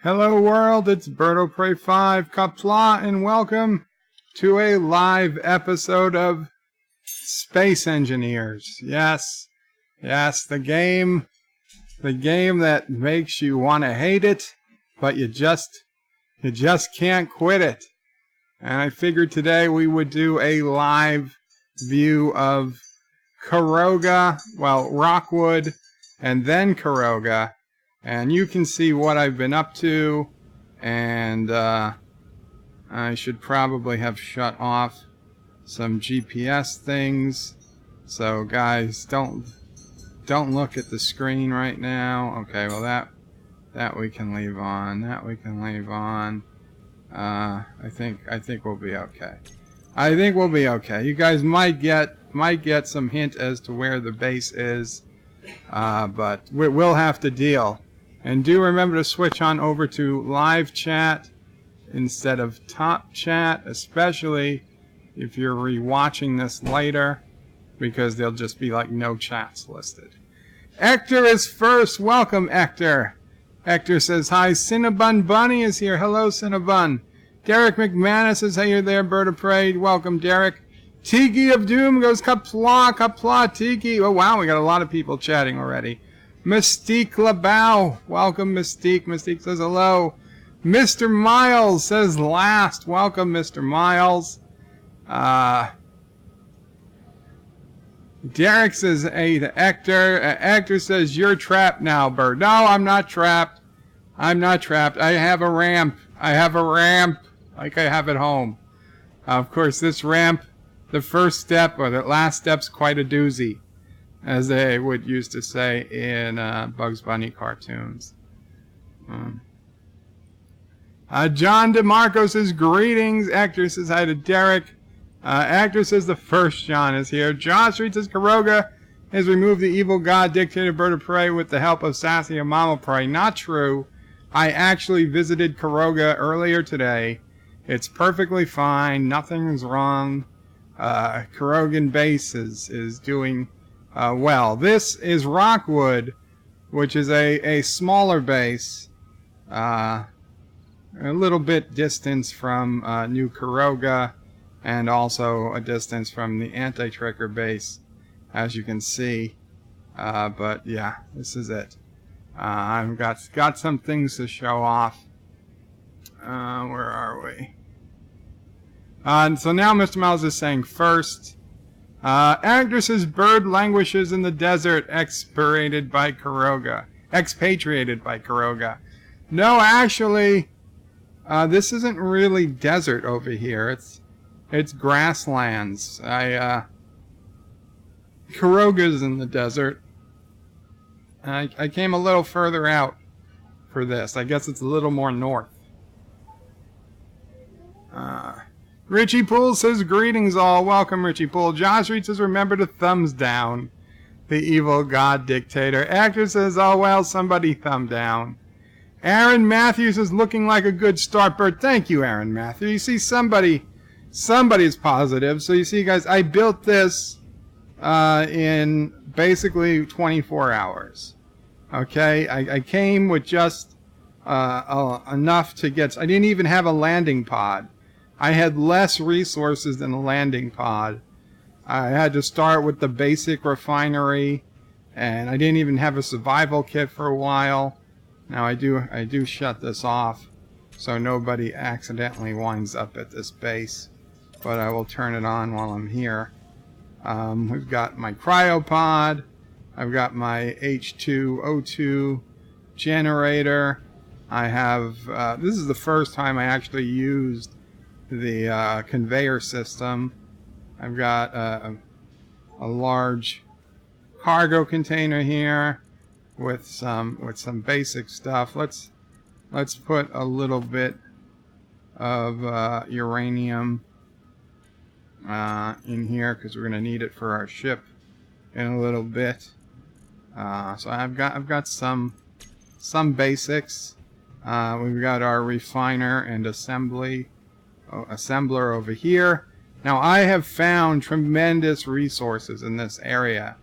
Hello world, it's Bird of Prey 5, Qapla, and welcome to a live episode of Space Engineers. Yes, the game that makes you want to hate it, but you just can't quit it. And I figured today we would do a live view of Caroga, well, Rockwood, and then Caroga. And you can see what I've been up to, and I should probably have shut off some GPS things. So guys, don't look at the screen right now. Okay, well that we can leave on. That we can leave on. I think we'll be okay. I think we'll be okay. You guys might get some hint as to where the base is, but we'll have to deal. And do remember to switch on over to live chat instead of top chat, especially if you're rewatching this later, because there'll just be like no chats listed. Hector is first. Welcome, Hector. Hector says hi. Cinnabon Bunny is here. Hello, Cinnabon. Derek McManus says, hey, you're there, Bird of Prey. Welcome, Derek. Tiki of Doom goes, Qapla, Tiki. Oh, wow, we got a lot of people chatting already. Mystique LaBow. Welcome, Mystique. Mystique says hello. Mr. Miles says last. Welcome, Mr. Miles. Derek says hey to Hector. Hector says you're trapped now, Bird. No, I'm not trapped. I'm not trapped. I have a ramp. I have a ramp like I have at home. Of course, this ramp, the first step or the last step's quite a doozy, as they would used to say in Bugs Bunny cartoons. John DeMarco says greetings. Hector says hi to Derek. Hector says the first John is here. Josh Reed says Caroga has removed the evil god dictator Bird of Prey with the help of Sassy and Mama Prey. Not true. I actually visited Caroga earlier today. It's perfectly fine. Nothing's wrong. Carogan base is doing well. This is Rockwood, which is a smaller base, a little bit distance from New Caroga, and also a distance from the AntiTrekker base, as you can see. But yeah, this is it. I've got some things to show off. Where are we? So now Mr. Miles is saying first. Hector says bird languishes in the desert, expatriated by Caroga. No, actually, this isn't really desert over here. It's grasslands. Caroga's in the desert. I came a little further out for this. I guess it's a little more north. Richie Poole says, greetings all. Welcome, Richie Poole. Josh Reed says, remember to thumbs down the evil god dictator. Hector says, oh, well, somebody thumb down. Aaron Matthews is looking like a good start, Bird. Thank you, Aaron Matthews. You see, somebody's positive. So you see, guys, I built this in basically 24 hours. Okay? I came with just enough to get... I didn't even have a landing pod. I had less resources than a landing pod. I had to start with the basic refinery, and I didn't even have a survival kit for a while. Now I do shut this off so nobody accidentally winds up at this base, but I will turn it on while I'm here. We've got my cryopod. I've got my H2O2 generator. I have this is the first time I actually used the conveyor system. I've got a large cargo container here with some basic stuff. Let's put a little bit of uranium in here because we're going to need it for our ship in a little bit. So I've got some basics. We've got our refiner and assembler over here. Now I have found tremendous resources in this area.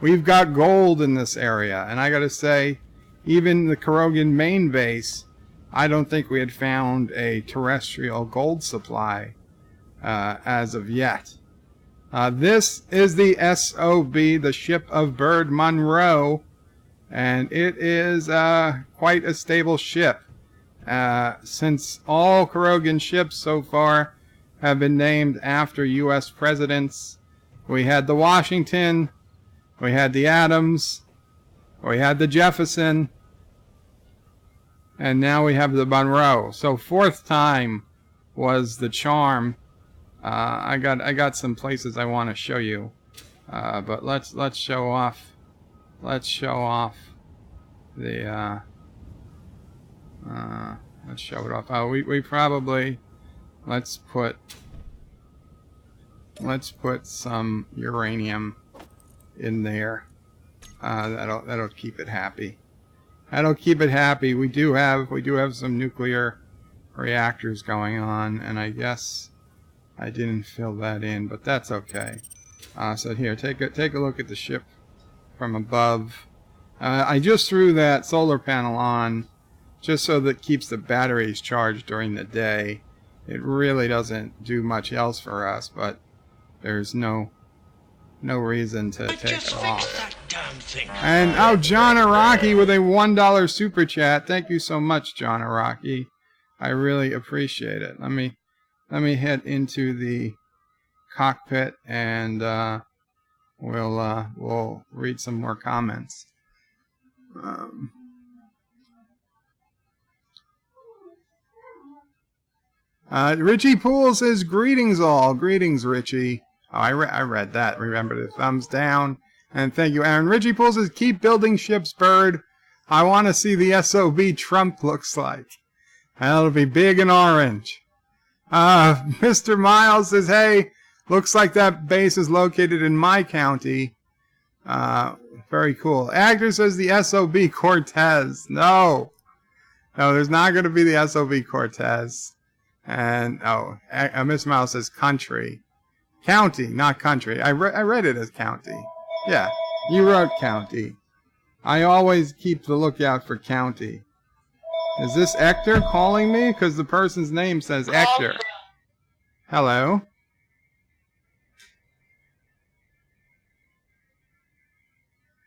We've got gold in this area, and I gotta say, even the Carogan main base I don't think we had found a terrestrial gold supply as of yet. This is the S.O.B, the ship of Bird Monroe, and it is quite a stable ship. Since all Carogan ships so far have been named after U.S. presidents, we had the Washington, we had the Adams, we had the Jefferson, and now we have the Monroe. So fourth time was the charm. I got some places I want to show you, but let's show off. Let's show off the. Let's show it off. Oh, we probably let's put some uranium in there. That'll keep it happy. That'll keep it happy. We do have some nuclear reactors going on, and I guess I didn't fill that in, but that's okay. So here, take a look at the ship from above. I just threw that solar panel on just so that it keeps the batteries charged during the day. It really doesn't do much else for us, but there's no reason to take it off. And oh, John Araki with a $1 super chat. Thank you so much, John Araki. I really appreciate it. Let me head into the cockpit and we'll read some more comments. Richie Poole says, greetings all. Greetings, Richie. Oh, I read that. Remember the thumbs down. And thank you, Aaron. Richie Poole says, keep building ships, Bird. I want to see the S.O.B. Trump looks like. That'll be big and orange. Mr. Miles says, hey, looks like that base is located in my county. Very cool. Actor says the S.O.B. Cortez. No, there's not going to be the S.O.B. Cortez. And Miss Mouse says country, county, not country. I read it as county. Yeah, you wrote county. I always keep the lookout for county. Is this Hector calling me? Because the person's name says Hector. Hello.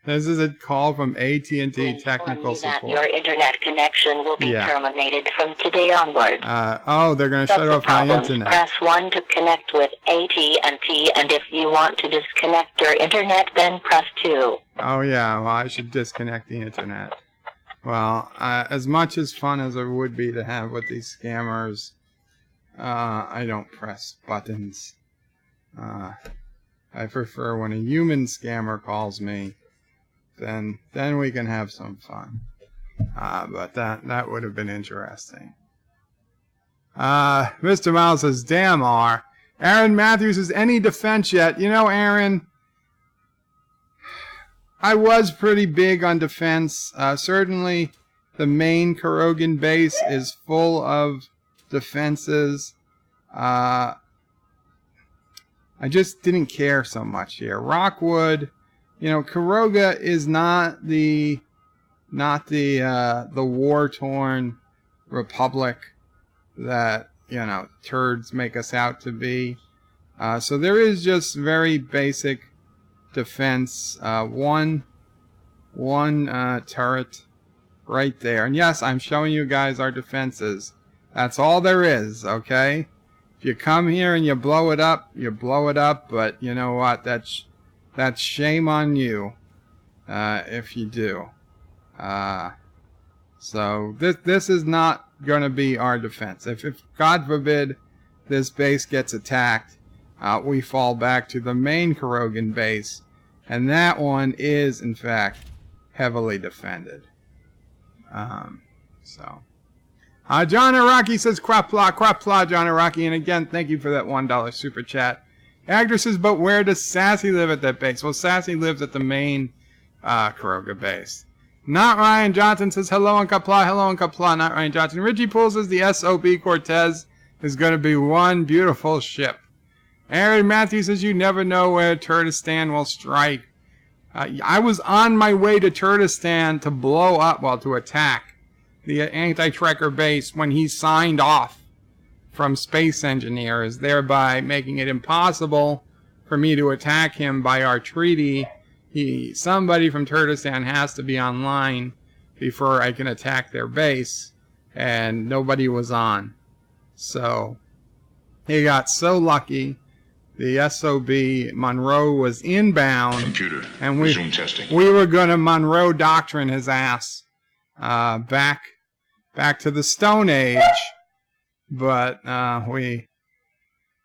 This is a call from AT&T technical support. Your internet connection will be terminated from today onward. Oh, they're going to shut off my internet. Press 1 to connect with AT&T, and if you want to disconnect your internet, then press 2. Oh yeah, well I should disconnect the internet. Well, as much as fun as it would be to have with these scammers, I don't press buttons. I prefer when a human scammer calls me. Then we can have some fun. But that would have been interesting. Mr. Miles says, damn R. Aaron Matthews says, any defense yet? You know, Aaron, I was pretty big on defense. Certainly the main Carogan base is full of defenses. I just didn't care so much here. Rockwood, you know, Caroga is not the war-torn republic that, you know, turds make us out to be. So there is just very basic defense. One turret right there. And yes, I'm showing you guys our defenses. That's all there is, okay? If you come here and you blow it up, but you know what? That's shame on you if you do. So this is not going to be our defense. If God forbid this base gets attacked, we fall back to the main Carogan base, and that one is in fact heavily defended. John Araki says Qapla, John Araki, and again thank you for that $1 super chat. Actor says, but where does Sassy live at that base? Well, Sassy lives at the main Caroga base. Not Ryan Johnson says, hello on Qapla, not Ryan Johnson. Richie Poole says the S.O.B. Cortez is going to be one beautiful ship. Aaron Matthews says, you never know where Turdistan will strike. I was on my way to Turdistan to blow up, to attack the AntiTrekker base when he signed off from Space Engineers, thereby making it impossible for me to attack him by our treaty. Somebody from Turdistan has to be online before I can attack their base, and nobody was on. So he got so lucky. The S.O.B. Monroe was inbound, Computer, and resume testing. we were going to Monroe doctrine his ass back to the Stone Age, but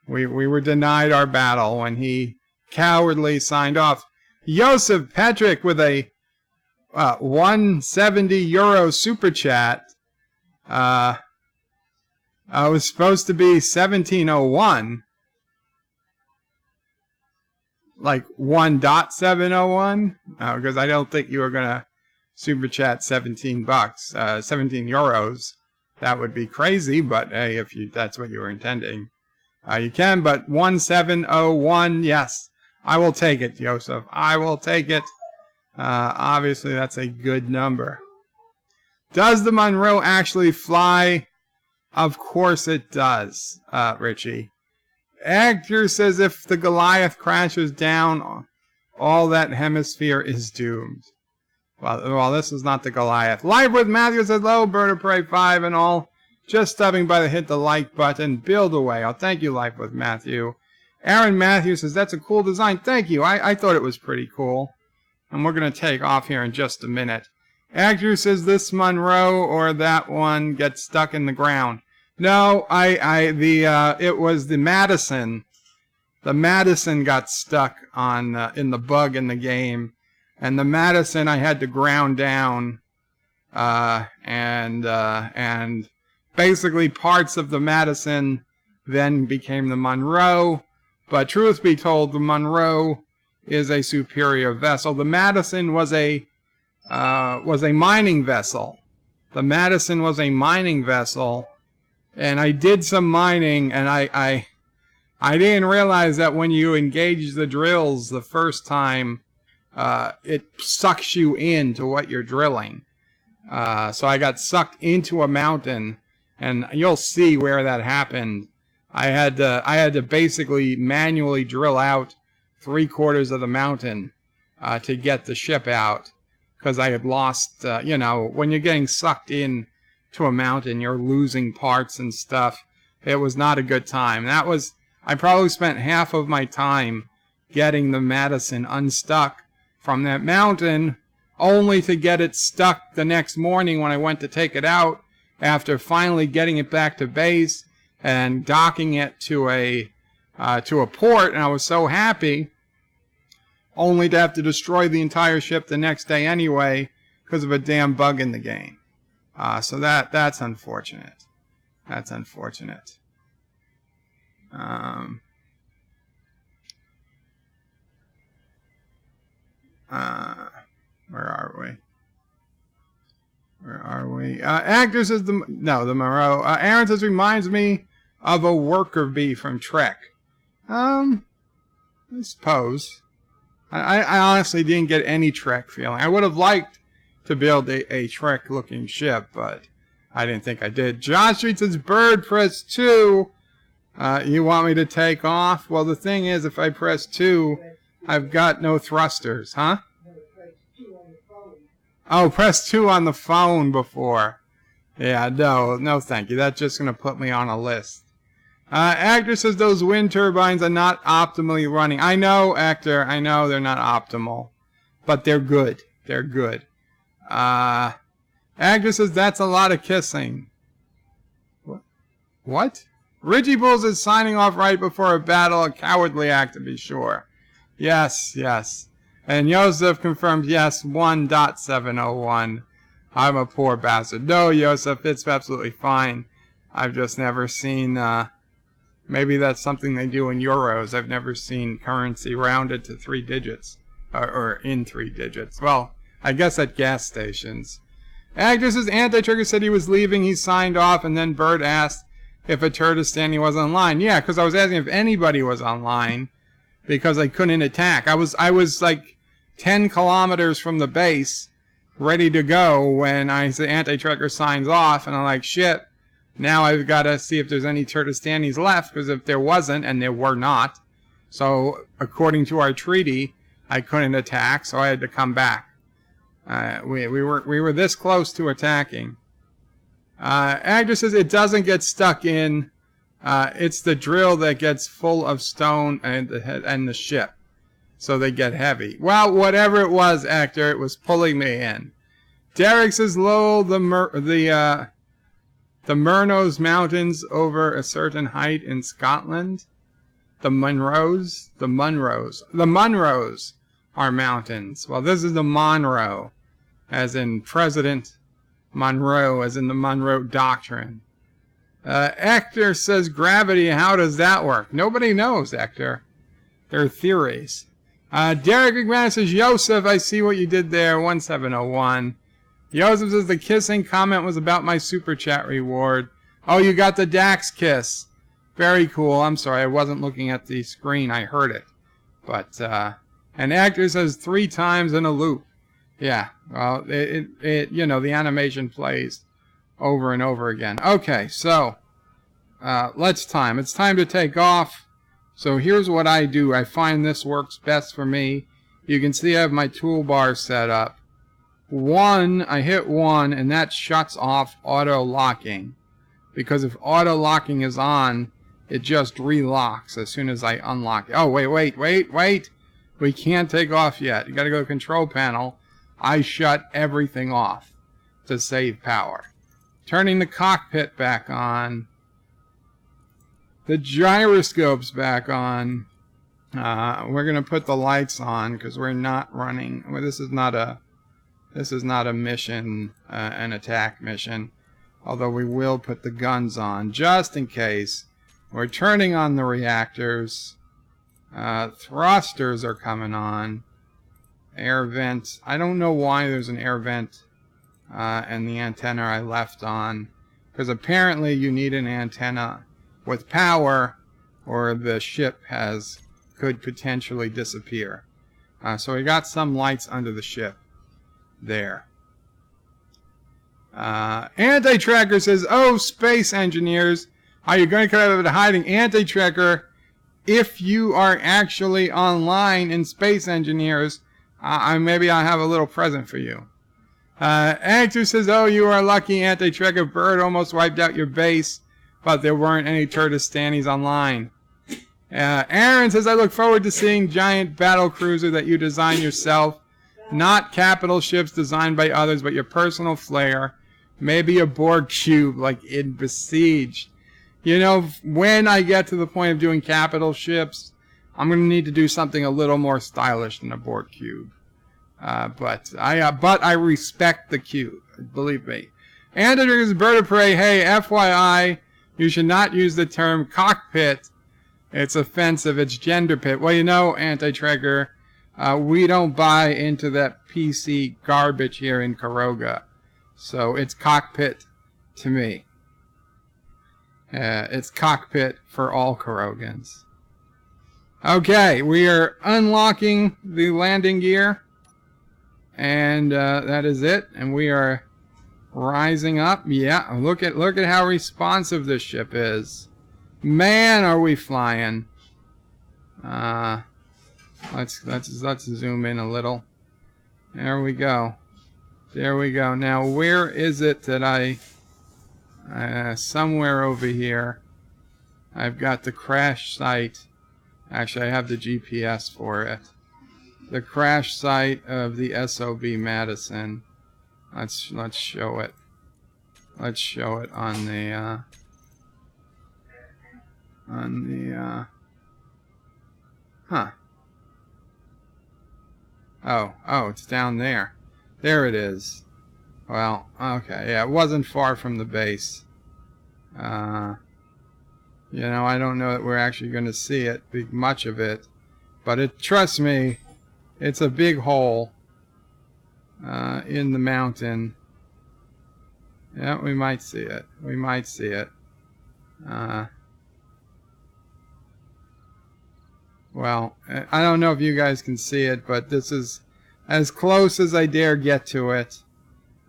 we were denied our battle when he cowardly signed off. Joseph Patrick with a 170 euro super chat. It was supposed to be 1701. Like 1.701? Because I don't think you were going to super chat 17 bucks, 17 euros. That would be crazy, but hey, if that's what you were intending, you can. But 1701, yes, I will take it, Joseph. I will take it. Obviously, that's a good number. Does the Monroe actually fly? Of course it does, Richie. Actor says if the Goliath crashes down, all that hemisphere is doomed. Well, this is not the Goliath. Live with Matthew says, hello, Bird of Prey 5 and all. Just stopping by to hit the like button. Build away. Oh, thank you, Live with Matthew. Aaron Matthews says, that's a cool design. Thank you. I thought it was pretty cool. And we're going to take off here in just a minute. Actor says, this Monroe or that one gets stuck in the ground. No, it was the Madison. The Madison got stuck on in the bug in the game, and the Madison I had to ground down, and basically parts of the Madison then became the Monroe. But truth be told, the Monroe is a superior vessel. The Madison was a mining vessel. The Madison was a mining vessel. And I did some mining, and I didn't realize that when you engage the drills the first time, it sucks you into what you're drilling. So I got sucked into a mountain, and you'll see where that happened. I had to basically manually drill out 3/4 of the mountain to get the ship out, because I had lost. When you're getting sucked in to a mountain, you're losing parts and stuff. It was not a good time. I probably spent half of my time getting the Madison unstuck from that mountain, only to get it stuck the next morning when I went to take it out, after finally getting it back to base and docking it to a port, and I was so happy, only to have to destroy the entire ship the next day anyway because of a damn bug in the game. So that's unfortunate. That's unfortunate. Where are we? Where are we? Actor says the Monroe. Aaron says reminds me of a worker bee from Trek. I suppose. I honestly didn't get any Trek feeling. I would have liked to build a Trek-looking ship, but I didn't think I did. John Street says, Bird, press 2. You want me to take off? Well, the thing is, if I press 2, I've got no thrusters, huh? Oh, press 2 on the phone before. Yeah, no, thank you. That's just going to put me on a list. Actor says those wind turbines are not optimally running. I know, Actor, I know they're not optimal, but they're good. They're good. Actor says that's a lot of kissing. What? Richie Bulls is signing off right before a battle, a cowardly act to be sure. Yes. And Joseph confirms yes, 1.701. I'm a poor bastard. No, Joseph, it's absolutely fine. I've just never seen, maybe that's something they do in euros. I've never seen currency rounded to 3 digits. Or in 3 digits. Well, I guess at gas stations. Actor says AntiTrekker said he was leaving, he signed off, and then Bird asked if a Turdistan was online. Yeah, because I was asking if anybody was online, because I couldn't attack. I was like 10 kilometers from the base ready to go when I say AntiTrekker signs off, and I'm like, shit, now I've got to see if there's any Turdistanis left, because if there wasn't, and there were not, so according to our treaty, I couldn't attack, so I had to come back. We were this close to attacking. Agnes says it doesn't get stuck in. It's the drill that gets full of stone and the ship, so they get heavy. Well, whatever it was, Actor, it was pulling me in. Derek says, "Lol, the Monroe's mountains over a certain height in Scotland. The Monroes are mountains. Well, this is the Monroe, as in President Monroe, as in the Monroe Doctrine." Hector says, "Gravity, how does that work?" Nobody knows, Hector. They're theories. Derek McManus says, "Joseph, I see what you did there, 1701. Joseph says, "The kissing comment was about my super chat reward." Oh, you got the Dax kiss. Very cool. I'm sorry, I wasn't looking at the screen. I heard it. But, and Hector says 3 times in a loop. Yeah, well, you know, the animation plays over and over again. Okay, so it's time to take off. So here's what I do. I find this works best for me. You can see I have my toolbar set up. I hit 1 and that shuts off auto locking, because if auto locking is on, it just relocks as soon as I unlock it. Oh, wait, we can't take off yet. You gotta go to control panel. I shut everything off to save power. Turning the cockpit back on. The gyroscope's back on. We're gonna put the lights on because we're not running. Well, this is not a mission, an attack mission. Although we will put the guns on just in case. We're turning on the reactors. Thrusters are coming on. Air vent. I don't know why there's an air vent and the antenna I left on, because apparently you need an antenna with power or the ship could potentially disappear. So we got some lights under the ship there. AntiTrekker says, "Oh, space engineers, are you going to come out of hiding?" AntiTrekker, if you are actually online in Space Engineers, maybe I'll have a little present for you. Actor says, "Oh, you are lucky, AntiTrekker. Bird almost wiped out your base, but there weren't any Turdistanis online." Aaron says, "I look forward to seeing giant battle cruiser that you design yourself. Not capital ships designed by others, but your personal flair. Maybe a Borg cube like in Besieged." You know, when I get to the point of doing capital ships, I'm going to need to do something a little more stylish than a Borg cube. But I respect the cube, believe me. AntiTrekker's Bird of Prey, hey, FYI, you should not use the term cockpit. It's offensive. It's gender pit. Well, you know, AntiTrekker, we don't buy into that PC garbage here in Caroga. So it's cockpit to me. It's cockpit for all Carogans. Okay, we are unlocking the landing gear. And that is it. And we are rising up. Yeah, look at how responsive this ship is. Man, are we flying. Let's zoom in a little. There we go. There we go. Now, where is it that somewhere over here, I've got the crash site. Actually, I have the GPS for it. The crash site of the S.O.B. Madison. Let's show it. Let's show it on the Oh, it's down there. There it is. Well, okay, yeah, it wasn't far from the base. You know, I don't know that we're actually going to see it, much of it, but trust me, it's a big hole in the mountain. Yeah, we might see it. We might see it. Well, I don't know if you guys can see it, but this is as close as I dare get to it.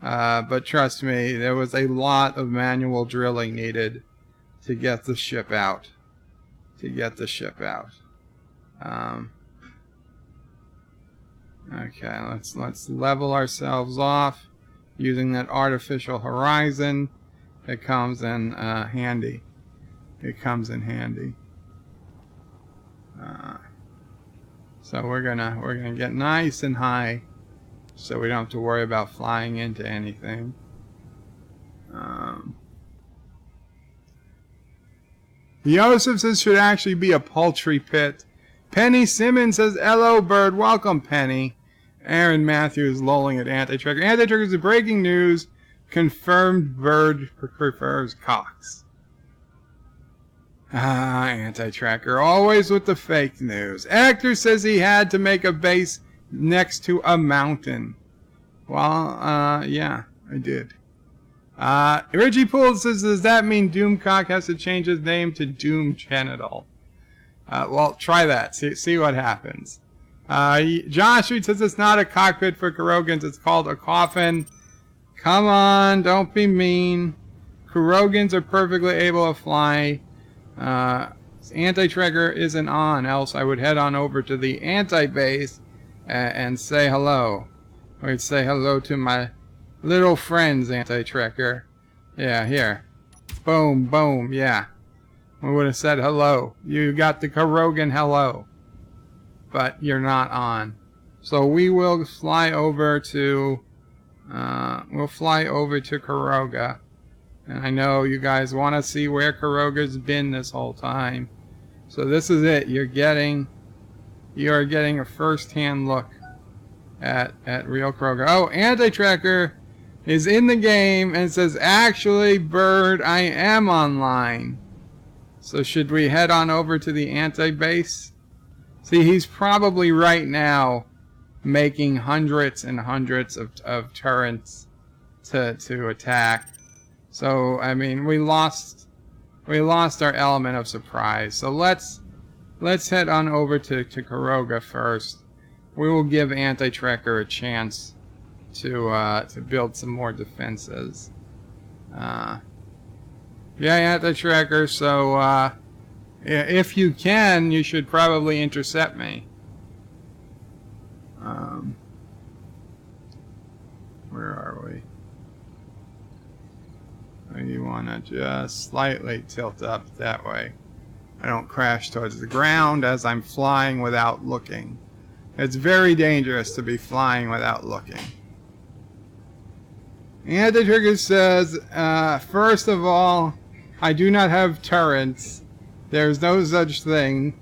But trust me, there was a lot of manual drilling needed to get the ship out. Okay, let's level ourselves off using that artificial horizon. It comes in handy. So we're gonna get nice and high, so we don't have to worry about flying into anything. Joseph says should actually be a poultry pit. Penny Simmons says hello, bird. Welcome, Penny. Aaron Matthews lolling at AntiTrekker. AntiTrekker is breaking news. Confirmed bird prefers cocks. AntiTrekker, always with the fake news. Actor says he had to make a base next to a mountain. Well, yeah, I did. Richie Poole says, does that mean Doomcock has to change his name to Doom Genital? Well, try that. See what happens. Josh Reed says it's not a cockpit for Carogans. It's called a coffin. Come on, don't be mean. Carogans are perfectly able to fly. AntiTrekker isn't on, else I would head on over to the anti-base and say hello. I'd say hello to my little friends, AntiTrekker. Yeah, here. Boom, boom, yeah. We would have said hello. You got the Carogan hello. But you're not on. So we will fly over to Caroga. And I know you guys want to see where Caroga's been this whole time. So this is it. You are getting a first-hand look at real Caroga. Oh, AntiTrekker is in the game and says, actually, bird, I am online. So should we head on over to the anti-base? See, he's probably right now making hundreds and hundreds of turrets to attack. So, I mean, we lost our element of surprise. So let's head on over to Caroga first. We will give AntiTrekker a chance to build some more defenses. Yeah, AntiTrekker, so if you can, you should probably intercept me. Where are we? You want to just slightly tilt up that way. I don't crash towards the ground as I'm flying without looking. It's very dangerous to be flying without looking. AntiTrekker says, first of all, I do not have turrets. There's no such thing.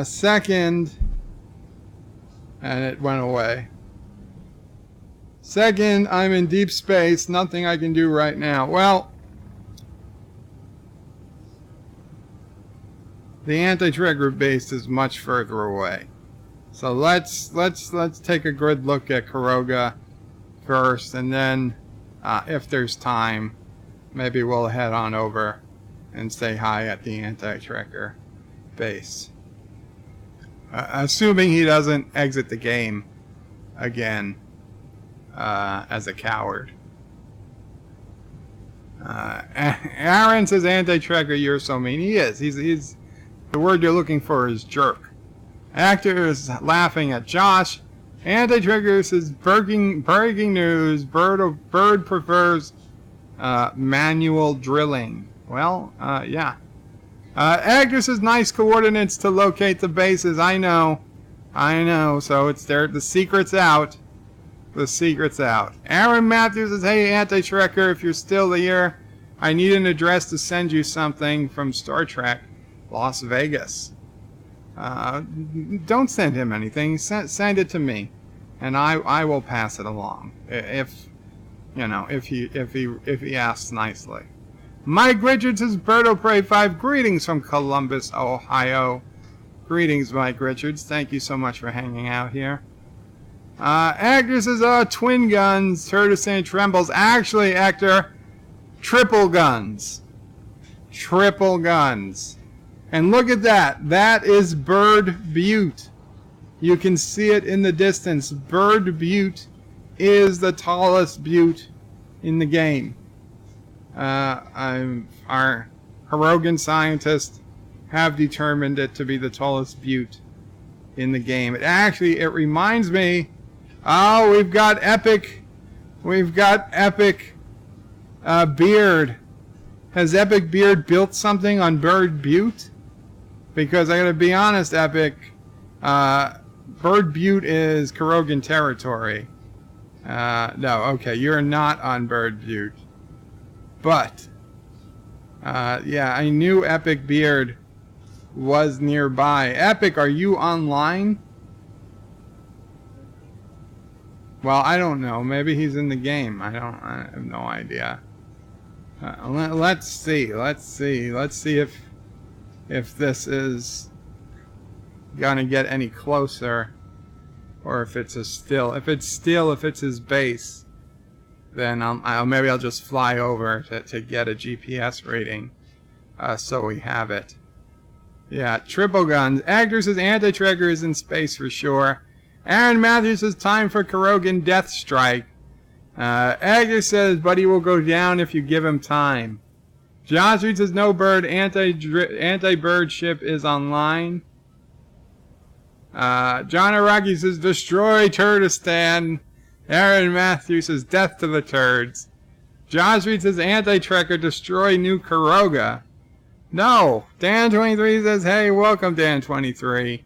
Second, and it went away. Second, I'm in deep space. Nothing I can do right now. Well, the AntiTrekker base is much further away. So let's take a good look at Caroga first, and then if there's time, maybe we'll head on over and say hi at the AntiTrekker base. Assuming he doesn't exit the game again as a coward. Aaron says, AntiTrekker, you're so mean. He is. He's the word you're looking for is jerk. Actor is laughing at Josh. AntiTrekker says, breaking news. Bird prefers manual drilling. Well, yeah. Actor says, nice coordinates to locate the bases. I know. So it's there. The secret's out. Aaron Matthews says, hey, AntiTrekker, if you're still here, I need an address to send you something from Star Trek Las Vegas. Don't send him anything. Send it to me, and I will pass it along if he asks nicely. Mike Richards says, Birdo Prey 5, greetings from Columbus, Ohio. Greetings, Mike Richards. Thank you so much for hanging out here. Actor says, twin guns. Turdistan trembles. Actually, Actor, triple guns. And look at that. That is Bird Butte. You can see it in the distance. Bird Butte is the tallest butte in the game. Our Carogan scientists have determined it to be the tallest butte in the game. It reminds me, oh, we've got Epic Beard. Has Epic Beard built something on Bird Butte? Because I gotta be honest, Epic, Bird Butte is Carogan territory. No, okay, you're not on Bird Butte. But, yeah, I knew Epic Beard was nearby. Epic, are you online? Well, I don't know. Maybe he's in the game. I have no idea. Let's see if this is gonna get any closer, or if it's if it's his base, then maybe I'll just fly over to get a GPS reading, so we have it. Yeah, triple guns. Actor says AntiTrekker is in space for sure. Aaron Matthews says time for Carogan Death Strike. Agner says, but he will go down if you give him time. Josh Reed says, no bird, anti-bird ship is online. John Araki says, destroy Turdistan. Aaron Matthews says, death to the turds. Josh Reed says, AntiTrekker, destroy New Caroga. No. Dan23 says, hey, welcome, Dan23.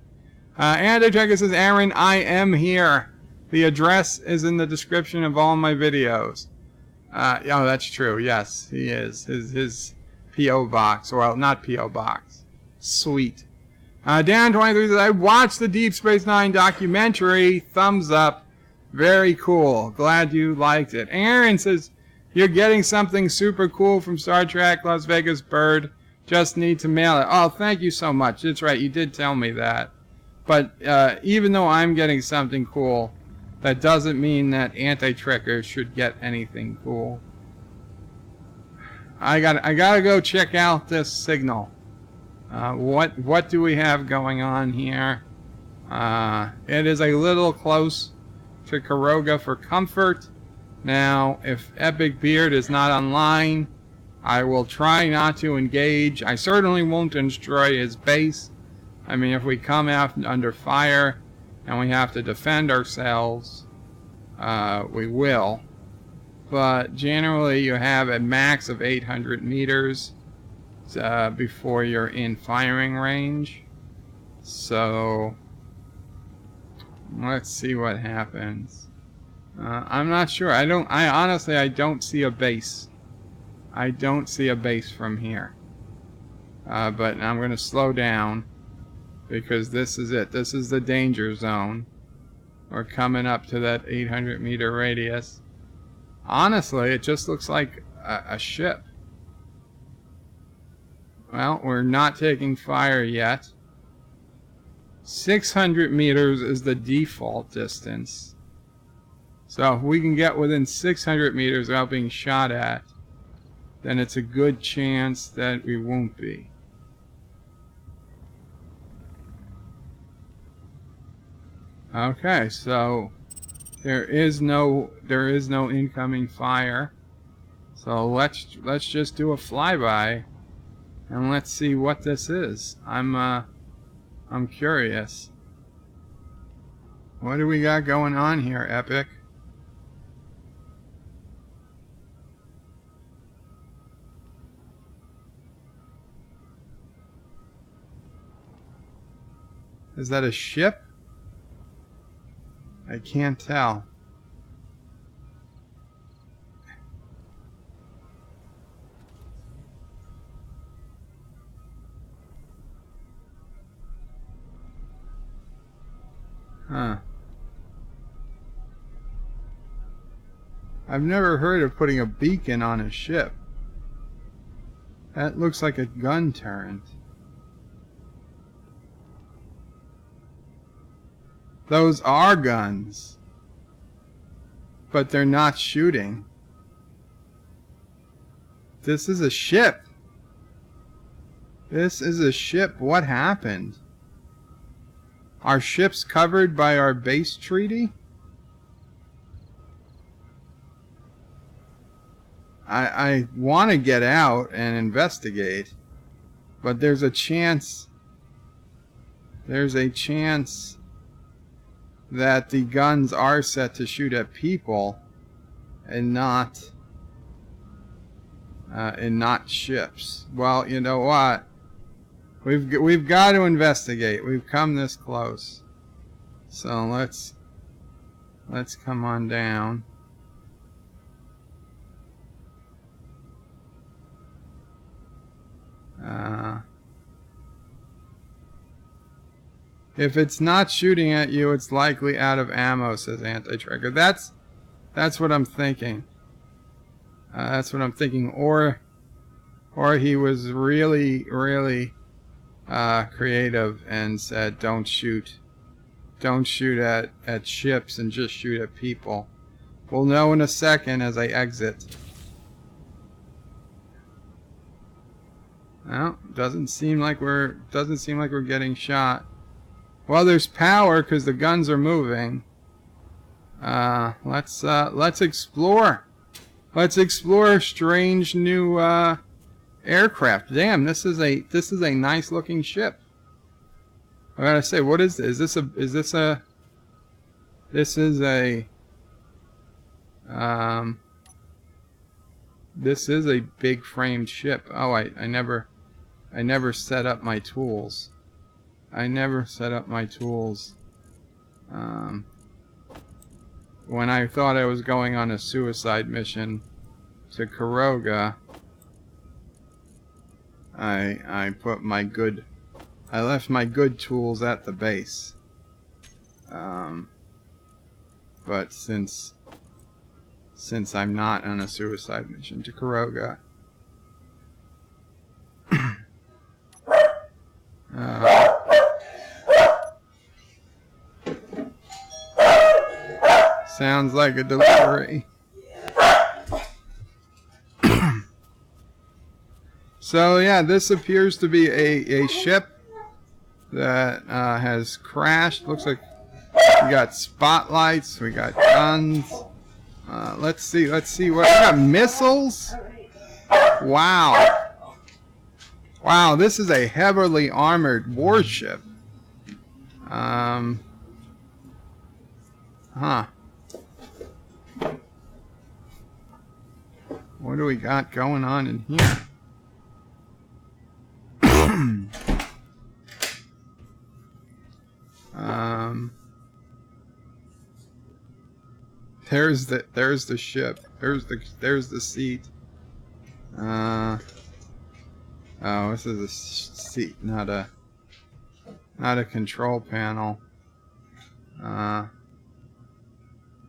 AntiTrekker says, Aaron, I am here. The address is in the description of all my videos. Oh, that's true. Yes, he is. His P.O. box. Well, not P.O. box. Sweet. Dan23 says, I watched the Deep Space Nine documentary. Thumbs up. Very cool. Glad you liked it. Aaron says, you're getting something super cool from Star Trek Las Vegas Bird. Just need to mail it. Oh, thank you so much. That's right. You did tell me that. But even though I'm getting something cool, that doesn't mean that AntiTrekker should get anything cool. I gotta go check out this signal. What do we have going on here? It is a little close to Caroga for comfort. Now, if Epic Beard is not online, I will try not to engage. I certainly won't destroy his base. I mean, if we come out under fire and we have to defend ourselves, we will. But generally, you have a max of 800 meters before you're in firing range. So, let's see what happens. I'm not sure. Honestly, I don't see a base. I don't see a base from here. But I'm going to slow down, because this is it. This is the danger zone. We're coming up to that 800 meter radius. Honestly, it just looks like a ship. Well, we're not taking fire yet. 600 meters is the default distance. So if we can get within 600 meters without being shot at, then it's a good chance that we won't be. Okay, so there is no incoming fire. So let's just do a flyby and let's see what this is. I'm curious. What do we got going on here, Epic? Is that a ship? I can't tell. Huh. I've never heard of putting a beacon on a ship. That looks like a gun turret. Those are guns. But they're not shooting. This is a ship. This is a ship. What happened? Are ships covered by our base treaty? I want to get out and investigate, but there's a chance that the guns are set to shoot at people and not ships. Well, you know what? We've got to investigate. We've come this close, so let's come on down. If it's not shooting at you, it's likely out of ammo, says AntiTrekker. That's what I'm thinking. That's what I'm thinking. Or he was really creative and said, don't shoot at ships and just shoot at people. We'll know in a second as I exit. Well, doesn't seem like we're getting shot. Well, there's power because the guns are moving. Let's explore. Let's explore strange new aircraft. Damn, this is a nice looking ship. I gotta say, what is this? This is a big framed ship. Oh, I never set up my tools. When I thought I was going on a suicide mission to Caroga, I left my good tools at the base. But since I'm not on a suicide mission to Caroga, sounds like a delivery. So yeah, this appears to be a ship that has crashed. Looks like we got spotlights, we got guns. Let's see what we got. Missiles. Wow, this is a heavily armored warship. What do we got going on in here? There's the ship. There's the seat. Oh, this is a seat, not a control panel. I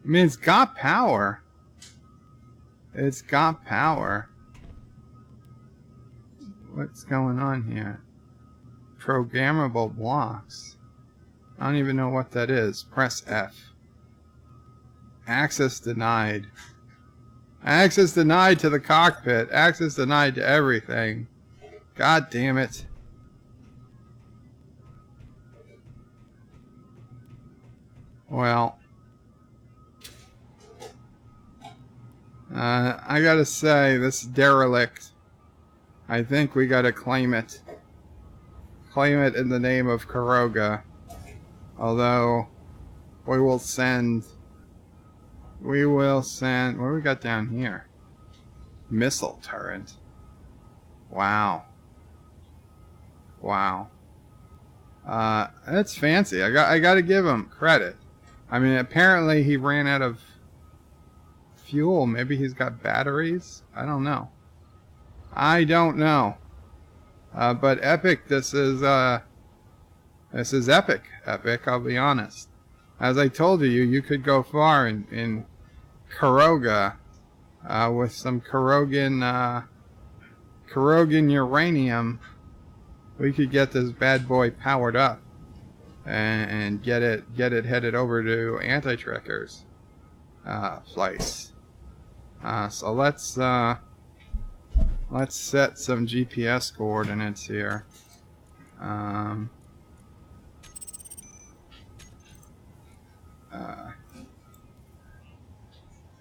mean, it's got power. What's going on here? Programmable blocks. I don't even know what that is. Press F. Access denied. Access denied to the cockpit. Access denied to everything. God damn it. Well, I gotta say, this derelict, I think we gotta claim it. Claim it in the name of Caroga. Although, we will send, what do we got down here? Missile turret. Wow. That's fancy. I gotta give him credit. I mean, apparently he ran out of fuel. Maybe he's got batteries. I don't know. But epic. This is epic. I'll be honest. As I told you, you could go far in Caroga with some Carogan uranium. We could get this bad boy powered up and get it headed over to AntiTrekker's place. So let's set some GPS coordinates here.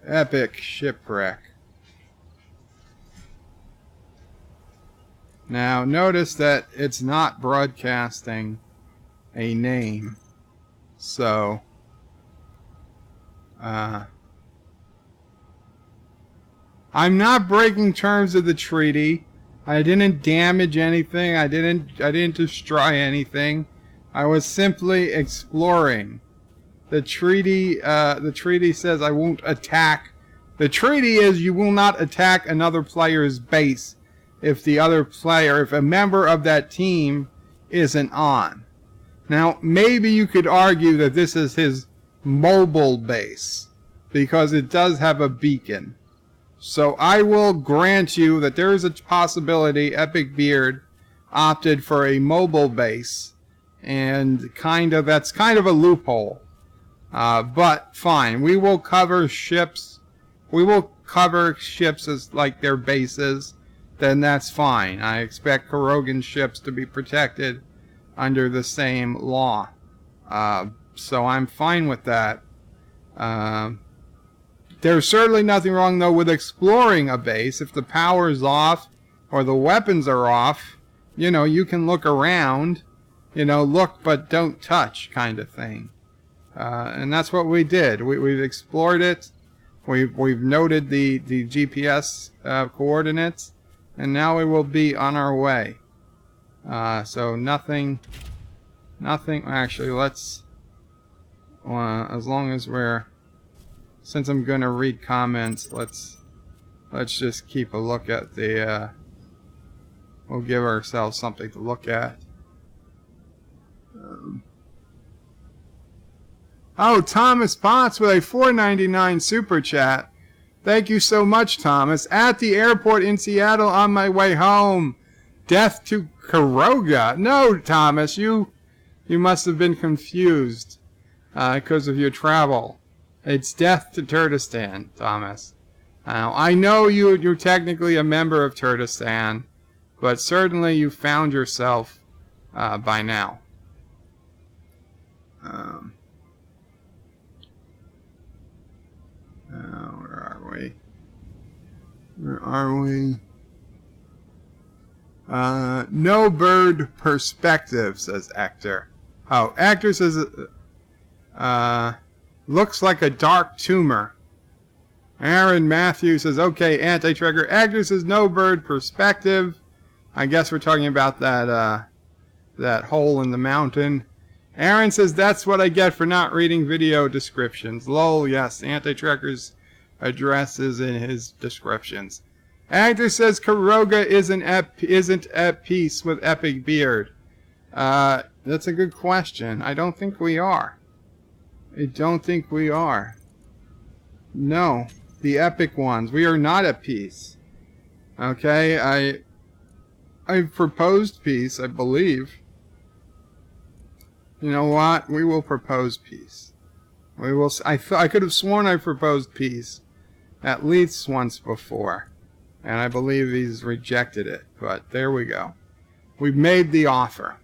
Epic shipwreck. Now, notice that it's not broadcasting a name. So, I'm not breaking terms of the treaty. I didn't damage anything. I didn't destroy anything. I was simply exploring. The treaty says I won't attack. The treaty is you will not attack another player's base if the other player, if a member of that team isn't on. Now, maybe you could argue that this is his mobile base because it does have a beacon. So I will grant you that there is a possibility Epic Beard opted for a mobile base, and that's kind of a loophole. But fine, we will cover ships. We will cover ships as like their bases. Then that's fine. I expect Carogan ships to be protected under the same law. So I'm fine with that. There's certainly nothing wrong, though, with exploring a base. If the power is off or the weapons are off, you can look around, look but don't touch kind of thing. And that's what we did. We've explored it. We've noted the GPS coordinates, and now we will be on our way. So nothing. Actually, let's. As long as since I'm gonna read comments, let's just keep a look at the. We'll give ourselves something to look at. Oh, Thomas Potts with a $4.99 super chat. Thank you so much, Thomas. At the airport in Seattle on my way home. Death to Caroga. No, Thomas, you must have been confused because of your travel. It's death to Turdistan, Thomas. I know you're technically a member of Turdistan, but certainly you found yourself by now. Where are we? No bird perspective, says Actor. Oh, Actor says, looks like a dark tumor. Aaron Matthews says, okay, AntiTrekker. Actor says, no bird perspective. I guess we're talking about that hole in the mountain. Aaron says, that's what I get for not reading video descriptions. Lol, yes, AntiTrekker's address is in his descriptions. Actor says Caroga isn't at peace with Epic Beard. That's a good question. I don't think we are. No, the epic ones. We are not at peace. Okay, I've proposed peace, I believe. You know what? We will propose peace. We will. I could have sworn I proposed peace at least once before, and I believe he's rejected it. But there we go. We've made the offer.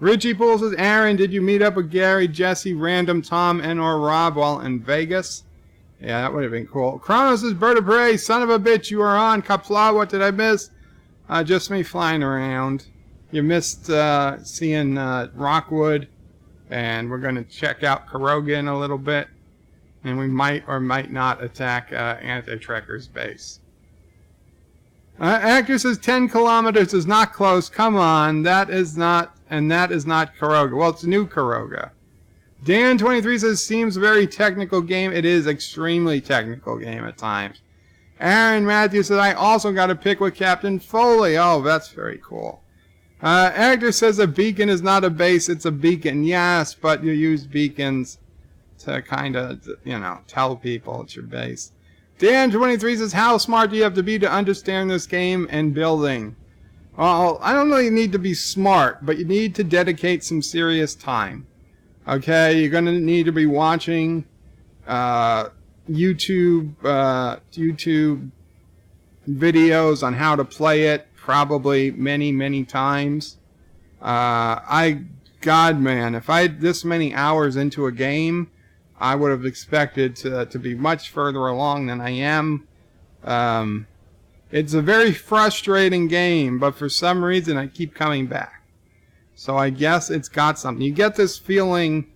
Richie Poole says, Aaron, did you meet up with Gary, Jesse, Random, Tom, and/or Rob while in Vegas? Yeah, that would have been cool. Kronos says, Bird of Prey, son of a bitch, you are on. Qapla, what did I miss? Just me flying around. You missed seeing Rockwood, and we're going to check out Caroga in a little bit, and we might or might not attack AntiTrekker's base. Actor says 10 kilometers is not close. Come on, that is not Caroga. Well, it's New Caroga. Dan23 says, seems very technical game. It is extremely technical game at times. Aaron Matthews says, I also got to pick with Captain Foley. Oh, that's very cool. Actor says a beacon is not a base, it's a beacon. Yes, but you use beacons to kind of, tell people it's your base. Dan23 says, how smart do you have to be to understand this game and building? Well, I don't really need to be smart, but you need to dedicate some serious time. Okay, you're going to need to be watching YouTube videos on how to play it, probably many, many times. God, man, if I had this many hours into a game, I would have expected to be much further along than I am. It's a very frustrating game, but for some reason I keep coming back. So I guess it's got something. You get this feeling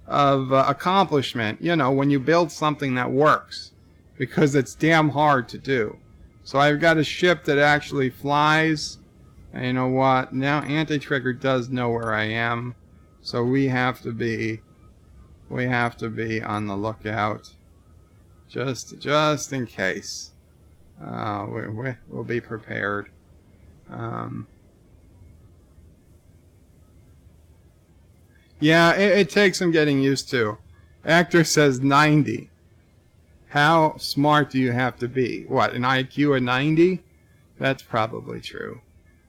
of accomplishment, you know, when you build something that works, because it's damn hard to do. So I've got a ship that actually flies. And you know what? Now AntiTrekker does know where I am, so we have to be on the lookout, just in case. We'll be prepared. Yeah, it takes some getting used to. Actor says 90. How smart do you have to be? What, an IQ of 90? That's probably true.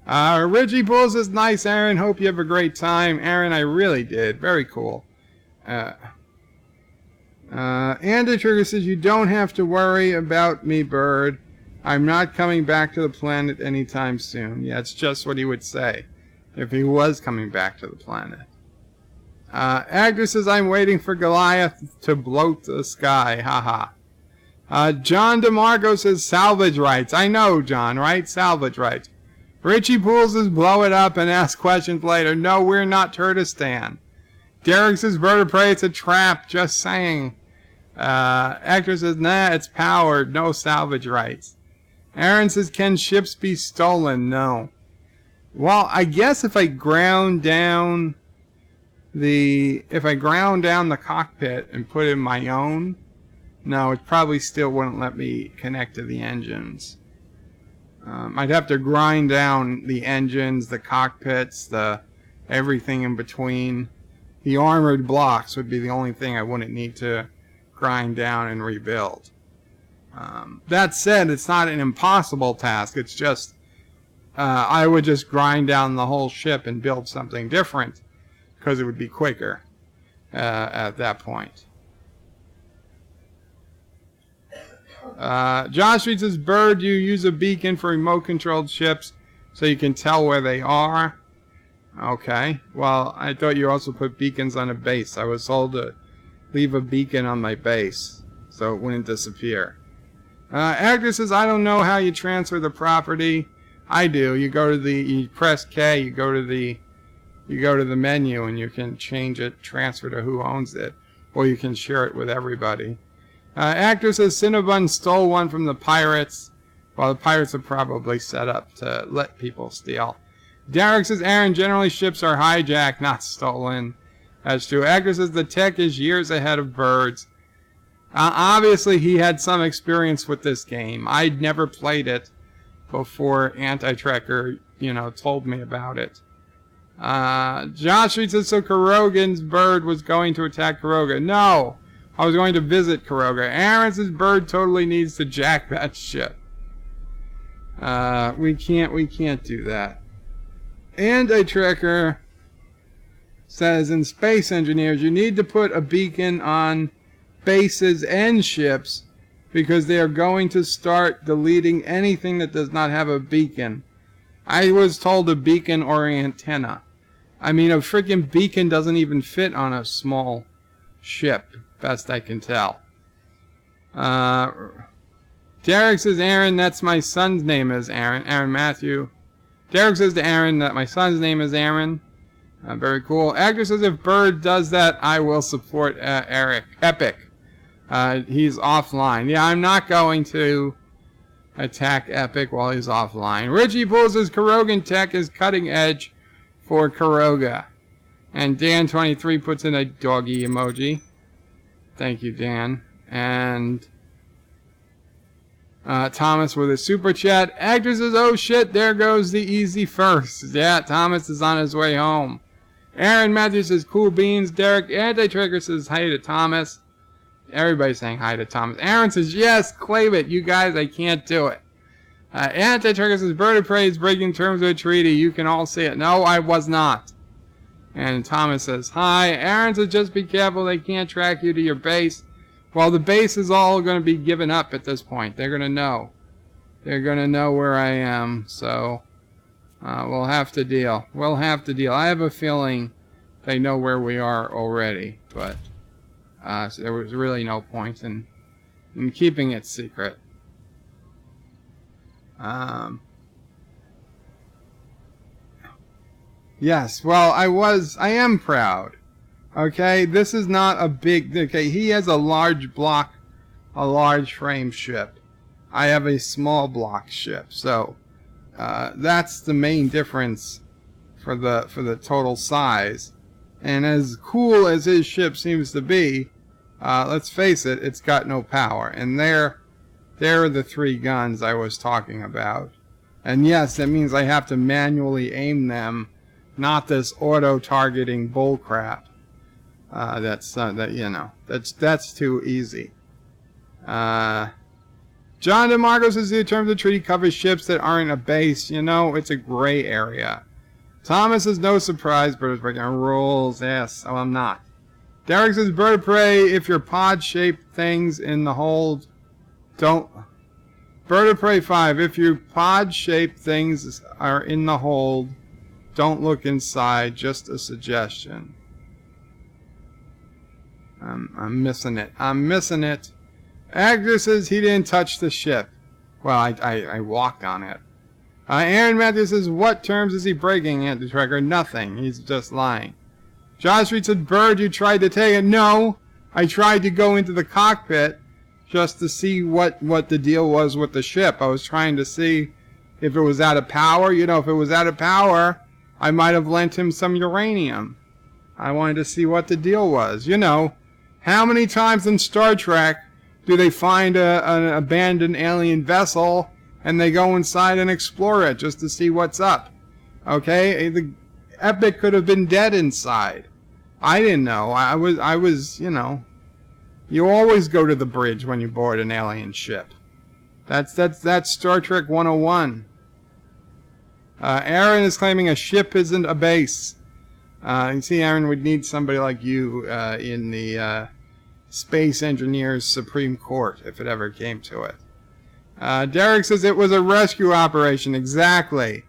Reggie Bull says, nice, Aaron. Hope you have a great time. Aaron, I really did. Very cool. AntiTrekker says, you don't have to worry about me, bird. I'm not coming back to the planet anytime soon. Yeah, it's just what he would say if he was coming back to the planet. Agner says, I'm waiting for Goliath to bloat the sky. Haha. John DeMarco says, salvage rights. I know, John, right? Salvage rights. Richie Pools says, blow it up and ask questions later. No, we're not Turdistan. Derek says, bird of prey, it's a trap. Just saying. Actor says, nah, it's powered. No salvage rights. Aaron says, can ships be stolen? No. Well, I guess if I ground down the cockpit and put in my own, no, it probably still wouldn't let me connect to the engines. I'd have to grind down the engines, the cockpits, the everything in between. The armored blocks would be the only thing I wouldn't need to grind down and rebuild. That said, it's not an impossible task. It's just I would just grind down the whole ship and build something different, because it would be quicker at that point. Josh reads says, bird, you use a beacon for remote controlled ships so you can tell where they are. Okay, well, I thought you also put beacons on a base. I was told to leave a beacon on my base so it wouldn't disappear. Actor says, I don't know how you transfer the property. I do. You go to you press K, you go to the menu, and you can change it, transfer to who owns it, or you can share it with everybody. Actor says, Cinnabon stole one from the pirates. Well, the pirates are probably set up to let people steal. Derek says, Aaron, generally ships are hijacked, not stolen. That's true. Actor says, the tech is years ahead of birds. Obviously, he had some experience with this game. I'd never played it before AntiTrekker, told me about it. Josh says, so Carogan's bird was going to attack Caroga. No, I was going to visit Caroga. Aaron says, bird totally needs to jack that ship. We can't do that. AntiTrekker says, in Space Engineers, you need to put a beacon on bases and ships because they are going to start deleting anything that does not have a beacon. I was told a beacon or antenna. I mean, a freaking beacon doesn't even fit on a small ship, best I can tell. Derek says, Aaron, that's my son's name is Aaron. Aaron Matthew. Derek says to Aaron that my son's name is Aaron. Very cool. Actor says, if Bird does that, I will support Epic. He's offline. Yeah, I'm not going to attack Epic while he's offline. Richie Bull says, Carogan tech is cutting edge for Caroga. And Dan23 puts in a doggy emoji. Thank you, Dan. And Thomas with a super chat. Actor says, oh shit, there goes the easy first. Yeah, Thomas is on his way home. Aaron Matthews says, cool beans. Derek AntiTrekker says, hi to Thomas. Everybody's saying hi to Thomas. Aaron says, yes, claim it. You guys, I can't do it. AntiTrekker says, Bird of Prey is breaking terms of a treaty. You can all see it. No, I was not. And Thomas says, hi. Aaron says, just be careful. They can't track you to your base. Well, the base is all going to be given up at this point. They're going to know. They're going to know where I am. So, we'll have to deal. We'll have to deal. I have a feeling they know where we are already. But, So there was really no point in keeping it secret. Yes, well, I am proud. Okay, this is not a big, okay, he has a large block, a large frame ship. I have a small block ship, so that's the main difference for the total size. And as cool as his ship seems to be, let's face it, it's got no power. And there are the 3 guns I was talking about. And yes, that means I have to manually aim them, not this auto-targeting bullcrap. That's too easy. John DeMarco says the terms of the treaty covers ships that aren't a base. You know, it's a gray area. Thomas says no surprise, but it's breaking rules. Yes, oh, I'm not. Derek says bird of prey, if your pod-shaped things in the hold don't... Bird of prey 5, if your pod-shaped things are in the hold, don't look inside. Just a suggestion. I'm missing it. I'm missing it. Agnes says he didn't touch the ship. Well, I walked on it. Aaron Matthews says, what terms is he breaking, AntiTrekker? Nothing. He's just lying. Josh Reed said, bird, you tried to take it. No, I tried to go into the cockpit just to see what the deal was with the ship. I was trying to see if it was out of power. You know, if it was out of power, I might have lent him some uranium. I wanted to see what the deal was. You know, how many times in Star Trek do they find an abandoned alien vessel and they go inside and explore it just to see what's up? Okay, the Epic could have been dead inside. I didn't know. I was, you know, you always go to the bridge when you board an alien ship. That's Star Trek 101. Aaron is claiming a ship isn't a base. You see, Aaron would need somebody like you in the Space Engineers Supreme Court if it ever came to it. Derek says it was a rescue operation. Exactly.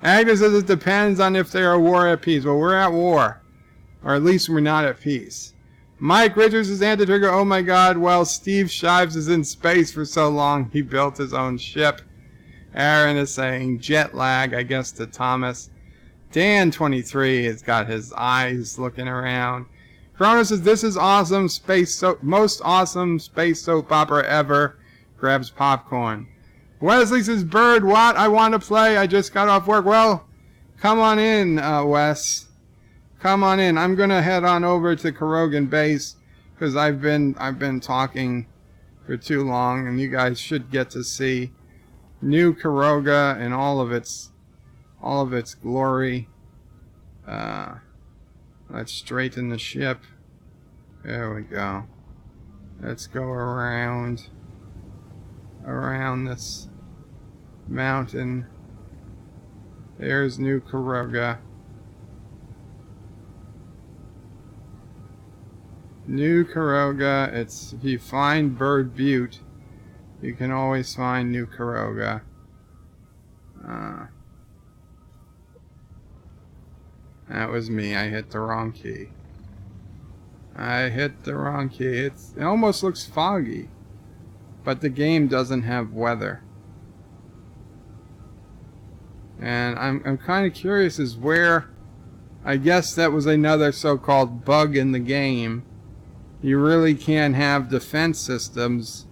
Agnes says it depends on if they are war or peace. Well, we're at war. Or at least we're not at peace. Mike Richards says AntiTrekker, oh my god, well, Steve Shives is in space for so long he built his own ship. Aaron is saying jet lag, I guess, to Thomas. Dan23 has got his eyes looking around. Cronus says, this is awesome, most awesome space soap opera ever. Grabs popcorn. Wesley says, bird, what? I want to play. I just got off work. Well, come on in, Wes. Come on in. I'm going to head on over to Carogan Base because I've been talking for too long, and you guys should get to see new Caroga in all of its glory. Let's straighten the ship. There we go. Let's go around this mountain. There's new Caroga. New Caroga. It's, if you find Bird Butte, you can always find new Caroga. That was me. I hit the wrong key. It almost looks foggy, but the game doesn't have weather. And I'm kind of curious as where, I guess that was another so-called bug in the game. You really can't have defense systems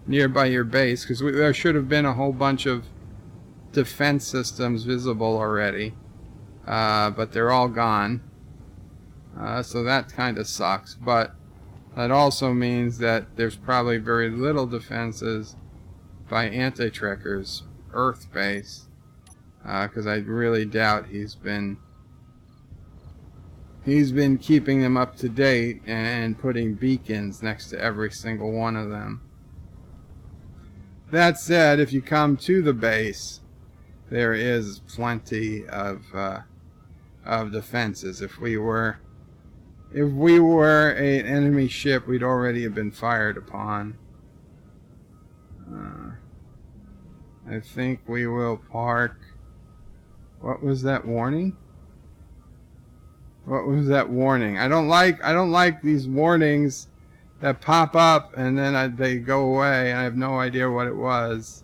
nearby your base, because there should have been a whole bunch of defense systems visible already. But they're all gone. So that kind of sucks. But that also means that there's probably very little defenses by AntiTrekker's Earth base. Because I really doubt he's been keeping them up to date and putting beacons next to every single one of them. That said, if you come to the base, there is plenty of defenses. If we were an enemy ship, we'd already have been fired upon. I think we will park. What was that warning? What was that warning? I don't like these warnings that pop up and then they go away, and I have no idea what it was.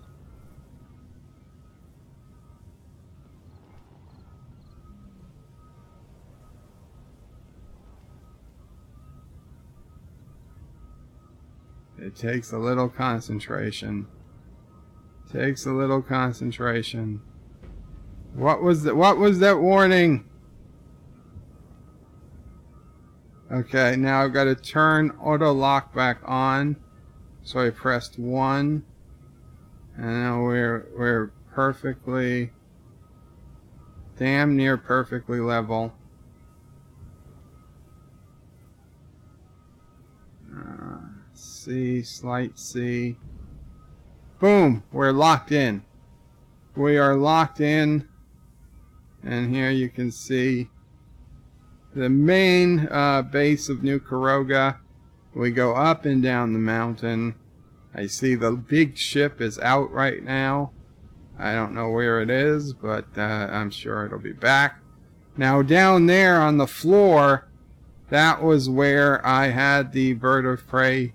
It takes a little concentration. Takes a little concentration. What was that? What was that warning? Okay, now I've got to turn auto lock back on. So I pressed 1, and now we're perfectly, damn near perfectly level. C, slight C. Boom! We're locked in. We are locked in, and here you can see the main base of New Caroga. We go up and down the mountain. I see the big ship is out right now. I don't know where it is, but I'm sure it'll be back. Now down there on the floor, that was where I had the bird of prey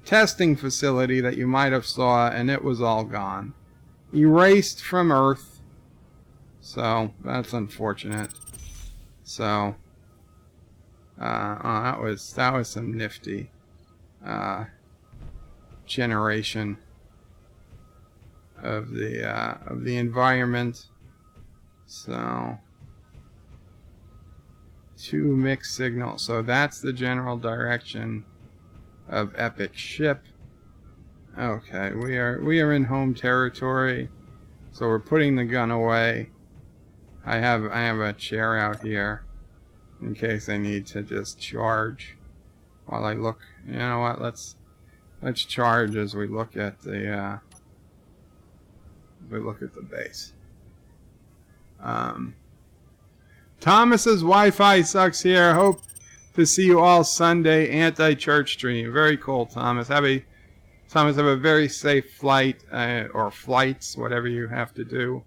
testing facility that you might have saw, and it was all gone. Erased from Earth. So that's unfortunate. So that was some nifty generation of the environment. So 2 mixed signals. So that's the general direction of Epic ship. Okay, we are in home territory. So we're putting the gun away. I have a chair out here in case I need to just charge while I look. You know what? Let's charge as we look at the base. Thomas's Wi-Fi sucks here. Hope to see you all Sunday. Anti-church stream. Very cool, Thomas. Have a very safe flight or flights, whatever you have to do.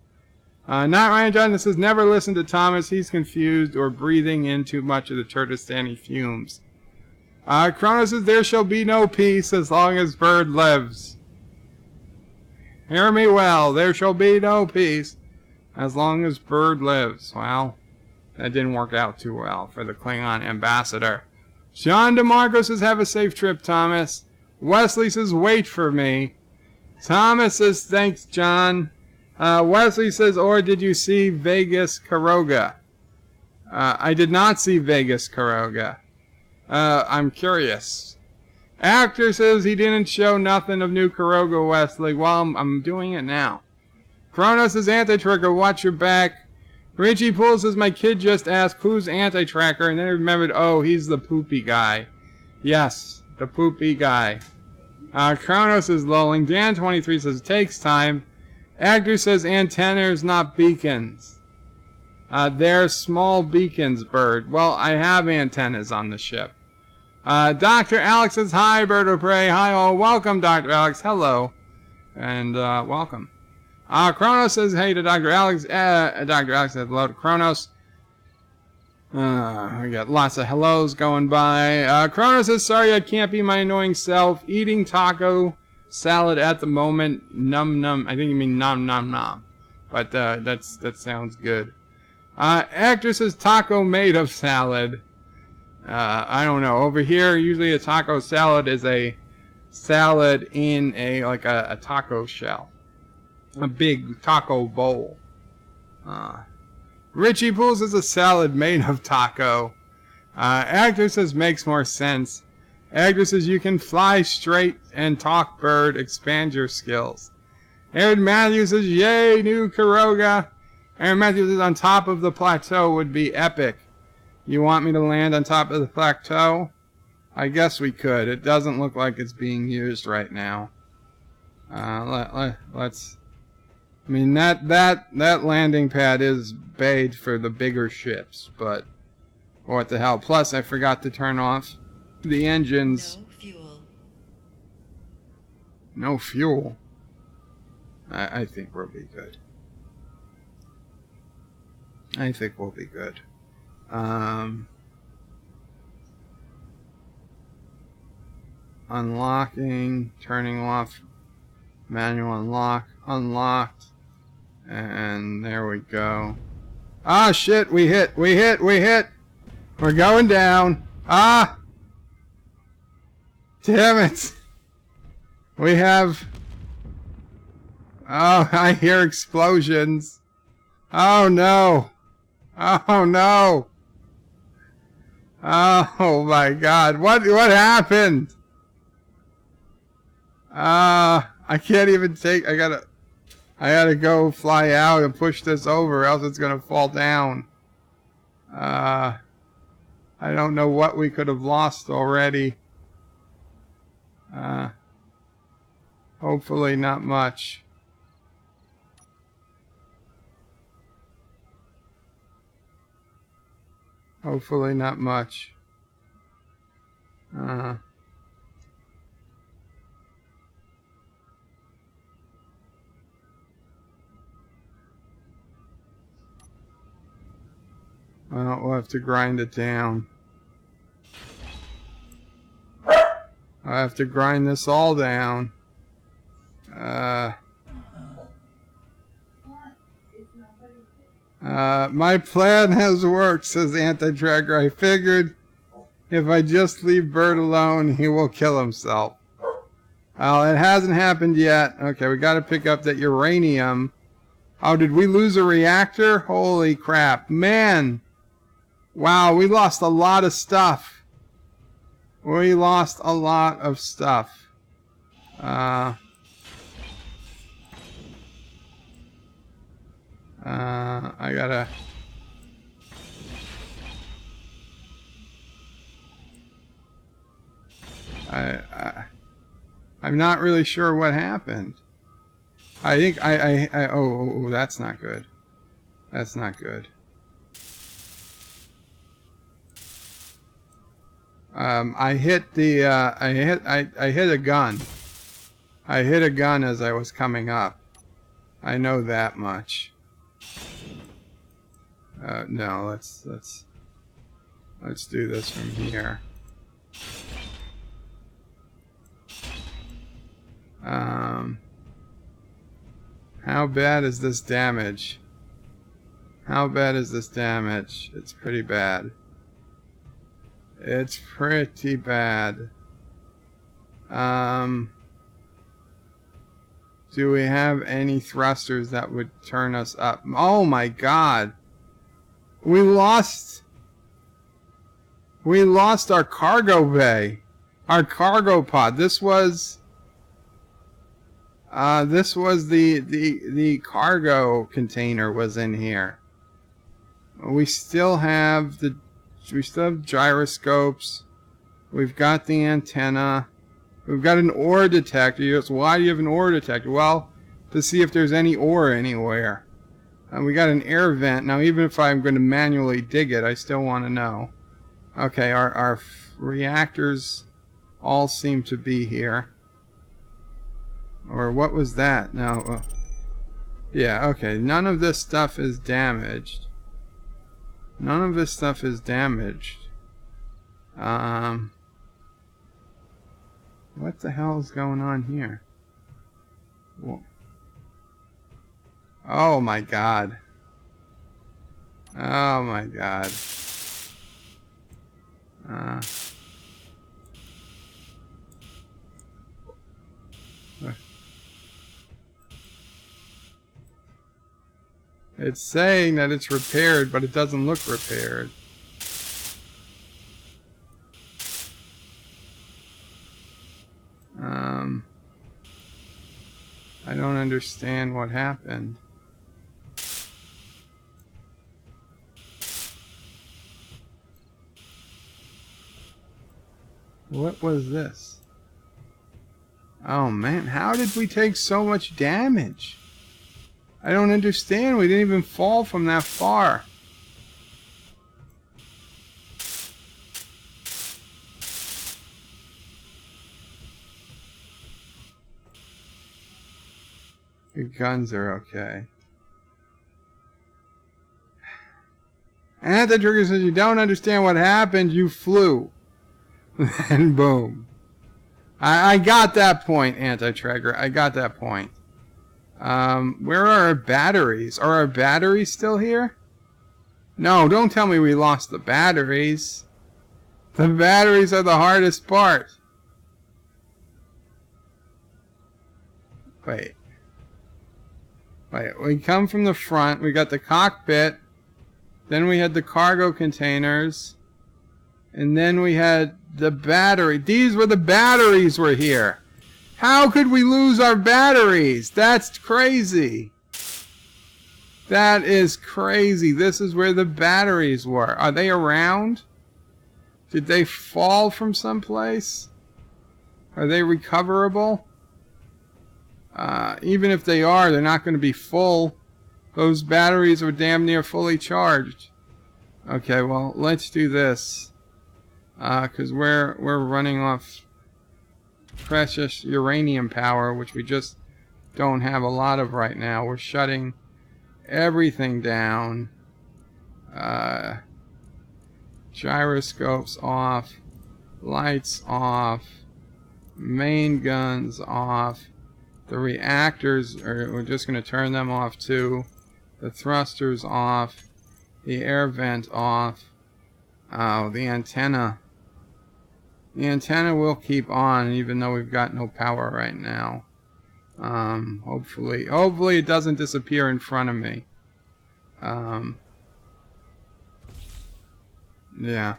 Not Ryan John. This says never listen to Thomas. He's confused or breathing in too much of the Turdistani fumes. Kronos says there shall be no peace as long as Bird lives. Hear me well. There shall be no peace as long as Bird lives. Well, that didn't work out too well for the Klingon ambassador. John DeMarco says have a safe trip, Thomas. Wesley says wait for me. Thomas says thanks, John. Wesley says, or did you see Vegas Caroga? I did not see Vegas Caroga. I'm curious. Actor says he didn't show nothing of New Caroga, Wesley. Well, I'm doing it now. Kronos says AntiTrekker, watch your back. Richie Poole says my kid just asked who's AntiTrekker, and then he remembered, oh, he's the poopy guy. Yes, the poopy guy. Kronos is lolling. Dan23 says it takes time. Actor says antennas, not beacons. They're small beacons, Bird. Well, I have antennas on the ship. Dr. Alex says, hi, Bird of Prey. Hi, all. Welcome, Dr. Alex. Hello. And welcome. Kronos says, hey to Dr. Alex. Dr. Alex says, hello to Kronos. We got lots of hellos going by. Kronos says, sorry, I can't be my annoying self. Eating taco salad at the moment. Num num. I think you mean nom nom nom. But that sounds good. Actor says taco made of salad. I don't know. Over here, usually a taco salad is a salad in a taco shell. A big taco bowl. Richie Poole says a salad made of taco. Actor says makes more sense. Actor says you can fly straight and talk, Bird. Expand your skills. Aaron Matthews says, yay, New Caroga. Aaron Matthews says on top of the plateau would be epic. You want me to land on top of the plateau? I guess we could. It doesn't look like it's being used right now. Let's. I mean that landing pad is made for the bigger ships, but what the hell? Plus, I forgot to turn off the engines. No fuel. No fuel. I think we'll be good. I think we'll be good. Unlocking, turning off, manual unlock, unlocked, and there we go. Ah, shit, we hit. We're going down. Ah! Damn it! We have... Oh, I hear explosions. Oh no! Oh no! Oh my god, what happened? I can't even take, I gotta go fly out and push this over, else it's gonna fall down. I don't know what we could have lost already. Hopefully not much. Hopefully not much. Well, we'll have to grind it down. I have to grind this all down. My plan has worked, says AntiTrekker. I figured if I just leave Bert alone, he will kill himself. Well, it hasn't happened yet. Okay, we got to pick up that uranium. Oh, did we lose a reactor? Holy crap. Man! Wow, we lost a lot of stuff. We lost a lot of stuff. I gotta... I'm not really sure what happened. I think oh, that's not good. That's not good. I hit a gun. I hit a gun as I was coming up. I know that much. No, let's do this from here. How bad is this damage? How bad is this damage? It's pretty bad. It's pretty bad. Do we have any thrusters that would turn us up? Oh my god. We lost our cargo bay. Our cargo pod. This was the cargo container was in here. We still have gyroscopes. We've got the antenna. We've got an ore detector. You ask, why do you have an ore detector? Well, to see if there's any ore anywhere. We got an air vent. Now, even if I'm going to manually dig it, I still want to know. Okay, our reactors all seem to be here. Or what was that? No. Yeah, okay. None of this stuff is damaged. None of this stuff is damaged. What the hell is going on here? Whoa. Oh my god. Oh my god. It's saying that it's repaired, but it doesn't look repaired. I don't understand what happened. What was this? Oh man, how did we take so much damage? I don't understand. We didn't even fall from that far. Your guns are okay. AntiTrekker says you don't understand what happened. You flew. And boom. I got that point, AntiTrekker. I got that point. Where are our batteries? Are our batteries still here? No, don't tell me we lost the batteries. The batteries are the hardest part. Wait. Wait, we come from the front. We got the cockpit. Then we had the cargo containers. And then we had the battery. These were the batteries were here. How could we lose our batteries? That's crazy. That is crazy. This is where the batteries were. Are they around? Did they fall from someplace? Are they recoverable? Even if they are, they're not going to be full. Those batteries are damn near fully charged. Okay, well, let's do this. Because we're running off precious uranium power, which we just don't have a lot of right now. We're shutting everything down. Gyroscopes off. Lights off. Main guns off. The reactors, we're just going to turn them off too. The thrusters off. The air vent off. Oh, the antenna. The antenna will keep on even though we've got no power right now. Hopefully it doesn't disappear in front of me. Yeah.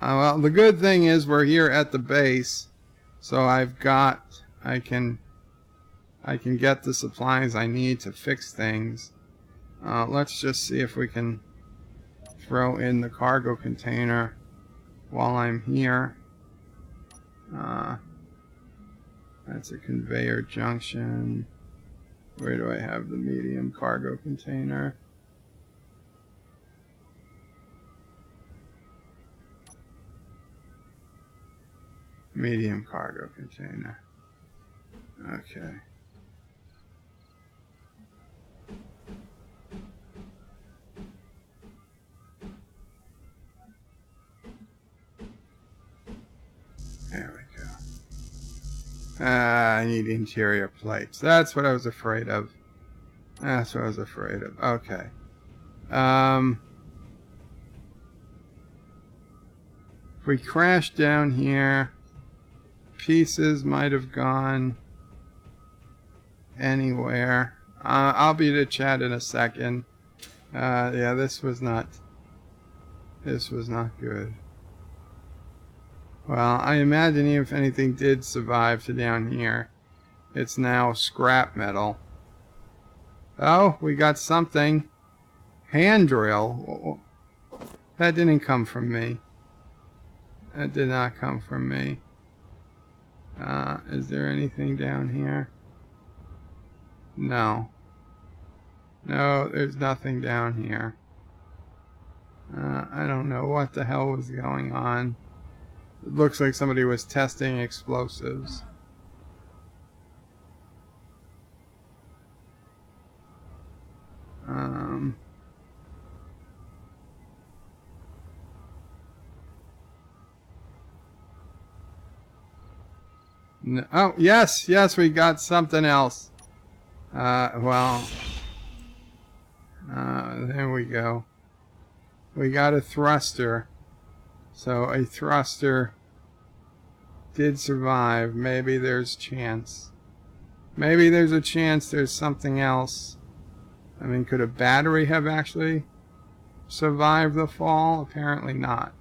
Well, the good thing is we're here at the base, so I can get the supplies I need to fix things. Let's just see if we can throw in the cargo container while I'm here. That's a conveyor junction. Where do I have the medium cargo container? Medium cargo container. Okay. There we go. I need interior plates. That's what I was afraid of. That's what I was afraid of. Okay. If we crash down here, pieces might have gone anywhere. I'll be to chat in a second. Yeah, this was not good. Well, I imagine if anything did survive to down here, it's now scrap metal. Oh, we got something. Hand drill. That didn't come from me. That did not come from me. Is there anything down here? No. No, there's nothing down here. I don't know what the hell was going on. It looks like somebody was testing explosives. No, oh, yes, we got something else. Well, there we go. We got a thruster. So a thruster did survive. Maybe there's chance. Maybe there's a chance there's something else. I mean, could a battery have actually survived the fall? Apparently not.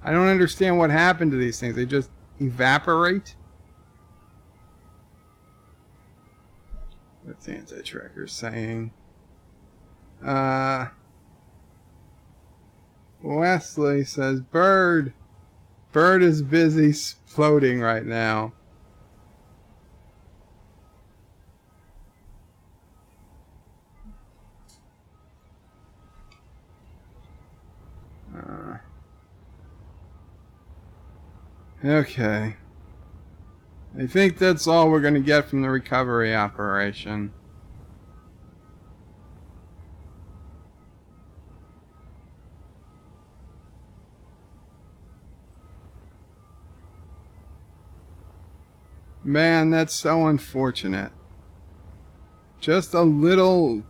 I don't understand what happened to these things. They just evaporate? What's AntiTrekker saying? Wesley says, Bird is busy floating right now. Okay. I think that's all we're going to get from the recovery operation. Man, that's so unfortunate. Just a little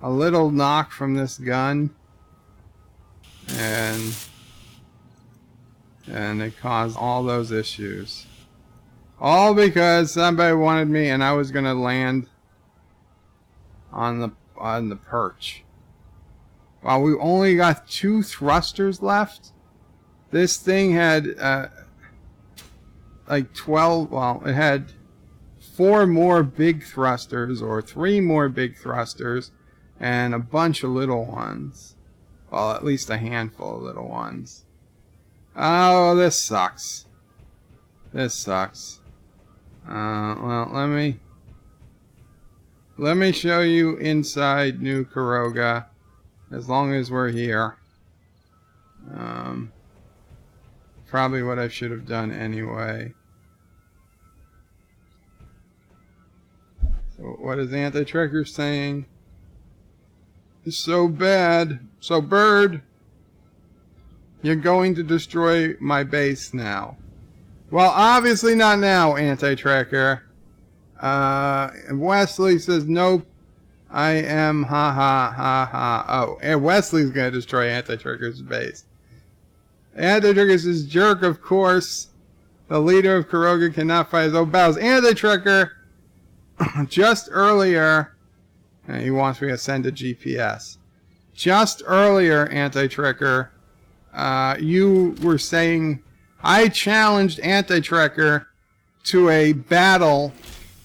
knock from this gun, and it caused all those issues. All because somebody wanted me, and I was gonna land on the perch. Well, we only got 2 thrusters left. This thing had like 12. Well, it had 4 more big thrusters, or 3 more big thrusters, and a bunch of little ones. Well, at least a handful of little ones. Oh, this sucks. This sucks. Well, let me show you inside New Caroga, as long as we're here. Probably what I should have done anyway. So what is AntiTrekker saying? It's so bad. So, bird, you're going to destroy my base now. Well, obviously not now, AntiTrekker. Wesley says, nope, I am, ha ha ha ha. Oh, and Wesley's going to destroy AntiTrekker's base. AntiTrekker says, jerk, of course. The leader of Caroga cannot fight his own battles. AntiTrekker, just earlier, he wants me to send a GPS. Just earlier, AntiTrekker, you were saying, I challenged AntiTrekker to a battle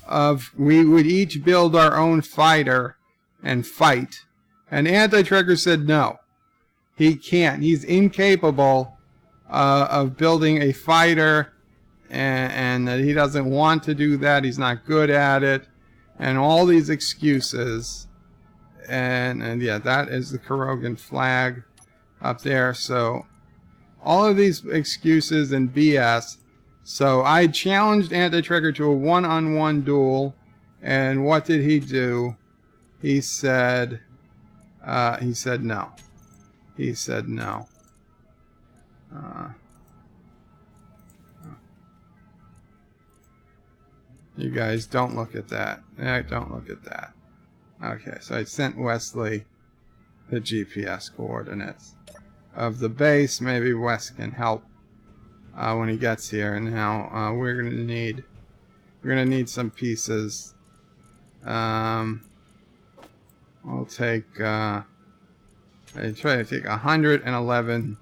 of we would each build our own fighter and fight. And AntiTrekker said no. He can't. He's incapable of building a fighter, and that he doesn't want to do that. He's not good at it. And all these excuses. And yeah, that is the Carogan flag up there. So all of these excuses and BS. So I challenged AntiTrekker to a one-on-one duel, and what did he do? He said no. He said no. You guys don't look at that. Don't look at that. Okay, so I sent Wesley the GPS coordinates of the base. Maybe Wes can help when he gets here. And now we're gonna need some pieces. We'll take I try to take 111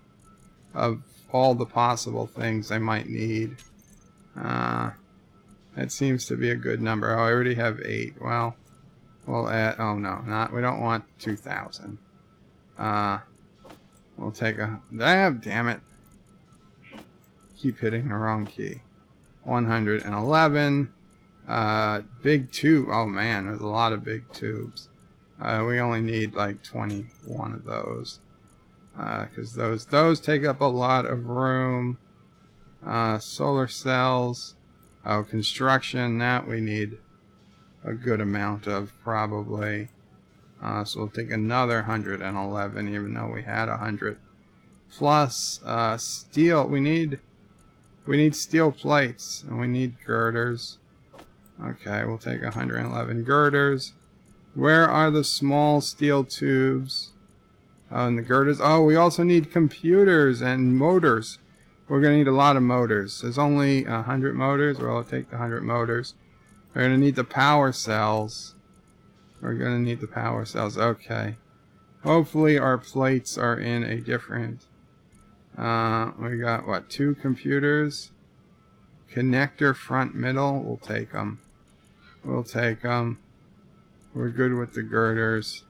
of all the possible things I might need. That seems to be a good number. Oh, I already have 8. Well, we'll add. Oh no, we don't want 2,000. We'll take a. Damn it! Keep hitting the wrong key. 111. Big tube. Oh man, there's a lot of big tubes. We only need like 21 of those. Because those take up a lot of room. Solar cells. Oh, construction, that we need a good amount of, probably. So we'll take another 111, even though we had 100. Plus, steel. We need steel plates, and we need girders. Okay, we'll take 111 girders. Where are the small steel tubes? Oh, and the girders. Oh, we also need computers and motors. We're going to need a lot of motors. There's only 100 motors. Well, I'll take the 100 motors. We're going to need the power cells. Okay. Hopefully our plates are in a different... we got, what, 2 computers? Connector front middle. We'll take them. We're good with the girders.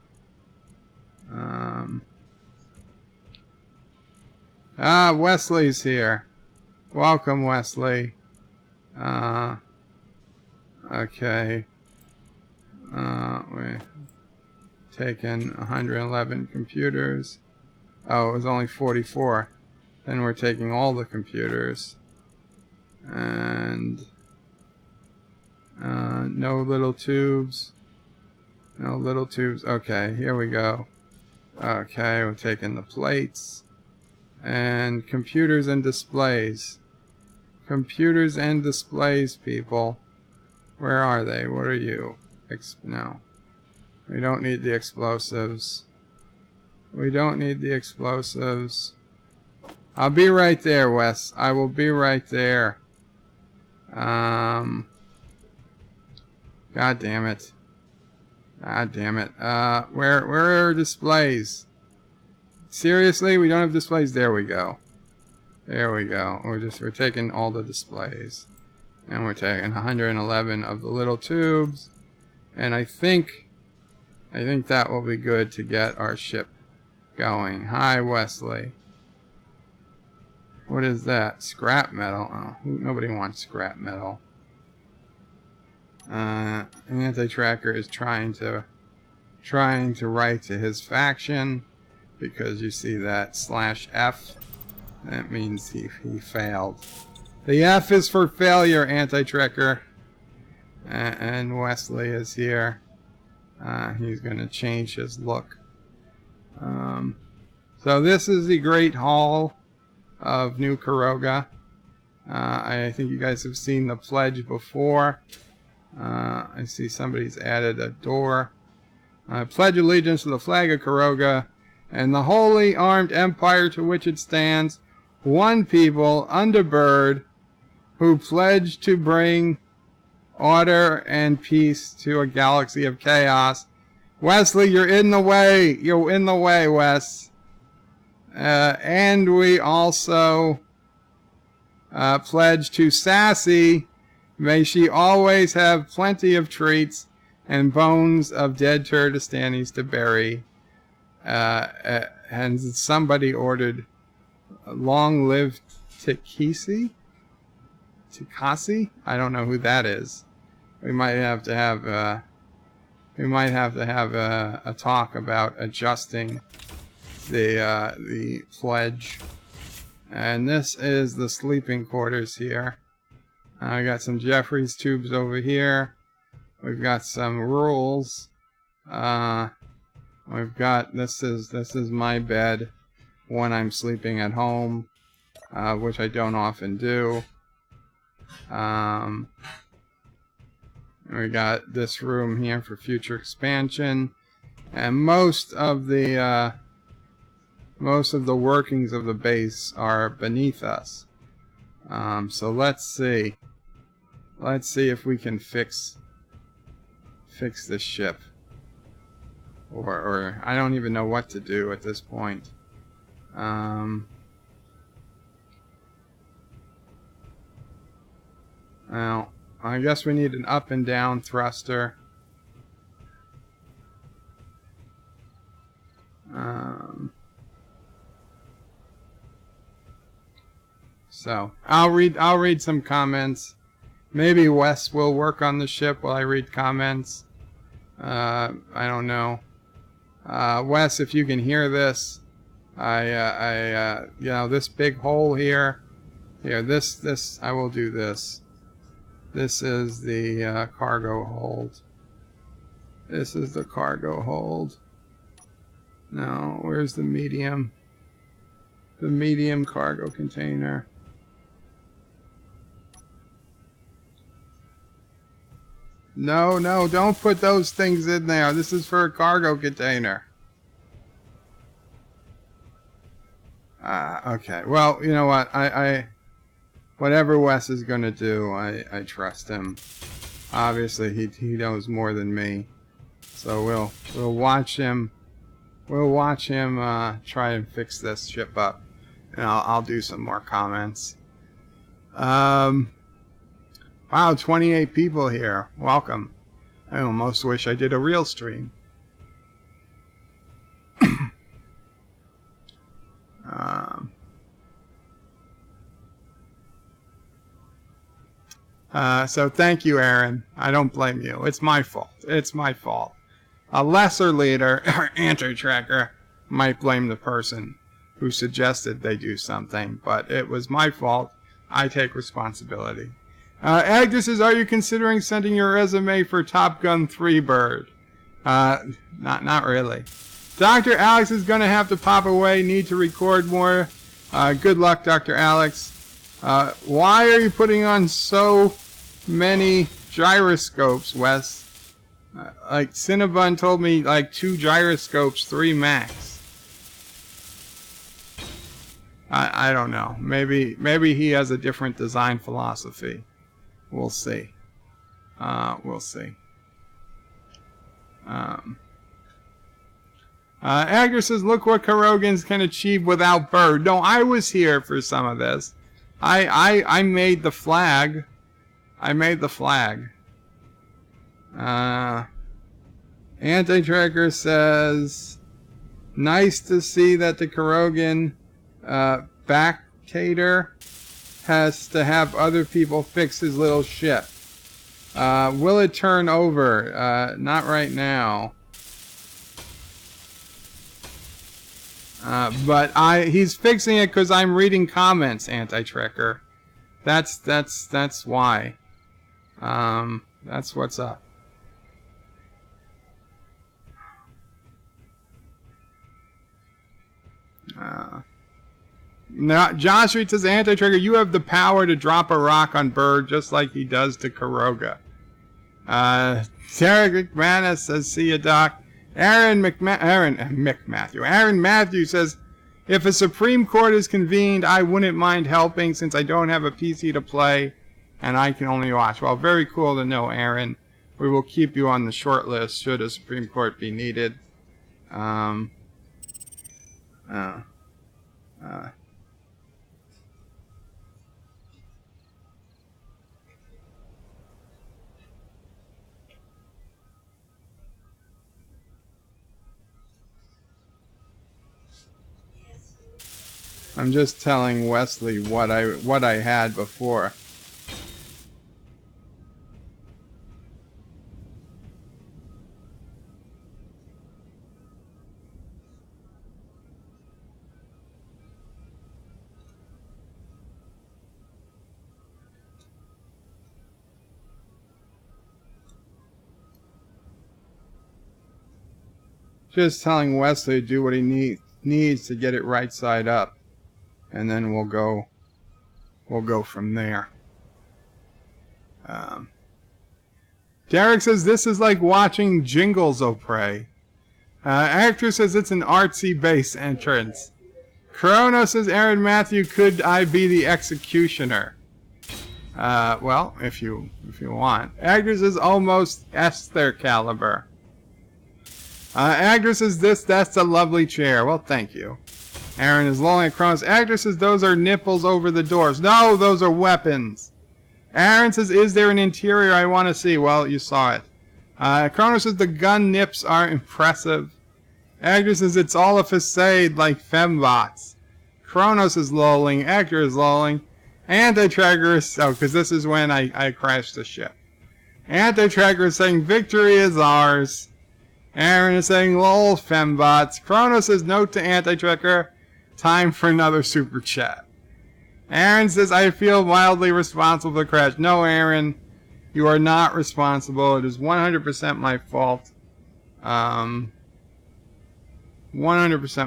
Wesley's here. Welcome, Wesley. Okay. We're taking 111 computers. Oh, it was only 44. Then we're taking all the computers. And no little tubes. Okay, here we go. Okay, we're taking the plates. And computers and displays. Computers and displays people. Where are they? What are you? No. We don't need the explosives. We don't need the explosives. I'll be right there, Wes. I will be right there. God damn it. God damn it. Where are displays? Seriously? We don't have displays? There we go. There we go. We're taking all the displays. And we're taking 111 of the little tubes. And I think that will be good to get our ship going. Hi, Wesley. What is that? Scrap metal. Oh, nobody wants scrap metal. AntiTrekker is trying to write to his faction, because you see that /F. That means he failed. The F is for failure, AntiTrekker. And Wesley is here. He's going to change his look. So this is the Great Hall of New Caroga. I think you guys have seen the pledge before. I see somebody's added a door. I pledge allegiance to the flag of Caroga and the holy armed empire to which it stands, one people, under bird, who pledge to bring order and peace to a galaxy of chaos. Wesley, you're in the way. You're in the way, Wes. And we also pledge to Sassy, may she always have plenty of treats and bones of dead Turdistanis to bury. And somebody ordered long live Tikasi? I don't know who that is. We might have to have a talk about adjusting the pledge. And this is the sleeping quarters here. I got some Jeffries tubes over here. We've got some rules. We've got this is my bed when I'm sleeping at home, which I don't often do. We got this room here for future expansion, and most of the workings of the base are beneath us. So let's see if we can fix this ship, or I don't even know what to do at this point. Well, I guess we need an up and down thruster. So I'll read some comments. Maybe Wes will work on the ship while I read comments. I don't know. Wes, if you can hear this, you know, this big hole here. Here, this I will do this. This is the cargo hold. This is the cargo hold. No, where's the medium? The medium cargo container. No, don't put those things in there. This is for a cargo container. Okay. Well, you know what? Whatever Wes is gonna do, I trust him. Obviously, he knows more than me, so we'll watch him. We'll watch him try and fix this ship up, and I'll do some more comments. Wow, 28 people here. Welcome. I almost wish I did a real stream. So thank you, Aaron. I don't blame you. It's my fault. It's my fault. A lesser leader, or AntiTrekker, might blame the person who suggested they do something, but it was my fault. I take responsibility. Agnes says, are you considering sending your resume for Top Gun 3 Bird? Not really. Dr. Alex is going to have to pop away. Need to record more. Good luck, Dr. Alex. Why are you putting on so many gyroscopes, Wes? Like, Cinnabon told me, like, 2 gyroscopes, 3 max. I don't know. Maybe he has a different design philosophy. We'll see. We'll see. Agner says, look what Carogans can achieve without bird. No, I was here for some of this. I made the flag. I made the flag. AntiTrekker says, nice to see that the Carogan backtator has to have other people fix his little ship. Will it turn over? Not right now. But he's fixing it because I'm reading comments, AntiTrekker. That's why. That's what's up. Now, Josh Reed says, AntiTrekker, you have the power to drop a rock on Bird just like he does to Caroga. Sarah McManus says, see ya, Doc. Aaron Matthew says, if a Supreme Court is convened, I wouldn't mind helping since I don't have a PC to play and I can only watch. Well, very cool to know, Aaron. We will keep you on the short list should a Supreme Court be needed. I'm just telling Wesley what I had before. Just telling Wesley to do what he needs to get it right side up. And then we'll go from there. Derek says this is like watching Jingles O'Prey. Actor says it's an artsy base entrance. Chrono says, Aaron Matthew, could I be the executioner? Well, if you want. Actor says almost Esther caliber. Actor says that's a lovely chair. Well, thank you. Aaron is lolling at Chronos. Actor says those are nipples over the doors. No, those are weapons. Aaron says, is there an interior I want to see? Well, you saw it. Chronos says the gun nips are impressive. Actor says it's all a facade like fembots. Chronos is lolling. Actor is lolling. AntiTrekker is... Oh, because this is when I crashed the ship. AntiTrekker is saying victory is ours. Aaron is saying lol fembots. Chronos says note to AntiTrekker. Time for another super chat. Aaron says, I feel mildly responsible for the crash. No, Aaron, you are not responsible. It is 100% my fault. 100%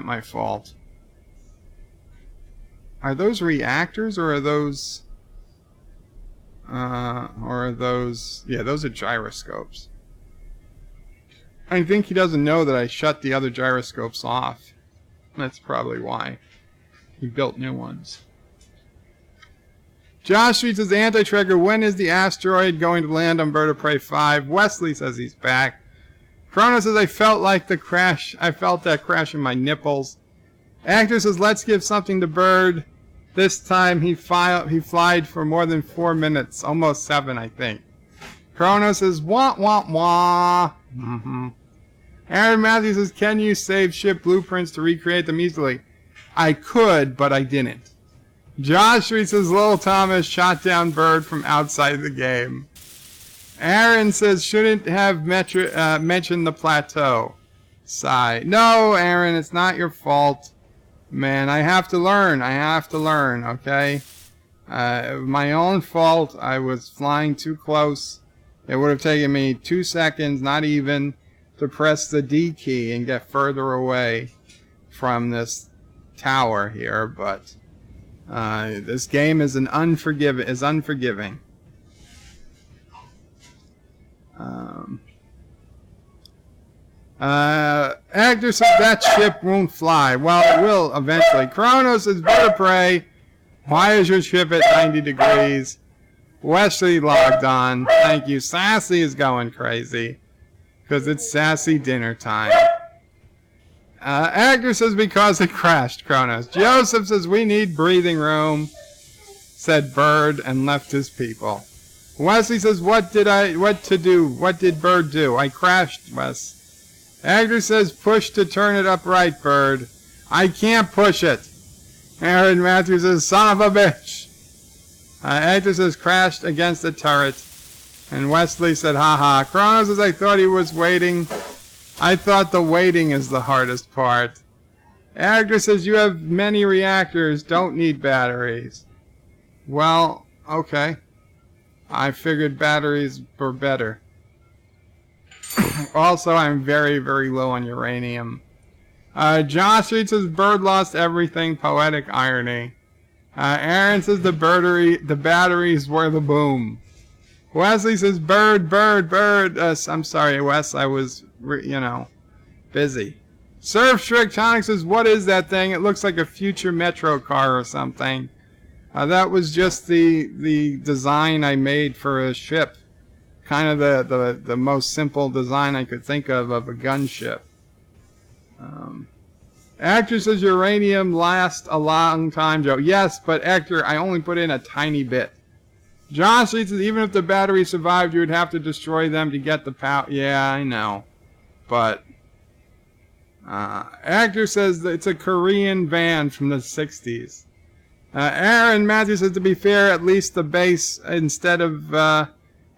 my fault. Are those reactors or are those... yeah, those are gyroscopes. I think he doesn't know that I shut the other gyroscopes off. That's probably why. He built new ones. Josh Street says, AntiTrekker, when is the asteroid going to land on Bird of Prey 5? Wesley says he's back. Chrono says, I felt that crash in my nipples. Actor says, let's give something to Bird. This time he flied for more than 4 minutes. Almost 7, I think. Chrono says, wah, wah, wah. Aaron Matthews says, can you save ship blueprints to recreate them easily? I could, but I didn't. Josh Street says, Lil Thomas shot down Bird from outside the game. Aaron says, shouldn't have mentioned the plateau. Sigh. No, Aaron, it's not your fault. Man, I have to learn. Okay? My own fault. I was flying too close. It would have taken me 2 seconds, not even, to press the D key and get further away from this tower here, but This game is unforgiving. Actor says that ship won't fly. Well, it will eventually. Kronos says, bird of prey. Why is your ship at 90 degrees? Wesley logged on. Thank you. Sassy is going crazy. Because it's sassy dinner time. Actor says because it crashed, Kronos. Joseph says we need breathing room. Said Bird and left his people. Wesley says what did Bird do? I crashed, Wes. Actor says push to turn it upright, Bird. I can't push it. Aaron Matthews says son of a bitch. Actor says crashed against the turret. And Wesley said haha. Kronos says I thought he was waiting. I thought the waiting is the hardest part. Actor says you have many reactors, don't need batteries. Well, okay. I figured batteries were better. Also, I'm very, very low on uranium. Josh Reed says Bird lost everything, poetic irony. Aaron says the batteries were the boom. Wesley says bird. I'm sorry, Wes, I was, busy. Surf Strictonic says, what is that thing? It looks like a future metro car or something. That was just the design I made for a ship. Kind of the most simple design I could think of a gunship. Actor says uranium lasts a long time, Joe. Yes, but Actor, I only put in a tiny bit. John says even if the battery survived, you would have to destroy them to get the power. Yeah, I know. But Actor says that it's a Korean band from the 60s. Aaron Matthews says, to be fair, at least the base, instead of the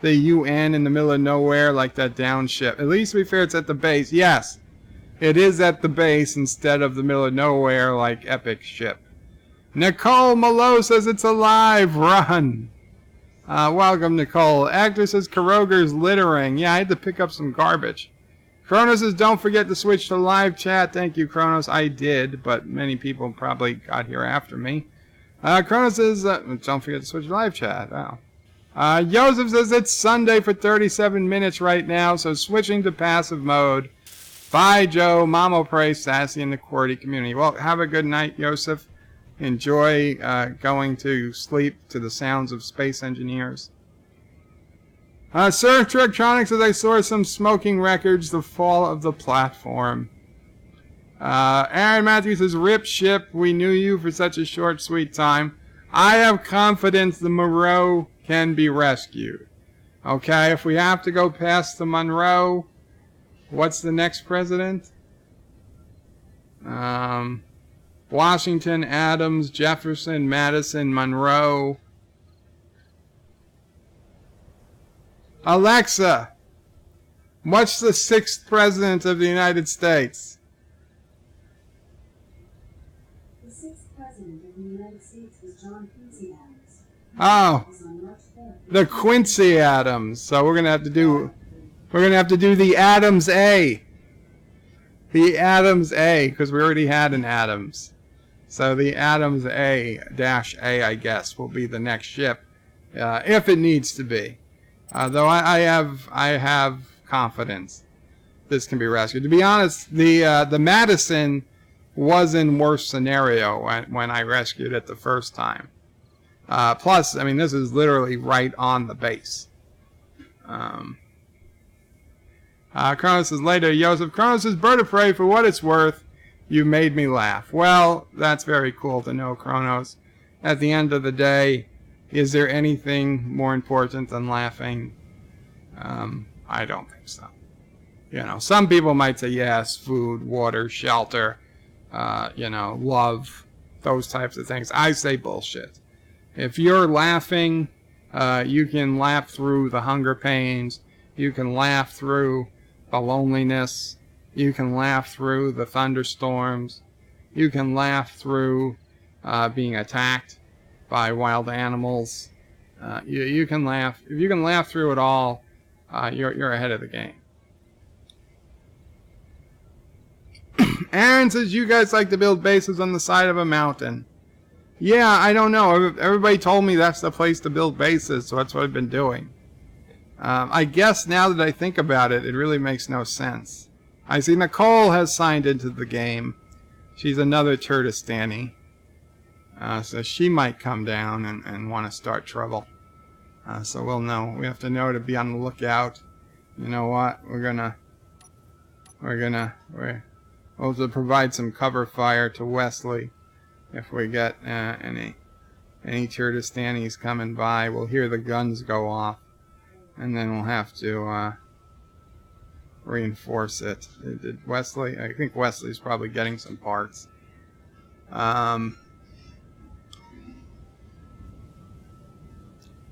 UN in the middle of nowhere like that down ship. At least to be fair, it's at the base. Yes, it is at the base instead of the middle of nowhere like Epic ship. Nicole Malo says it's alive. Run. Welcome, Nicole. Actor says Caroga's littering. Yeah, I had to pick up some garbage. Kronos says don't forget to switch to live chat. Thank you, Kronos. I did, but many people probably got here after me. Kronos says don't forget to switch to live chat. Wow. Joseph says it's Sunday for 37 minutes right now, so switching to passive mode. Bye, Joe. Mamo Pray, Sassy, and the QWERTY community. Well, have a good night, Joseph. Enjoy going to sleep to the sounds of space engineers. Sir Trektronics says I saw some smoking records, the fall of the platform. Aaron Matthews says, rip ship, we knew you for such a short, sweet time. I have confidence the Monroe can be rescued. Okay, if we have to go past the Monroe, what's the next president? Washington, Adams, Jefferson, Madison, Monroe. Alexa, what's the 6th president of the United States? The 6th president of the United States was John Quincy Adams. Oh, the Quincy Adams. So we're gonna have to do the Adams A. The Adams A, because we already had an Adams. So the Adams A-A, I guess, will be the next ship, if it needs to be. Though I have confidence this can be rescued. To be honest, the Madison was in worse scenario when I rescued it the first time. Plus, I mean, this is literally right on the base. Kronos says later, Joseph. Kronos says, bird of prey, for what it's worth, you made me laugh. Well, that's very cool to know, Kronos. At the end of the day, is there anything more important than laughing? I don't think so. You know, some people might say yes, food, water, shelter, love, those types of things. I say bullshit. If you're laughing, you can laugh through the hunger pains. You can laugh through the loneliness. You can laugh through the thunderstorms. You can laugh through being attacked by wild animals. You can laugh. If you can laugh through it all, you're ahead of the game. Aaron says you guys like to build bases on the side of a mountain. Yeah, I don't know. Everybody told me that's the place to build bases, so that's what I've been doing. I guess now that I think about it, it really makes no sense. I see Nicole has signed into the game. She's another Turdistani. So she might come down and want to start trouble. So we'll know. We have to know to be on the lookout. You know what? We'll have to provide some cover fire to Wesley if we get any Turdistanis coming by. We'll hear the guns go off, and then we'll have to reinforce it. Did Wesley? I think Wesley's probably getting some parts.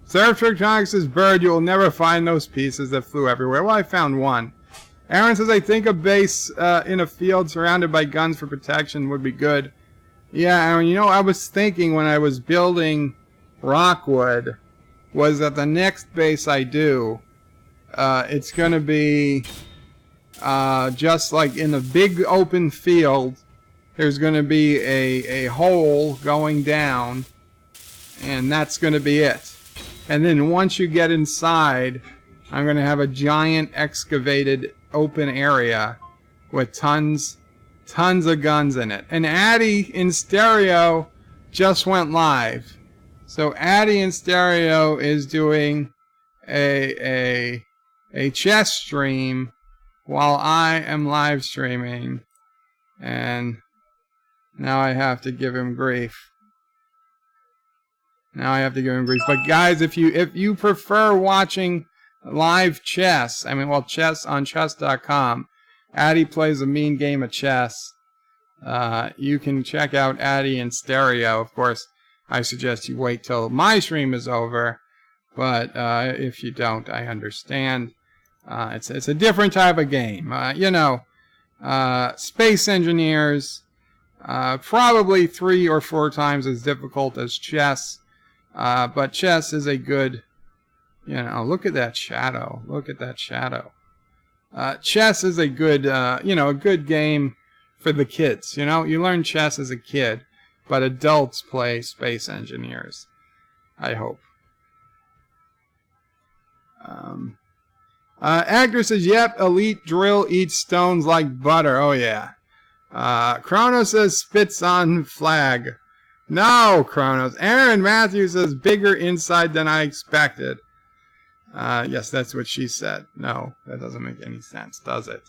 Surf Trick Talk says, Bird, you will never find those pieces that flew everywhere. Well, I found one. Aaron says, I think a base in a field surrounded by guns for protection would be good. Yeah, Aaron, you know, I was thinking when I was building Rockwood was that the next base I do, it's going to be just like in a big open field, there's going to be a hole going down, and that's going to be it. And then once you get inside, I'm going to have a giant excavated open area with tons of guns in it. And Addy in stereo just went live. So Addy in stereo is doing a chess stream while I am live streaming. And now I have to give him grief. But guys, if you prefer watching live chess, chess on chess.com, Addy plays a mean game of chess. You can check out Addy in stereo. Of course, I suggest you wait till my stream is over. But if you don't, I understand. It's a different type of game. Space Engineers, probably 3 or 4 times as difficult as chess. But chess is a good, look at that shadow. Chess is a good, a good game for the kids. You learn chess as a kid, but adults play Space Engineers, I hope. Actor says, yep, elite drill eats stones like butter. Oh, yeah. Chrono says, spits on flag. No, Chronos. Aaron Matthews says, bigger inside than I expected. Yes, that's what she said. No, that doesn't make any sense, does it?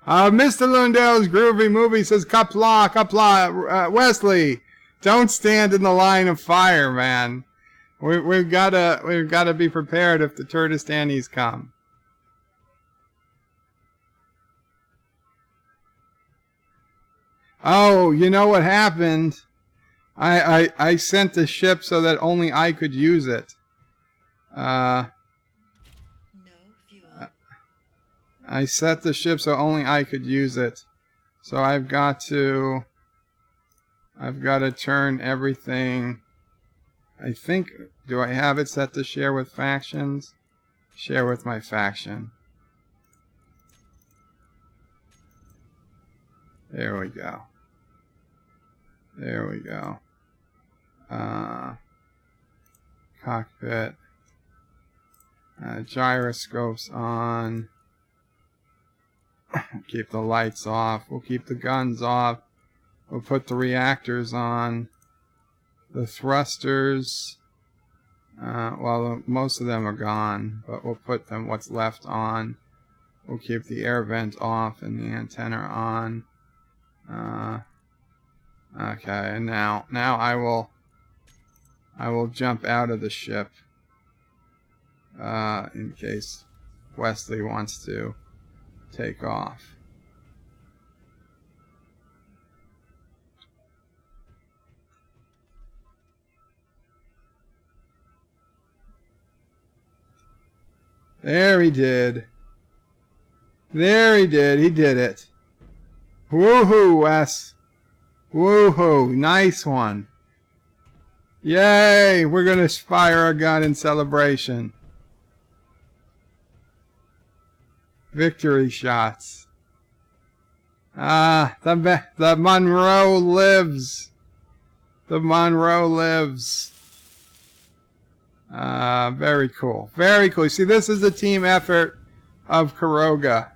Mr. Lundell's Groovy Movie says, Qapla, Wesley, don't stand in the line of fire, man. We've gotta be prepared if the Turdistanis come. Oh, you know what happened? I sent the ship so that only I could use it. I set the ship so only I could use it. So I've got to turn everything. I think, do I have it set to share with factions? Share with my faction. There we go. Cockpit. Gyroscopes on. Keep the lights off. We'll keep the guns off. We'll put the reactors on. The thrusters. Most of them are gone, but we'll put them what's left on. We'll keep the air vent off and the antenna on. Okay, and now I will jump out of the ship in case Wesley wants to take off. There he did. He did it. Woohoo, Wes. Woohoo, nice one. Yay, we're going to fire a gun in celebration. Victory shots. The Monroe lives. The Monroe lives. Very cool. Very cool. You see, this is a team effort of Caroga.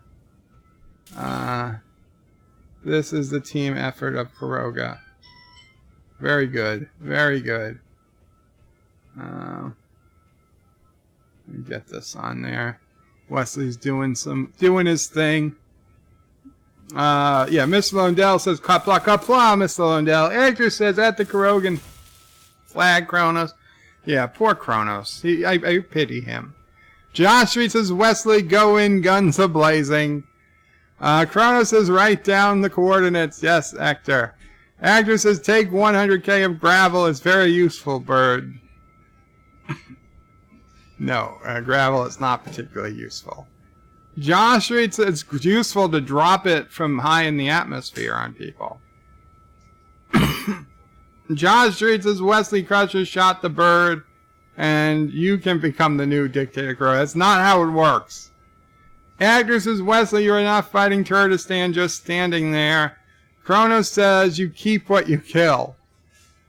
This is the team effort of Caroga. Very good. Very good. Let me get this on there. Wesley's doing his thing. Yeah, Mr. Lundell says, Qapla, Qapla, Mr. Lundell. Actor says, at the Carogan flag, Kronos. Yeah, poor Kronos. I pity him. Josh Street says, Wesley, go in, guns a-blazing. Kronos says, write down the coordinates. Yes, Actor. Actor says, take 100k of gravel. It's very useful, bird. No, gravel is not particularly useful. Josh Street says, it's useful to drop it from high in the atmosphere on people. Josh Street says, Wesley Crusher shot the bird, and you can become the new dictator crow. That's not how it works. Actor says, Wesley, you're not fighting Turdistan, just standing there. Kronos says, you keep what you kill.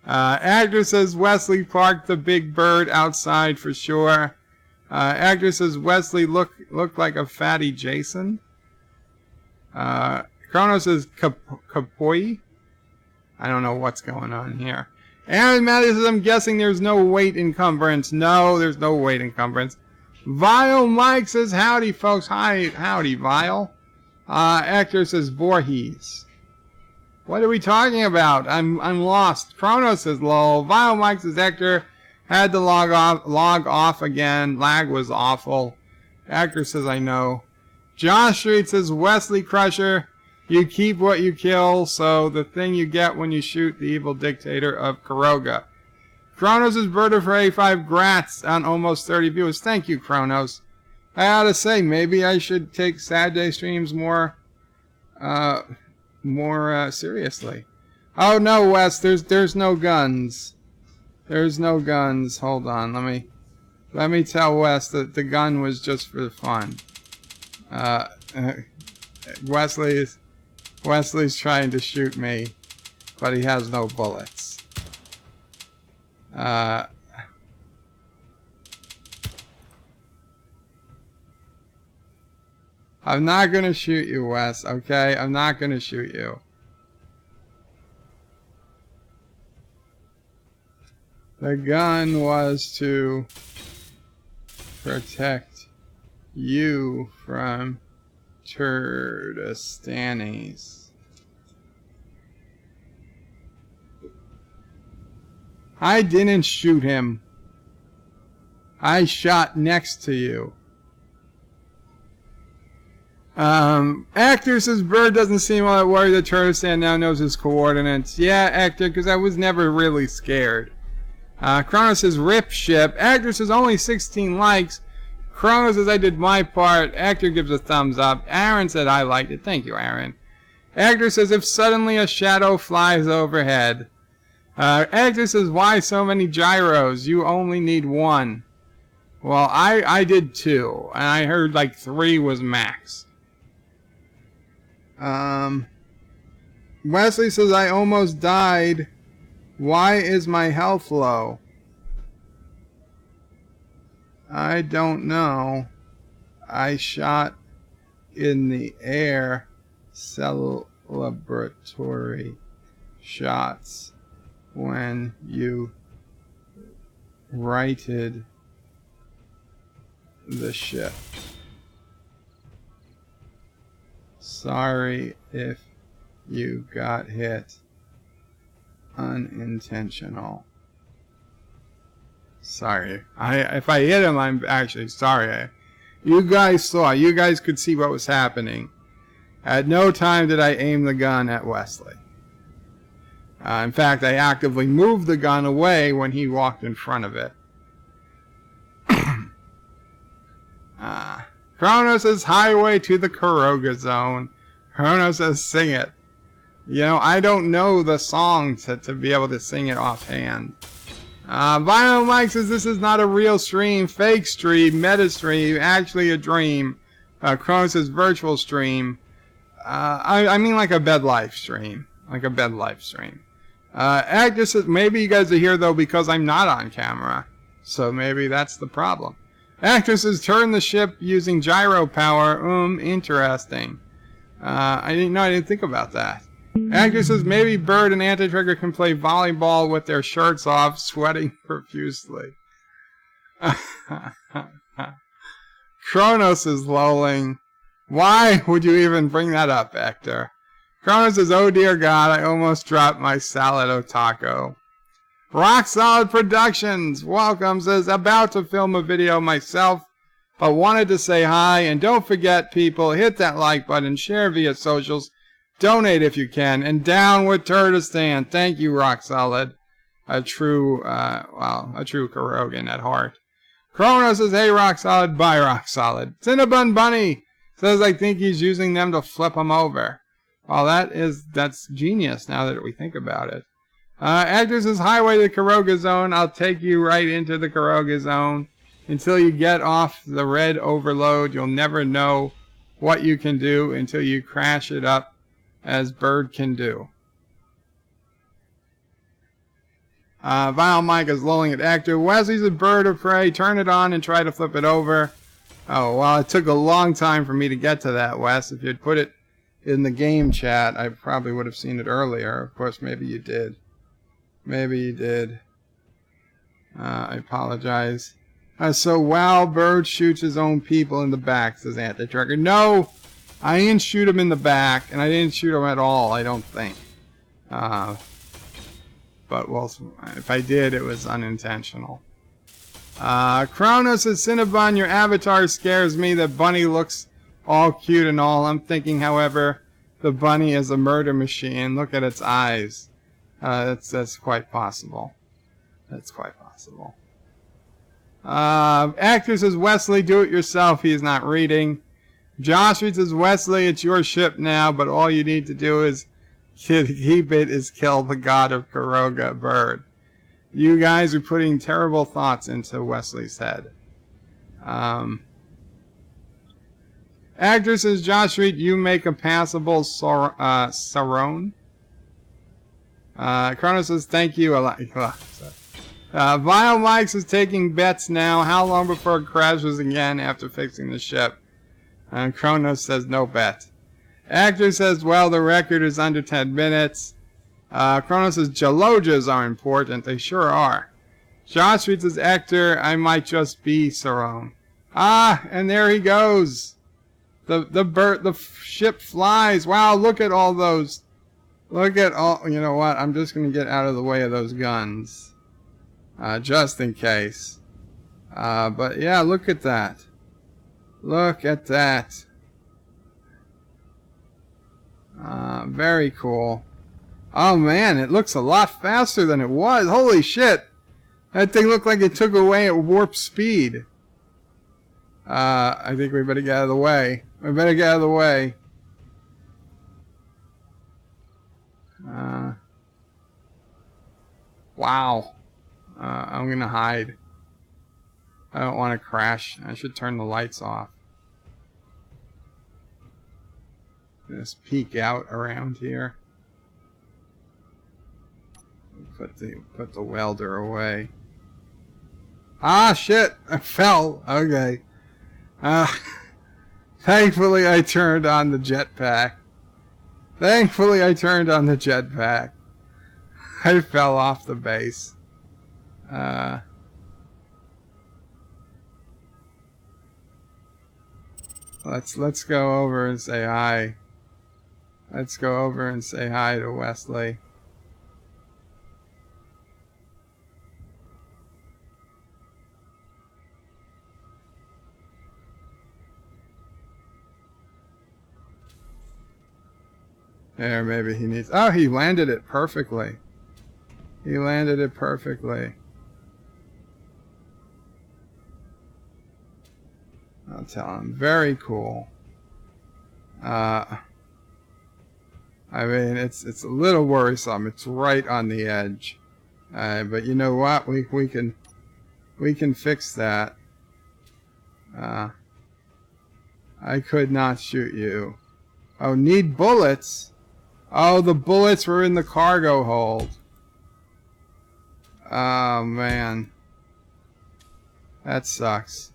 Actor says, Wesley parked the big bird outside for sure. Actor says, Wesley looked like a fatty Jason. Kronos says, Kapoi. I don't know what's going on here. Aaron Matthews says, I'm guessing there's no weight encumbrance. No, there's no weight encumbrance. Vile Mike says, howdy, folks. Hi, howdy, Vile. Actor says, Voorhees. What are we talking about? I'm lost. Kronos says, lol. Vile Mike says, Actor had to log off again. Lag was awful. Actor says, I know. Josh Street says, Wesley Crusher. You keep what you kill, so the thing you get when you shoot the evil dictator of Caroga. Kronos is Bird of Prey 5 grats on almost 30 viewers. Thank you, Kronos. I ought to say, maybe I should take Saturday streams more seriously. Oh no, Wes, there's no guns. There's no guns. Hold on, let me tell Wes that the gun was just for fun. Wesley's trying to shoot me, but he has no bullets. I'm not gonna shoot you, Wes, okay? I'm not gonna shoot you. The gun was to protect you from Turdistanis. I didn't shoot him. I shot next to you. Actor says Bird doesn't seem all that worried that Turdistan now knows his coordinates. Yeah, Actor, because I was never really scared. Kronos says rip ship. Actor says only 16 likes. Kronos says I did my part. Actor gives a thumbs up. Aaron said I liked it. Thank you, Aaron. Actor says if suddenly a shadow flies overhead. Actor says why so many gyros? You only need one. Well, I did 2, and I heard like 3 was max. Wesley says I almost died. Why is my health low? I don't know. I shot in the air celebratory shots when you righted the ship. Sorry if you got hit. Unintentional. Sorry. If I hit him, I'm actually sorry. You guys saw. You guys could see what was happening. At no time did I aim the gun at Wesley. In fact, I actively moved the gun away when he walked in front of it. Kronos says highway to the Caroga zone. Kronos says sing it. You know, I don't know the song to be able to sing it offhand. Vinyl Mike says this is not a real stream, fake stream, meta stream, actually a dream. Kronos says virtual stream. I mean like a bed life stream. Like a bed life stream. Agnes says, maybe you guys are here though because I'm not on camera. So maybe that's the problem. Actress says, turn the ship using gyro power. Interesting. I didn't think about that. Actress says, maybe Bird and AntiTrekker can play volleyball with their shirts off, sweating profusely. Kronos is lolling. Why would you even bring that up, Hector? Kronos says, oh dear God, I almost dropped my salad otaco. Rock Solid Productions, welcome, says, about to film a video myself, but wanted to say hi, and don't forget, people, hit that like button, share via socials, donate if you can, and down with Turdistan. Thank you, Rock Solid. A true Carogan at heart. Chrono says, hey, Rock Solid, bye, Rock Solid. Cinnabon Bunny says, I think he's using them to flip him over. Well, that's genius now that we think about it. Actors says, highway to the Caroga zone. I'll take you right into the Caroga zone. Until you get off the red overload, you'll never know what you can do until you crash it up, as Bird can do. Vile Mike is lolling at Actor. Wesley's a bird of prey. Turn it on and try to flip it over. Oh, well, it took a long time for me to get to that, Wes. If you'd put it in the game chat, I probably would have seen it earlier. Of course, maybe you did. Maybe you did. I apologize. So, wow, Bird shoots his own people in the back, says AntiTrekker. No, I didn't shoot him in the back, and I didn't shoot him at all, I don't think. But, well, if I did, it was unintentional. Kronos says, Cinnabon, your avatar scares me. The bunny looks all cute and all. I'm thinking, however, the bunny is a murder machine. Look at its eyes. That's quite possible. That's quite possible. Actor says, Wesley, do it yourself. He is not reading. Josh says, Wesley, it's your ship now, but all you need to do is keep it is kill the god of Caroga, Bird. You guys are putting terrible thoughts into Wesley's head. Actor says, Josh Reed, you make a passable Sarone. Chrono says, thank you a lot. Vile Mike's is taking bets now. How long before it crashes again after fixing the ship? And Kronos says, no bet. Actor says, well, the record is under 10 minutes. Kronos says, Jalojas are important. They sure are. Josh reads as Actor, I might just be Sarone. Ah, and there he goes. The ship flies. Wow, look at all those. Look at all, you know what? I'm just going to get out of the way of those guns. Just in case. But yeah, look at that. Look at that. Very cool. Oh man, it looks a lot faster than it was. Holy shit. That thing looked like it took away at warp speed. I think we better get out of the way. We better get out of the way. Wow. I'm gonna hide. I don't want to crash. I should turn the lights off. Just peek out around here. Put the welder away. Ah, shit! I fell. Okay. Thankfully, I turned on the jetpack. Thankfully, I turned on the jetpack. I fell off the base. Let's go over and say hi. Let's go over and say hi to Wesley. There, maybe he needs... Oh, he landed it perfectly. He landed it perfectly. I'll tell him. Very cool. I mean, it's a little worrisome. It's right on the edge. But you know what? We can fix that. I could not shoot you. Oh, need bullets? Oh, the bullets were in the cargo hold. Oh, man. That sucks.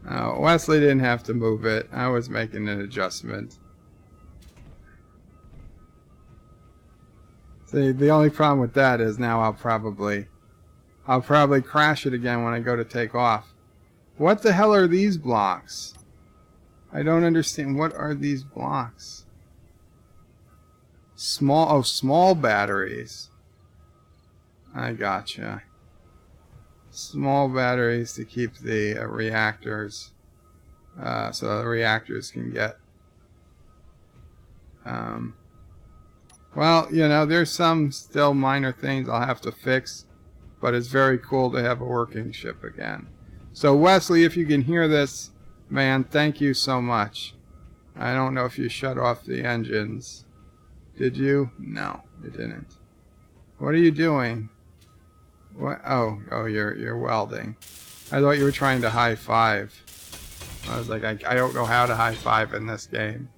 Oh, Wesley didn't have to move it. I was making an adjustment. See, the only problem with that is now I'll probably crash it again when I go to take off. What the hell are these blocks? I don't understand. What are these blocks? Small batteries. I gotcha. Small batteries to keep the reactors, so the reactors can get. Well, you know, there's some still minor things I'll have to fix, but it's very cool to have a working ship again. So Wesley, if you can hear this, man, thank you so much. I don't know if you shut off the engines. Did you? No, you didn't. What are you doing? What? Oh, you're welding. I thought you were trying to high five. I was like, I don't know how to high five in this game.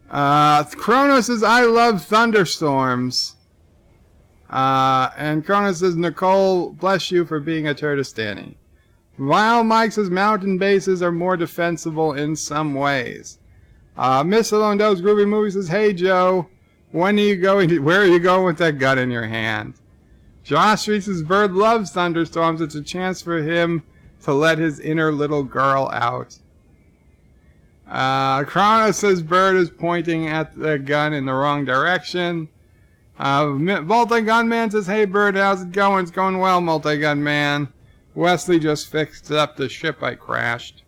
Kronos says, I love thunderstorms. And Kronos says, Nicole, bless you for being a Turdistani. While Mike says, mountain bases are more defensible in some ways. Miss Alone Does Groovy Movie says, hey Joe, when are you going to, where are you going with that gun in your hand? Josh Street says, Bird loves thunderstorms. It's a chance for him to let his inner little girl out. Kronos says Bird is pointing at the gun in the wrong direction. Multi-Gun Man says, hey Bird, how's it going? It's going well, Multi-Gun Man. Wesley just fixed up the ship I crashed.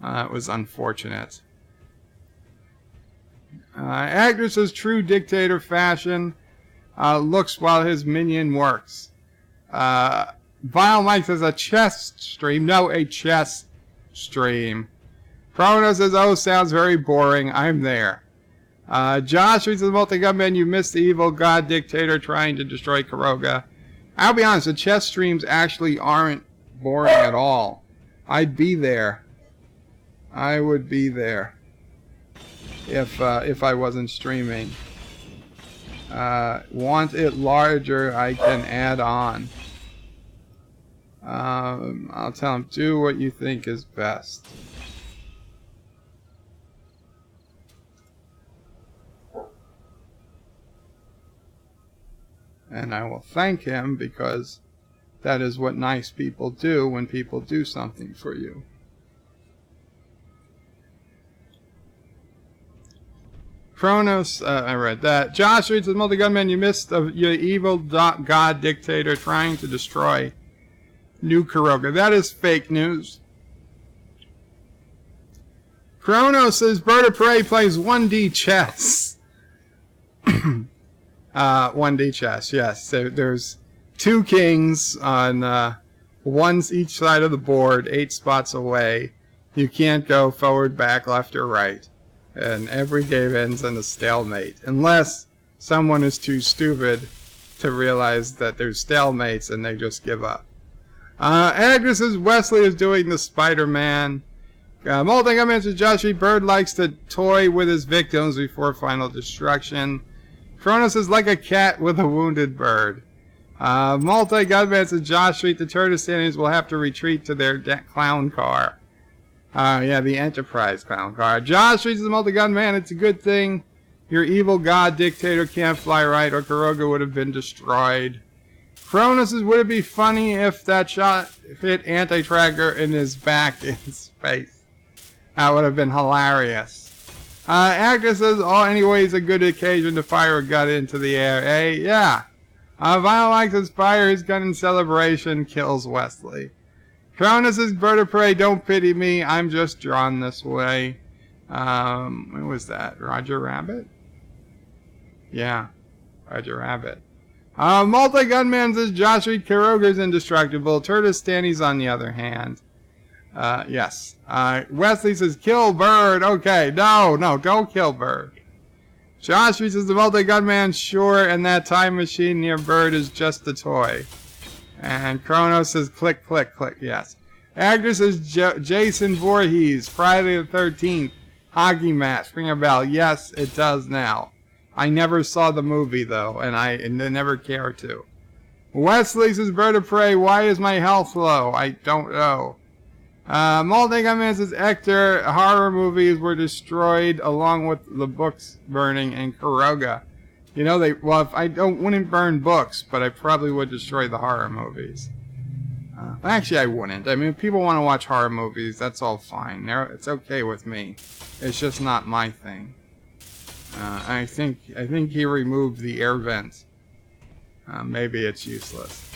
It was unfortunate. Actor says, true dictator fashion. Looks while his minion works. Vile Mike says, a chess stream. No, a chess stream. Chrono says, oh, sounds very boring. I'm there. Josh says, Multi-Gun Man, you missed the evil god dictator trying to destroy Caroga. I'll be honest, the chess streams actually aren't boring at all. I'd be there. I would be there if I wasn't streaming. Want it larger, I can add on. I'll tell him, do what you think is best. And I will thank him because that is what nice people do when people do something for you. Kronos, I read that. Josh reads, Multi-Gun Man, you missed your evil god dictator trying to destroy New Caroga. That is fake news. Kronos says, Bird of Prey plays 1D chess. 1D chess, yes. So there's 2 kings on one's each side of the board, 8 spots away. You can't go forward, back, left, or right. And every game ends in a stalemate. Unless someone is too stupid to realize that there's stalemates and they just give up. Agnes says Wesley is doing the Spider-Man. Multi-Gun Man says Joshie Bird likes to toy with his victims before final destruction. Kronos is like a cat with a wounded bird. Multi-Gun Man says Josh Street, the Turdistanis will have to retreat to their clown car. Yeah, the Enterprise clown car. Josh Street is the Multi-Gun Man. It's a good thing your evil god dictator can't fly right or Caroga would have been destroyed. Kronos says, would it be funny if that shot hit AntiTrekker in his back in space? That would have been hilarious. Actor says, oh, anyways, a good occasion to fire a gun into the air. Hey, yeah. Vile likes to fire his gun in celebration, kills Wesley. Kronos says, Bird of Prey, don't pity me. I'm just drawn this way. What was that? Roger Rabbit? Yeah. Roger Rabbit. Multi-Gun Man says, Josh Reed Caroga's indestructible. Turdistani's on the other hand. Yes. Wesley says, kill Bird. Okay, no, don't kill Bird. Josh Reed says, the Multi-Gun Man, sure, and that time machine near Bird is just a toy. And Kronos says, click, click, click, yes. Actor says Jason Voorhees, Friday the 13th, hockey match. Ring a bell. Yes, it does now. I never saw the movie, though, and I never care to. Wesley says, Bird of Prey, why is my health low? I don't know. Multi-Gunman says, Hector, horror movies were destroyed along with the books burning in Caroga. You know, well, if I wouldn't burn books, but I probably would destroy the horror movies. Actually, I wouldn't. I mean, if people want to watch horror movies, that's all fine. It's okay with me. It's just not my thing. I think he removed the air vent. Maybe it's useless.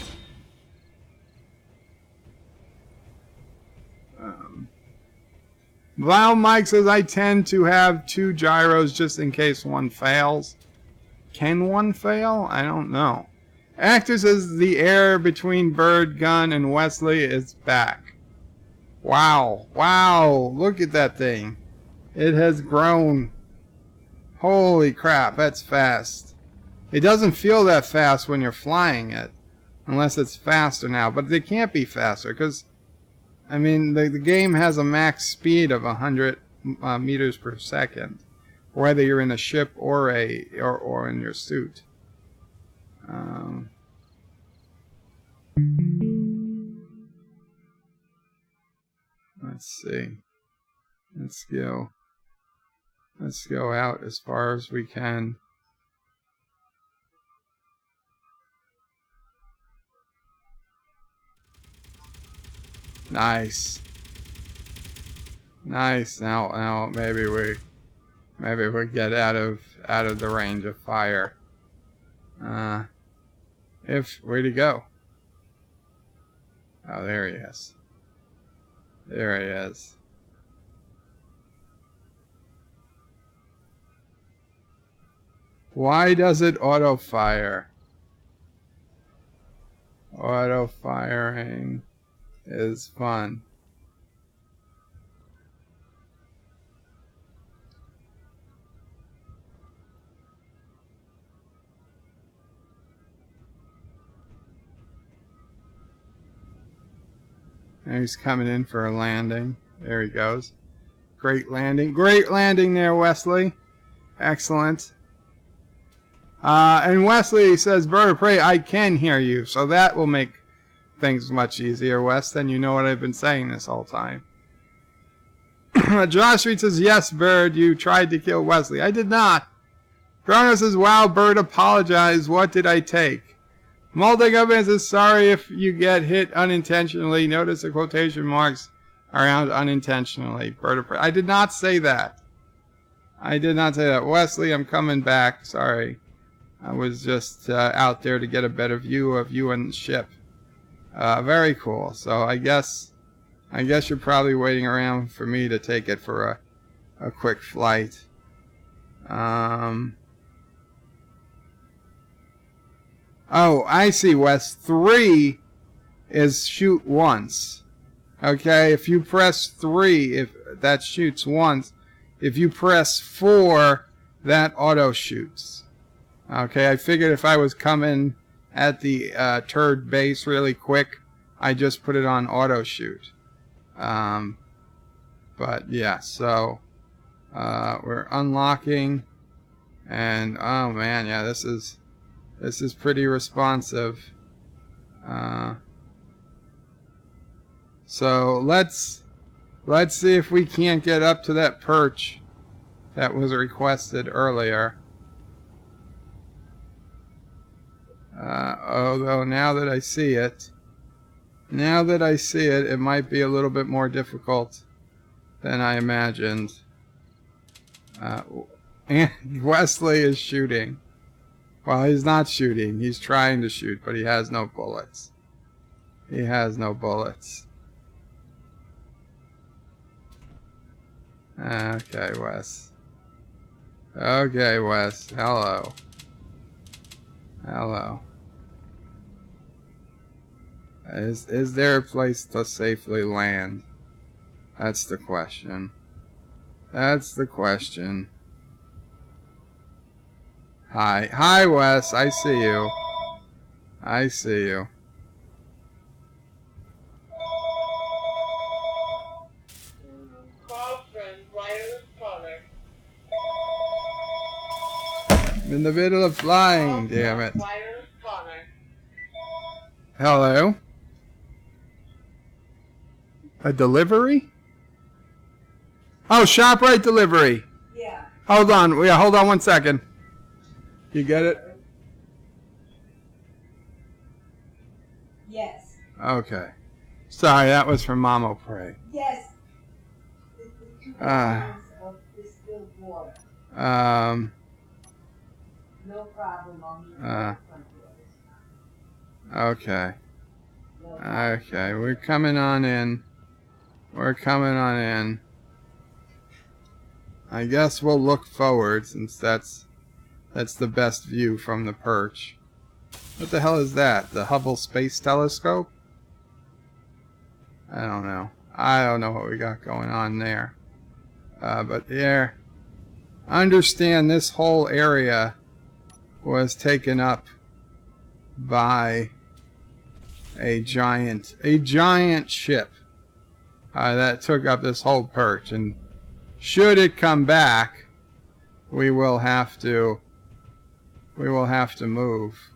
Val Mike says, I tend to have 2 gyros just in case one fails. Can one fail? I don't know. Actor says the air between Bird, Gun, and Wesley is back. Wow. Wow. Look at that thing. It has grown. Holy crap. That's fast. It doesn't feel that fast when you're flying it. Unless it's faster now. But it can't be faster because, I mean, the game has a max speed of 100 meters per second. Whether you're in a ship or in your suit. Let's see. Let's go out as far as we can. Nice. Nice. Now maybe we get out of the range of fire. Where'd he go? Oh, there he is. There he is. Why does it auto fire? Auto firing is fun. And he's coming in for a landing. There he goes. Great landing. Great landing there, Wesley. Excellent. And Wesley says, Bird of Prey, I can hear you. So that will make things much easier, Wes. Then you know what I've been saying this whole time. Josh Reed says, yes, Bird, you tried to kill Wesley. I did not. Chrono says, wow, Bird, apologize. What did I take? Multi-Gunman says, sorry if you get hit unintentionally. Notice the quotation marks around unintentionally. Bird of Prey. I did not say that. I did not say that. Wesley, I'm coming back. Sorry. I was just out there to get a better view of you and the ship. Very cool. So I guess you're probably waiting around for me to take it for a quick flight. Oh, I see, Wes. 3 is shoot once. Okay, if you press 3, if that shoots once. If you press 4, that auto shoots. Okay, I figured if I was coming at the turd base really quick, I just put it on auto shoot. But yeah, so we're unlocking, and oh man, yeah, this is pretty responsive. So let's see if we can't get up to that perch that was requested earlier. Although now that I see it, it might be a little bit more difficult than I imagined. And Wesley is shooting. Well, he's not shooting. He's trying to shoot, but he has no bullets. He has no bullets. Okay, Wes. Okay, Wes. Hello. Hello. Is there a place to safely land? That's the question. That's the question. Hi. Hi, Wes. I see you. I see you. in the middle of flying, damn it. Hello? A delivery? Oh, ShopRite delivery. Yeah. Hold on. Yeah, hold on 1 second. You get it? Yes. Okay. Sorry, that was from Mama Pray. Yes. Uh, Of distilled water. No problem. Okay. Okay, we're coming on in. We're coming on in. I guess we'll look forward since that's the best view from the perch. What the hell is that? The Hubble Space Telescope? I don't know. I don't know what we got going on there. But there. Understand this whole area was taken up by a giant ship that took up this whole perch, and should it come back, we will have to move.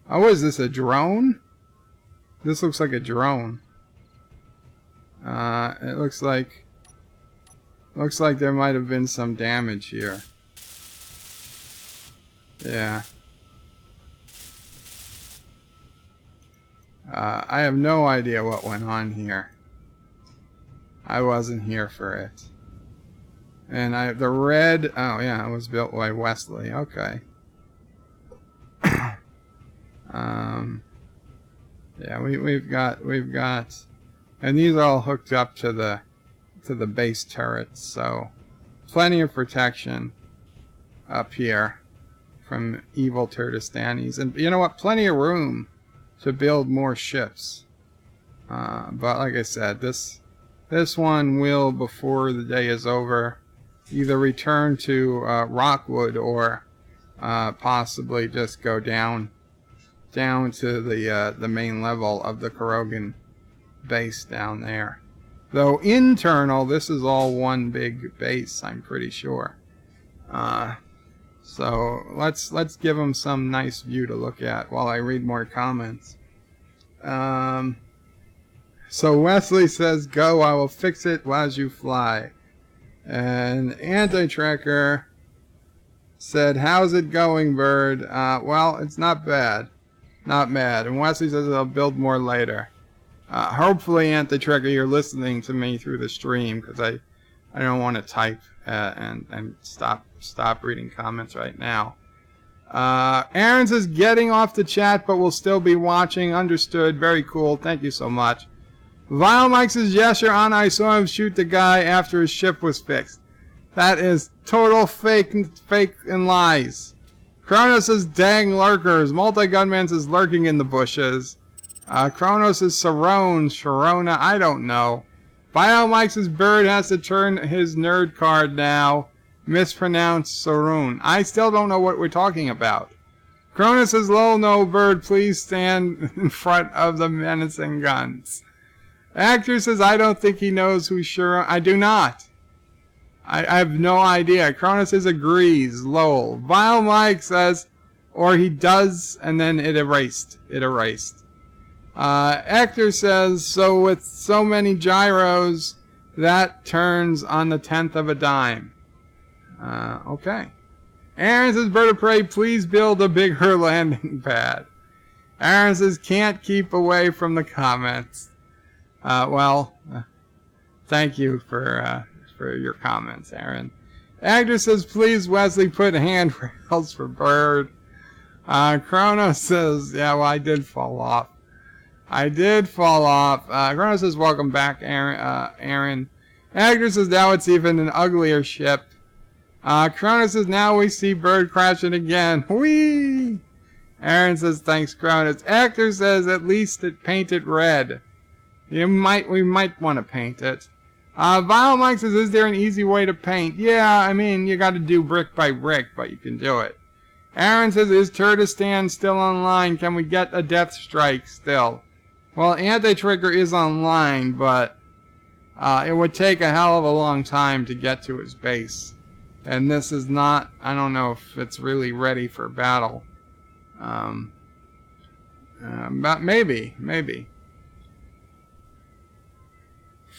Oh, is this a drone? This looks like a drone. It looks like there might have been some damage here. Yeah. I have no idea what went on here. I wasn't here for it. And the red, oh yeah, it was built by Wesley. Okay. Yeah, we've got, and these are all hooked up to the base turrets, so plenty of protection up here from evil Turdistanis, and you know what? Plenty of room to build more ships. But like I said, this one will, before the day is over, either return to Rockwood or possibly just go down to the main level of the Carogan base down there. Though internal, this is all one big base, I'm pretty sure. So let's give them some nice view to look at while I read more comments. So Wesley says, "Go, I will fix it as you fly." And AntiTrekker said, "How's it going, Bird?" Well, it's not bad. Not bad. And Wesley says I'll build more later. Hopefully, AntiTrekker, you're listening to me through the stream, because I don't want to type and stop reading comments right now. Aaron says, "Getting off the chat, but will still be watching." Understood. Very cool. Thank you so much. Vile Mike says, "Yes, Your Honor, I saw him shoot the guy after his ship was fixed." That is total fake and lies. Kronos says, "Dang lurkers." Multi-Gunman says, "Lurking in the bushes." Kronos says, Sharona, I don't know. Bio Mike says, "Bird has to turn his nerd card now." Mispronounced Sarun. I still don't know what we're talking about. Kronos says, "Lol, no, Bird, please stand in front of the menacing guns." Actor says, "I don't think he knows who Sharon." I do not. I have no idea. Kronos says, "Agrees." Lol. Vile Mike says, "Or he does," and then it erased. It erased. Actor says, "So with so many gyros, that turns on the 10th of a dime." Okay. Aaron says, "Bird of Prey, please build a bigger landing pad." Aaron says, "Can't keep away from the comments." Thank you for your comments, Aaron. Actor says, "Please, Wesley, put handrails for Bird." Chrono says, "Yeah, well, I did fall off. Chrono says, "Welcome back, Aaron." Actor says, "Now it's even an uglier ship." Chrono says, "Now we see Bird crashing again." Whee! Aaron says, "Thanks, Cronus." Actor says, "At least it painted red." We might want to paint it. Vile Mike says, "Is there an easy way to paint?" Yeah, I mean, you got to do brick by brick, but you can do it. Aaron says, "Is Turdistan still online? Can we get a death strike still?" Well, AntiTrekker is online, but it would take a hell of a long time to get to his base. And this is not, I don't know if it's really ready for battle. But maybe.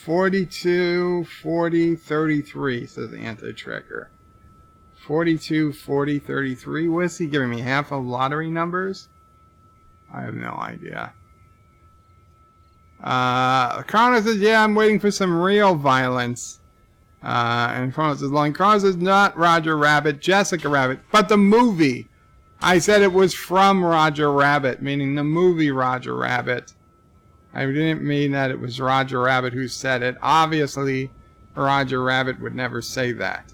42, 40, 33, says AntiTrekker. 42, 40, 33. What is he giving me? Half of lottery numbers? I have no idea. Kronos says, yeah, I'm waiting for some real violence. And Kronos is lying. Kronos is not Roger Rabbit, Jessica Rabbit, but the movie. I said it was from Roger Rabbit, meaning the movie Roger Rabbit. I didn't mean that it was Roger Rabbit who said it. Obviously, Roger Rabbit would never say that.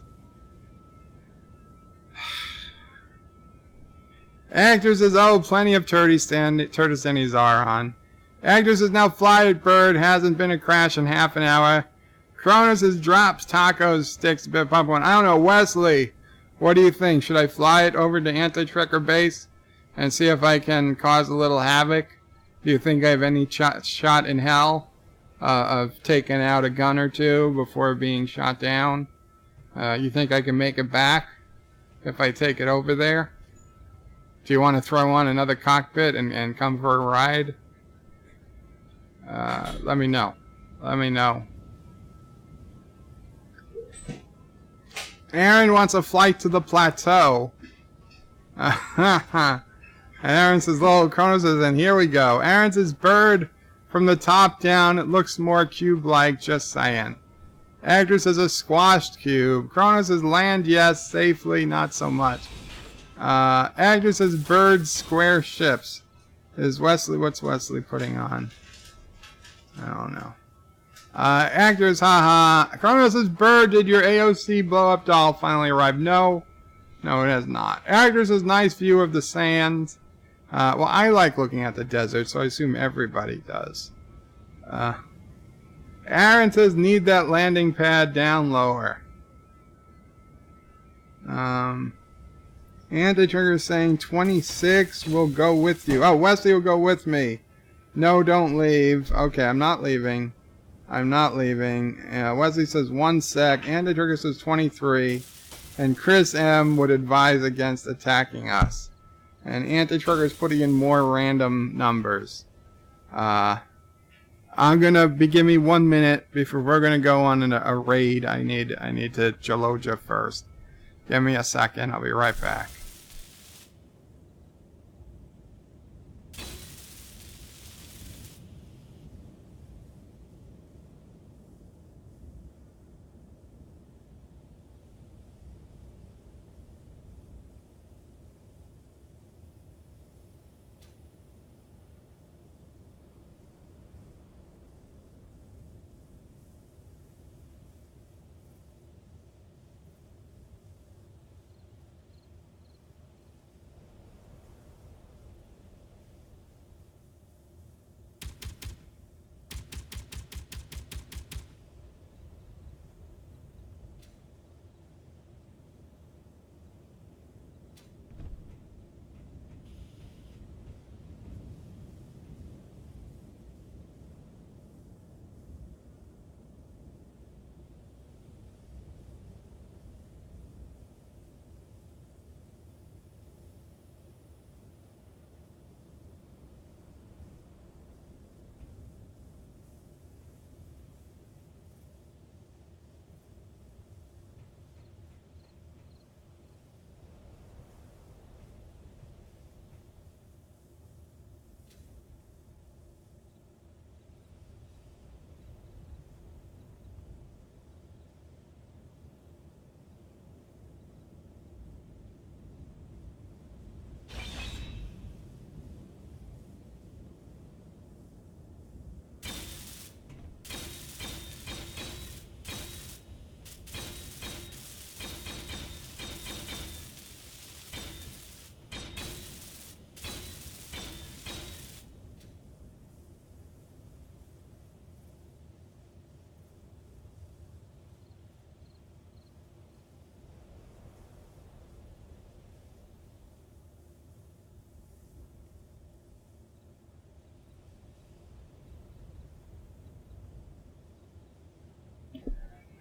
Actor says, oh, plenty of Turdistanis are on. Actor says, now fly it, bird. Hasn't been a crash in half an hour. Kronos says, drops, tacos, sticks, bit pump one. I don't know, Wesley, what do you think? Should I fly it over to AntiTrekker base and see if I can cause a little havoc? Do you think I have any shot in hell of taking out a gun or two before being shot down? You think I can make it back if I take it over there? Do you want to throw on another cockpit and come for a ride? Let me know. Aaron wants a flight to the plateau. And Aaron says, "Lol, Kronos says," and here we go. Aaron says, bird from the top down. It looks more cube-like, just saying. Actor says, a squashed cube. Kronos says, land, yes, safely, not so much. Actor says, bird, square ships. What's Wesley putting on? I don't know. Actors, haha. Kronos says, bird, did your AOC blow-up doll finally arrive? No, it has not. Actor says, nice view of the sands. Well, I like looking at the desert, so I assume everybody does. Aaron says, need that landing pad down lower. AntiTrekker is saying 26 will go with you. Oh, Wesley will go with me. No, don't leave. Okay, I'm not leaving. Wesley says 1 sec. AntiTrekker says 23. And Chris M would advise against attacking us. And AntiTrekker is putting in more random numbers. Give me 1 minute before we're gonna go on a raid. I need to Jaloja first. Give me a second. I'll be right back.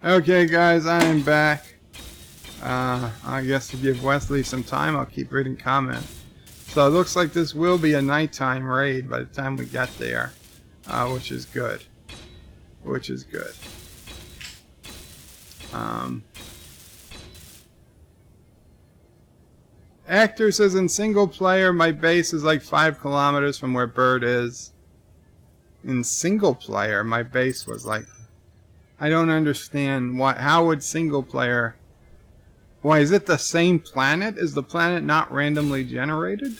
Okay, guys, I am back. I guess to give Wesley some time, I'll keep reading comments. So it looks like this will be a nighttime raid by the time we get there, which is good. Which is good. Actor says in single player, my base is like 5 kilometers from where Bird is. In single player, my base was like... I don't understand why. How would single player... Why, is it the same planet? Is the planet not randomly generated?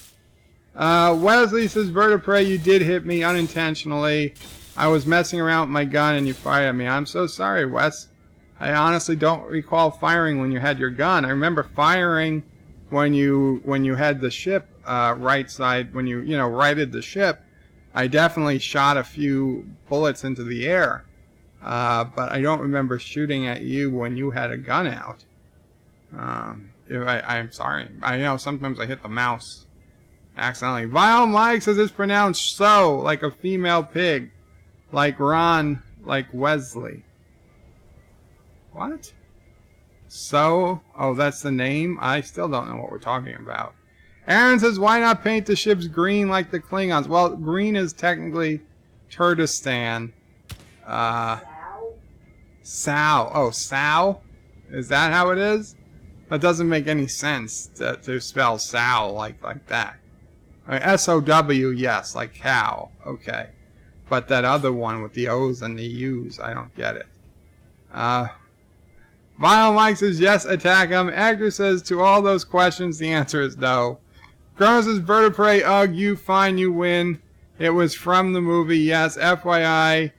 Wesley says, Bird of Prey, you did hit me unintentionally. I was messing around with my gun and you fired at me. I'm so sorry, Wes. I honestly don't recall firing when you had your gun. I remember firing when you had the ship right side, when you righted the ship. I definitely shot a few bullets into the air. But I don't remember shooting at you when you had a gun out. I'm sorry. I know sometimes I hit the mouse accidentally. Vile Mike says it's pronounced so, like a female pig. Like Ron, like Wesley. What? So? Oh, that's the name? I still don't know what we're talking about. Aaron says, why not paint the ships green like the Klingons? Well, green is technically Turdistan. Sal. Oh, Sal? Is that how it is? That doesn't make any sense to spell Sal like that. I mean, S-O-W, yes, like cow. Okay. But that other one with the O's and the U's, I don't get it. Vile Mike says, yes, attack him. Actor says, to all those questions, the answer is no. Chrono says, Bird of Prey, ugh, you fine, you win. It was from the movie, yes, FYI.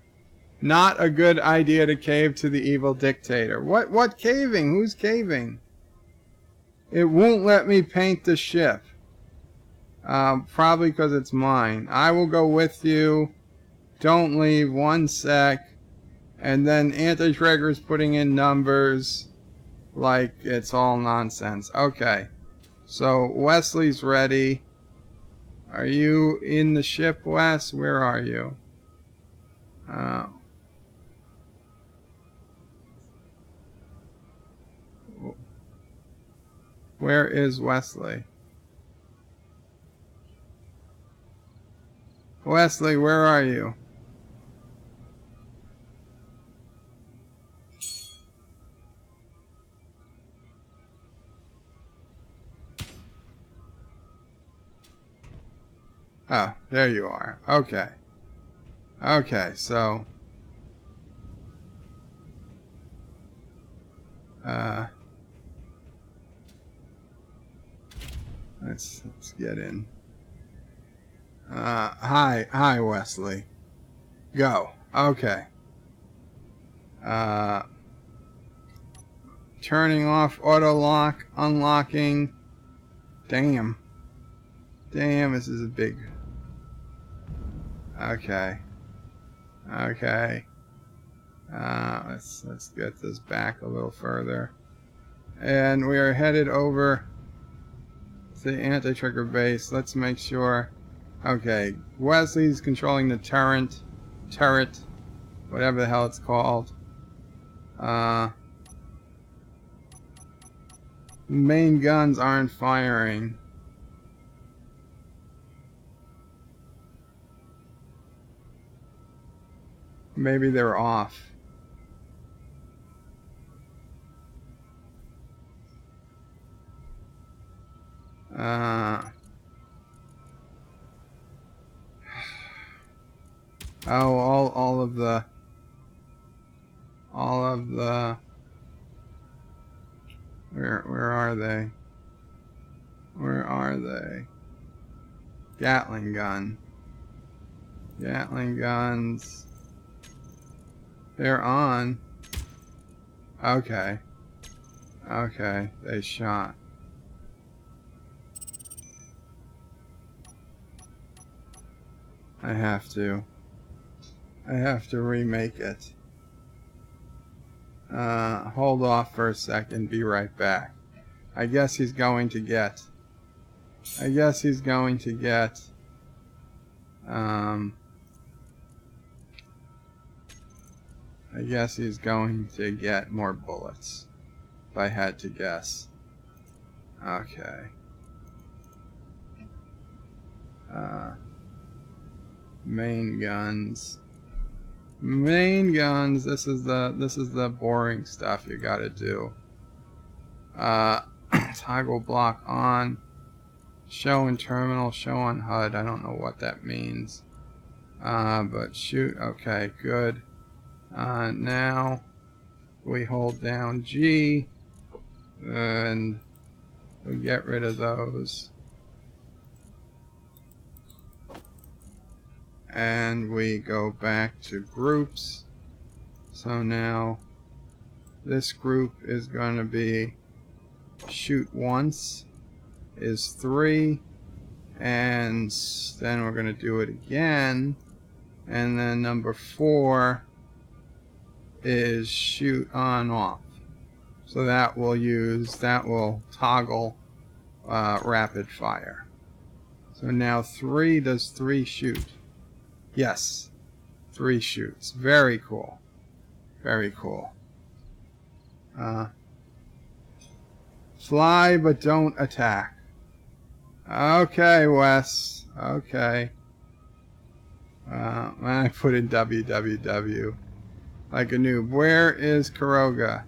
Not a good idea to cave to the evil dictator. What caving? Who's caving? It won't let me paint the ship. Probably because it's mine. I will go with you. Don't leave. 1 sec. And then AntiTrekker is putting in numbers like it's all nonsense. Okay. So Wesley's ready. Are you in the ship, Wes? Where are you? Where is Wesley? Wesley, where are you? Oh, there you are. Okay. Okay, so... Let's get in. Hi, Wesley. Go. Okay. Turning off auto lock, unlocking. Damn, this is a big... Okay. Let's get this back a little further. And we are headed over to the AntiTrekker base. Let's make sure. Okay, Wesley's controlling the turret, whatever the hell it's called. Main guns aren't firing. Maybe they're off. Oh, all of the where are they? Where are they? Gatling gun. Gatling guns. They're on. Okay. Okay, they shot. I have to remake it. Hold off for a second, be right back. I guess he's going to get more bullets. I had to guess. Okay. Main guns. Main guns. This is the boring stuff you gotta do. Toggle block on. Show in terminal. Show on HUD. I don't know what that means. But shoot. Okay, good. Now we hold down G and we get rid of those. And we go back to groups. So now this group is going to be shoot once is 3, and then we're going to do it again, and then number 4 is shoot on off. So that will toggle rapid fire. So now 3, does 3 shoot? Yes, 3 shoots. Very cool. Very cool. Fly but don't attack. Okay, Wes. Okay. I put in www like a noob. Where is Caroga?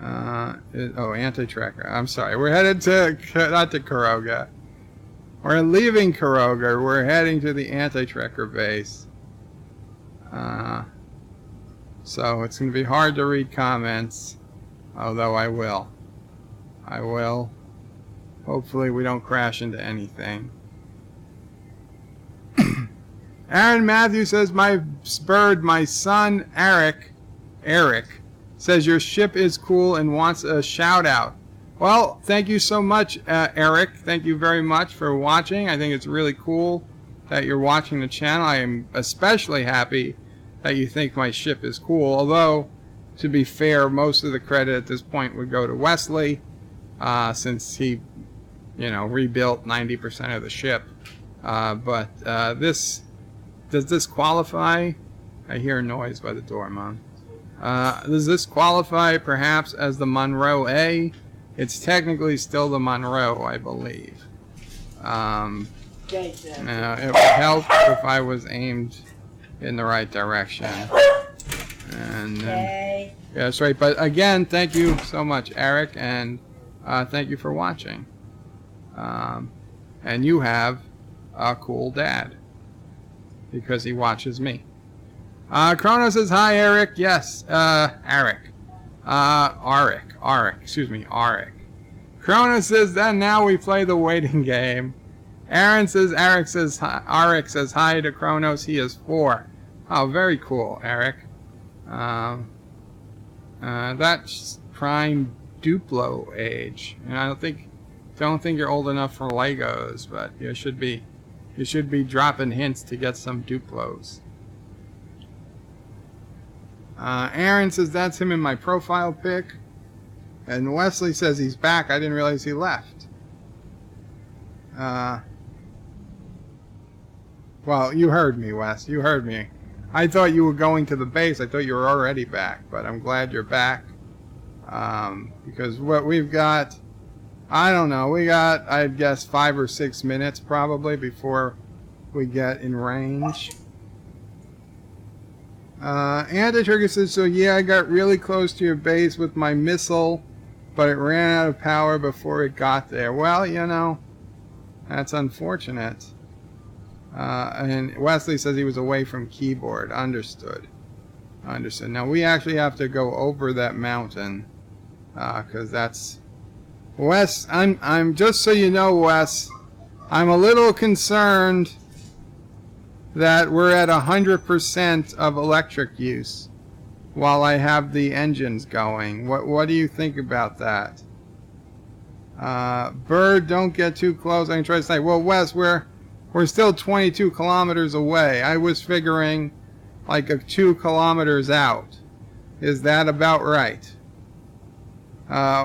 AntiTrekker. I'm sorry. We're headed to, not to Caroga. We're leaving Caroga. We're heading to the AntiTrekker base. So it's going to be hard to read comments. Although I will. I will. Hopefully we don't crash into anything. Aaron Matthews says, my bird, my son, Eric, says your ship is cool and wants a shout out. Well, thank you so much, Eric. Thank you very much for watching. I think it's really cool that you're watching the channel. I am especially happy that you think my ship is cool. Although, to be fair, most of the credit at this point would go to Wesley, since he, rebuilt 90% of the ship. Does this qualify? I hear a noise by the door, Mom. Does this qualify perhaps as the Monroe A? It's technically still the Monroe, I believe. It would help if I was aimed in the right direction. And yeah, that's right. But again, thank you so much, Eric, and thank you for watching. And you have a cool dad because he watches me. Chrono says hi, Eric. Yes, Eric. Arik. Chrono says then now we play the waiting game. Aaron says Arik says hi to Chronos. He is 4. Oh, very cool, Eric. That's prime Duplo age. And I don't think you're old enough for Legos, but you should be dropping hints to get some Duplos. Aaron says that's him in my profile pic. And Wesley says he's back. I didn't realize he left. Well, you heard me, Wes. You heard me. I thought you were going to the base. I thought you were already back. But I'm glad you're back. Because what we've got, I don't know. We got, I'd guess, 5 or 6 minutes probably before we get in range. AntiTrekker says, so yeah, I got really close to your base with my missile, but it ran out of power before it got there. Well, that's unfortunate. And Wesley says he was away from keyboard. Understood. Now we actually have to go over that mountain, because that's Wes. I'm just so you know, Wes, I'm a little concerned that we're at 100% of electric use while I have the engines going. What do you think about that? Bird, don't get too close. I can try to say, well, Wes, we're still 22 kilometers away. I was figuring like 2 kilometers out. Is that about right?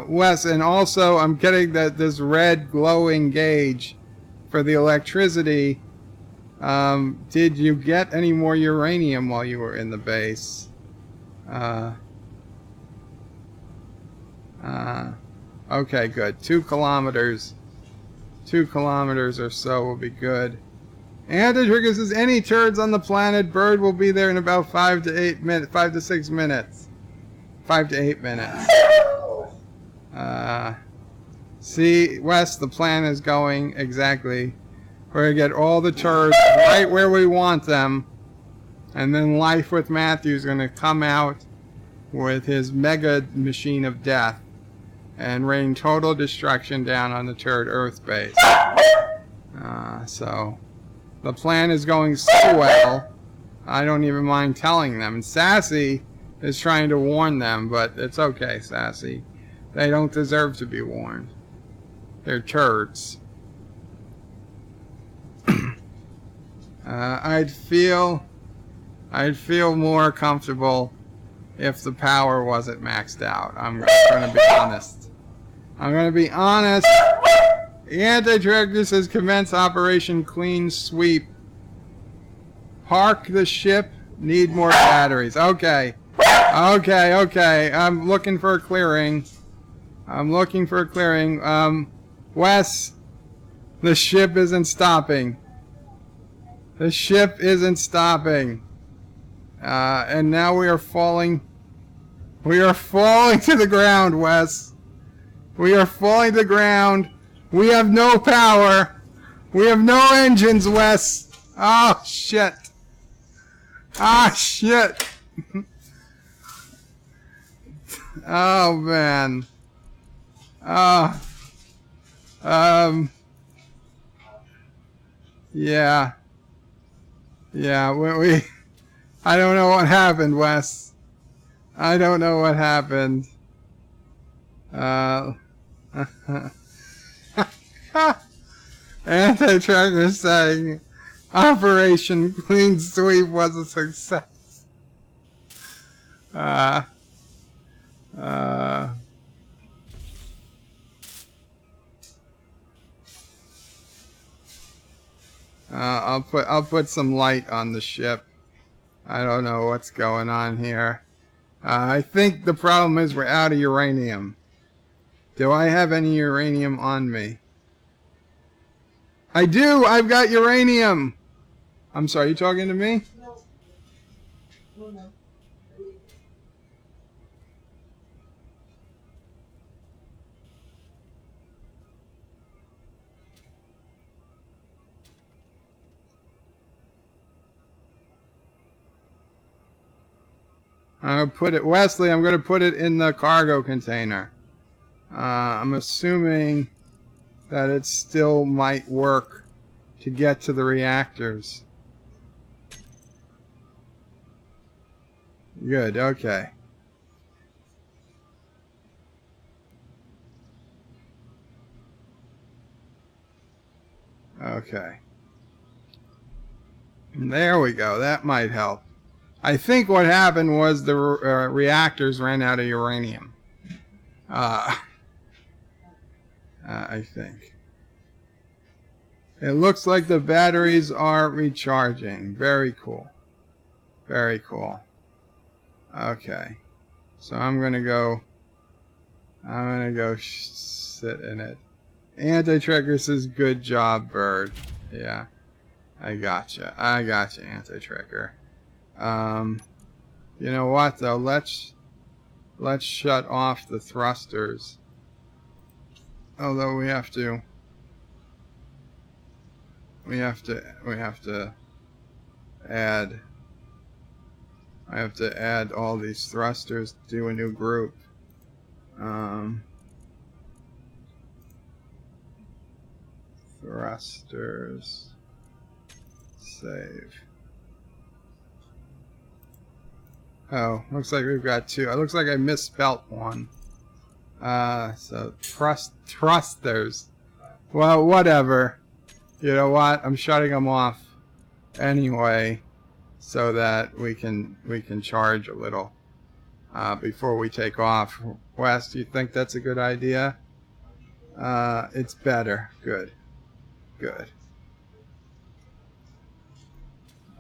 Wes, and also I'm getting that this red glowing gauge for the electricity. Did you get any more uranium while you were in the base? Okay, good. 2 kilometers. 2 kilometers or so will be good. AntiTrekker says any turds on the planet, bird will be there in about 5 to 8 minutes. 5 to 6 minutes. 5 to 8 minutes. See, Wes, the plan is going exactly. We're going to get all the turds right where we want them. And then Life with Matthew is going to come out with his mega machine of death and rain total destruction down on the turd Earth base. So the plan is going so well, I don't even mind telling them. And Sassy is trying to warn them, but it's okay, Sassy. They don't deserve to be warned. They're turds. I'd feel more comfortable if the power wasn't maxed out. I'm going to be honest. I'm going to be honest. AntiTrekker says commence Operation Clean Sweep. Park the ship. Need more batteries. Okay. Okay. I'm looking for a clearing. Wes, the ship isn't stopping. The ship isn't stopping. And now we are falling. We are falling to the ground, Wes. We are falling to the ground. We have no power. We have no engines, Wes. Oh, shit. Ah, shit. Oh, man. Yeah. Yeah, I don't know what happened, Wes. I don't know what happened. AntiTrekker saying Operation Clean Sweep was a success. I'll put some light on the ship. I don't know what's going on here. I think the problem is we're out of uranium. Do I have any uranium on me? I do! I've got uranium! I'm sorry, you talking to me? No. I'm going to put it, Wesley, I'm going to put it in the cargo container. I'm assuming that it still might work to get to the reactors. Good, okay. Okay. There we go, that might help. I think what happened was the reactors ran out of uranium. I think. It looks like the batteries are recharging. Very cool. Very cool. Okay. So I'm going to go sit in it. AntiTrekker says, good job, bird. Yeah. I gotcha, AntiTrekker. You know what though? Let's shut off the thrusters. Although we have to add. I have to add all these thrusters to a new group. Thrusters. Save. Oh, looks like we've got 2. It looks like I misspelt one. So thrusters. Well, whatever. You know what? I'm shutting them off anyway, so that we can charge a little before we take off. Wes, do you think that's a good idea? It's better. Good. Good.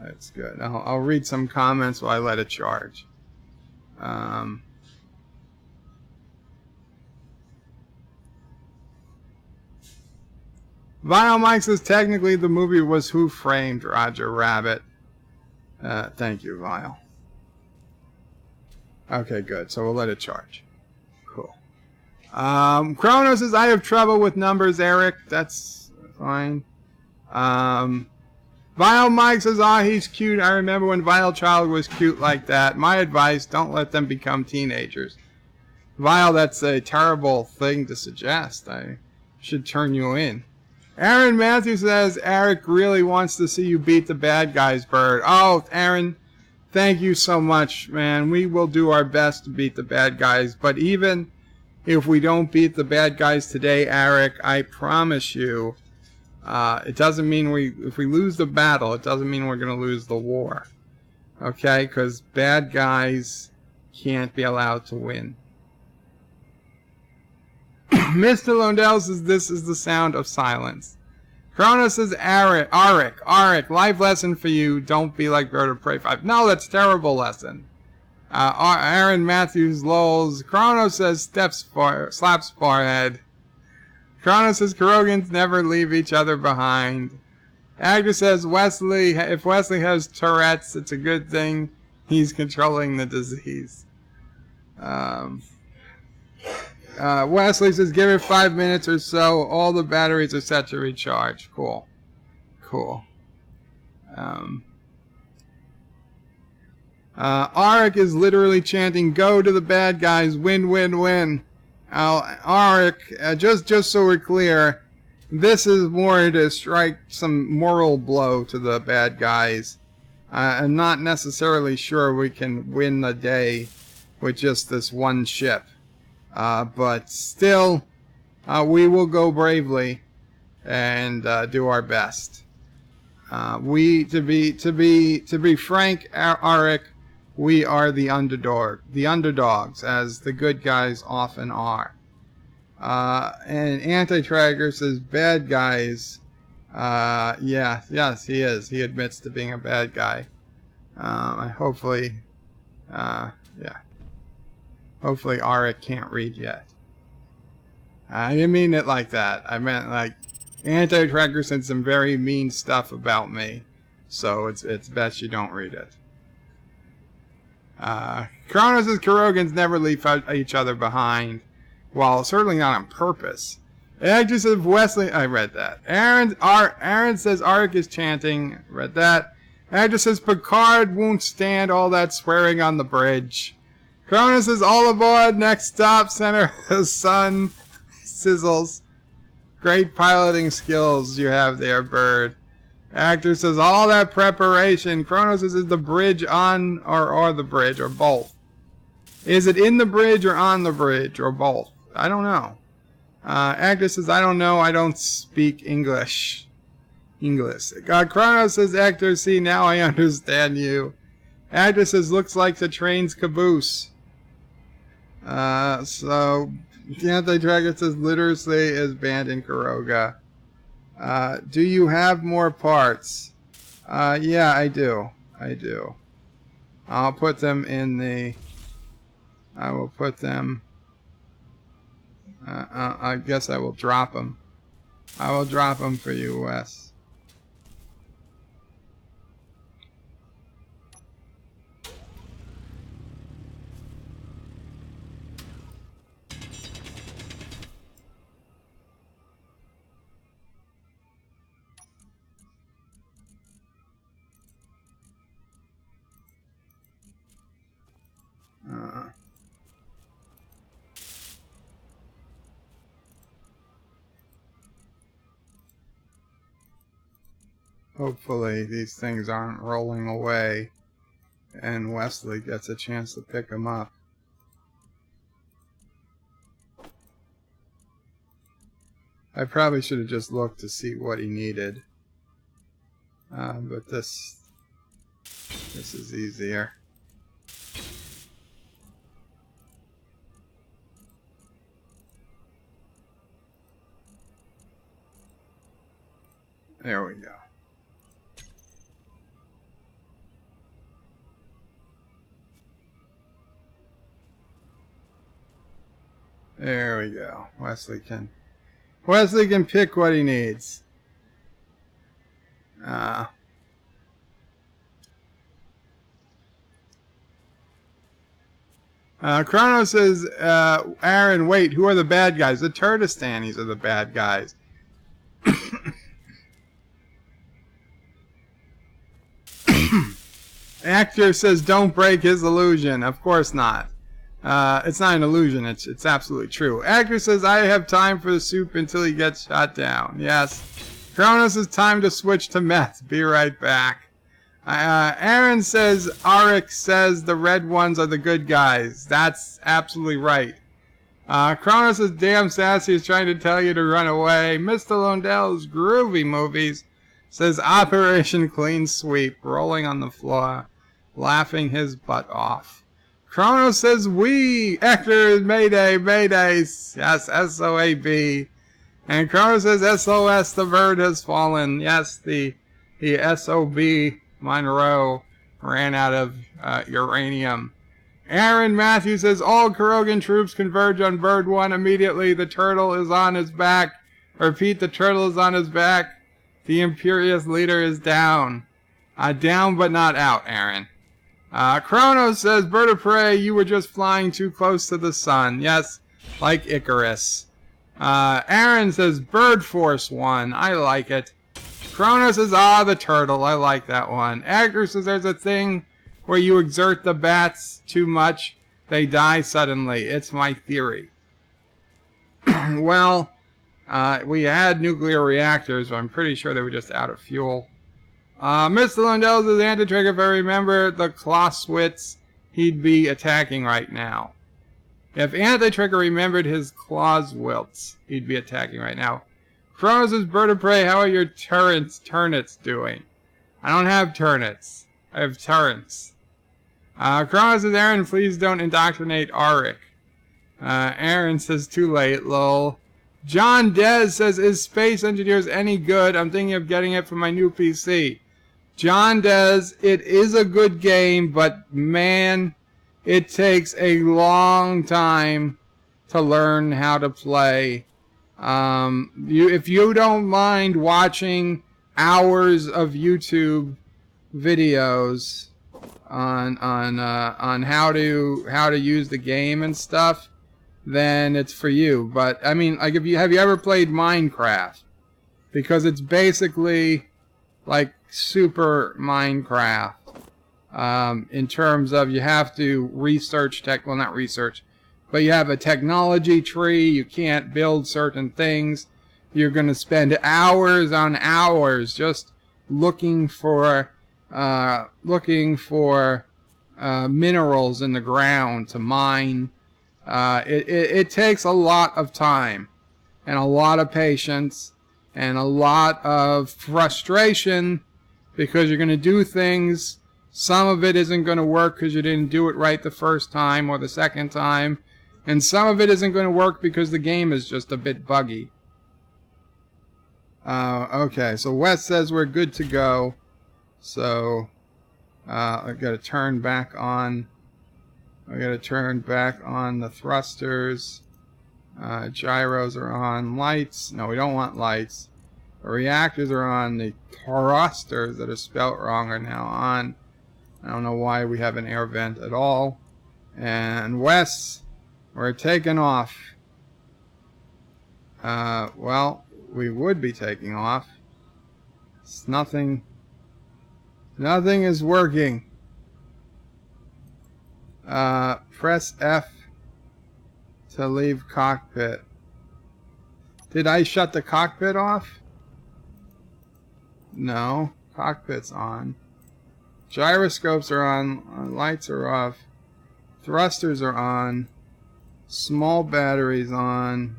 That's good. I'll read some comments while I let it charge. Vinyl Mike says technically the movie was Who Framed Roger Rabbit. Thank you, Vinyl. Okay, good. So we'll let it charge. Cool. Chrono says, I have trouble with numbers, Eric. That's fine. Vinyl Mike says, he's cute. I remember when Vinyl Child was cute like that. My advice, don't let them become teenagers. Vinyl, that's a terrible thing to suggest. I should turn you in. Aaron Matthews says, Eric really wants to see you beat the bad guys, Bird. Oh, Aaron, thank you so much, man. We will do our best to beat the bad guys. But even if we don't beat the bad guys today, Eric, I promise you, it doesn't mean if we lose the battle, it doesn't mean we're going to lose the war. Okay? Because bad guys can't be allowed to win. Mr. Londell says, this is the sound of silence. Chrono says, Arik, life lesson for you. Don't be like Bird of Prey 5. No, that's a terrible lesson. Aaron Matthews lolls. Chrono says, slaps forehead. Chrono says, Carogans never leave each other behind. Agda says, if Wesley has Tourette's, it's a good thing he's controlling the disease. Wesley says, give it 5 minutes or so. All the batteries are set to recharge. Cool. Arik is literally chanting, go to the bad guys, win, win, win. Arik, just so we're clear, this is more to strike some moral blow to the bad guys. I'm not necessarily sure we can win the day with just this one ship. But still, we will go bravely and do our best. To be frank, Arik, we are the underdogs, as the good guys often are. And AntiTrekker says, bad guys. Yes, he is. He admits to being a bad guy. Hopefully Arik can't read yet. I didn't mean it like that. I meant like AntiTrekker said some very mean stuff about me, so it's best you don't read it. Chrono says Carogans never leave each other behind. Well, certainly not on purpose. Actor says Wesley. I read that. Aaron says Arik is chanting. Read that. Actor says Picard won't stand all that swearing on the bridge. Chrono says, all aboard, next stop, center of the sun. Sizzles. Great piloting skills you have there, Bird. Actor says, all that preparation. Chrono says, is the bridge on or the bridge, or both? Is it in the bridge or on the bridge, or both? I don't know. Actor says, I don't know, I don't speak English. Chrono says, Actor, see, now I understand you. Actor says, looks like the train's caboose. So the AntiTrekker says literacy is banned in Caroga. Do you have more parts? Yeah, I do. I'll put them in the... I will put them... I guess I will drop them. I will drop them for you, Wes. Hopefully these things aren't rolling away and Wesley gets a chance to pick them up. I probably should have just looked to see what he needed. But this is easier. There we go. There we go. Wesley can pick what he needs. Chrono says, Aaron, wait, who are the bad guys? The Turdistanis are the bad guys. Actor says, don't break his illusion. Of course not. It's not an illusion. It's absolutely true. Actor says, I have time for the soup until he gets shot down. Yes. Chrono says, time to switch to meth. Be right back. Aaron says, Arik says the red ones are the good guys. That's absolutely right. Chrono says, damn Sassy is trying to tell you to run away. Mr. Lundell's groovy movies says Operation Clean Sweep, rolling on the floor, laughing his butt off. Chrono says, we, Hector, Mayday, Mayday, yes, S.O.B. And Chrono says, SOS, the bird has fallen. Yes, the S.O.B. Monroe ran out of uranium. Aaron Matthews says, all Carogan troops converge on Bird 1 immediately. The turtle is on his back. Repeat, the turtle is on his back. The imperious leader is down. Down but not out, Aaron. Chrono says, Bird of Prey, you were just flying too close to the sun. Yes, like Icarus. Aaron says, Bird Force 1. I like it. Chrono says, the turtle. I like that one. Actor says, there's a thing where you exert the bats too much, they die suddenly. It's my theory. Well, we had nuclear reactors, but I'm pretty sure they were just out of fuel. Mr. Lundell says, AntiTrekker, if I remember the Clausewitz, he'd be attacking right now. If AntiTrekker remembered his Clausewitz, he'd be attacking right now. Chronos says, Bird of Prey, how are your turnips doing? I don't have turnips. I have turrets. Chronos says, Aaron, please don't indoctrinate Arik. Aaron says, too late, lol. John Dez says, is Space Engineers any good? I'm thinking of getting it for my new PC. John Dez, it is a good game, but man, it takes a long time to learn how to play. If you don't mind watching hours of YouTube videos on how to use the game and stuff, then it's for you. But I mean, like, have you ever played Minecraft? Because it's basically like super Minecraft. In terms of you have to research well, not research, but you have a technology tree. You can't build certain things. You're going to spend hours on hours just looking for minerals in the ground to mine. It takes a lot of time and a lot of patience and a lot of frustration, because you're going to do things. Some of it isn't going to work because you didn't do it right the first time or the second time. And some of it isn't going to work because the game is just a bit buggy. Okay, so Wes says we're good to go. So I've got to turn back on. I got to turn back on the thrusters. Gyros are on. Lights. No, we don't want lights. The reactors are on. The thrusters that are spelt wrong are now on. I don't know why we have an air vent at all. And Wes, we're taking off. Well, we would be taking off. It's nothing. Nothing is working. Press F to leave cockpit. Did I shut the cockpit off? No. Cockpit's on. Gyroscopes are on. Lights are off. Thrusters are on. Small batteries on.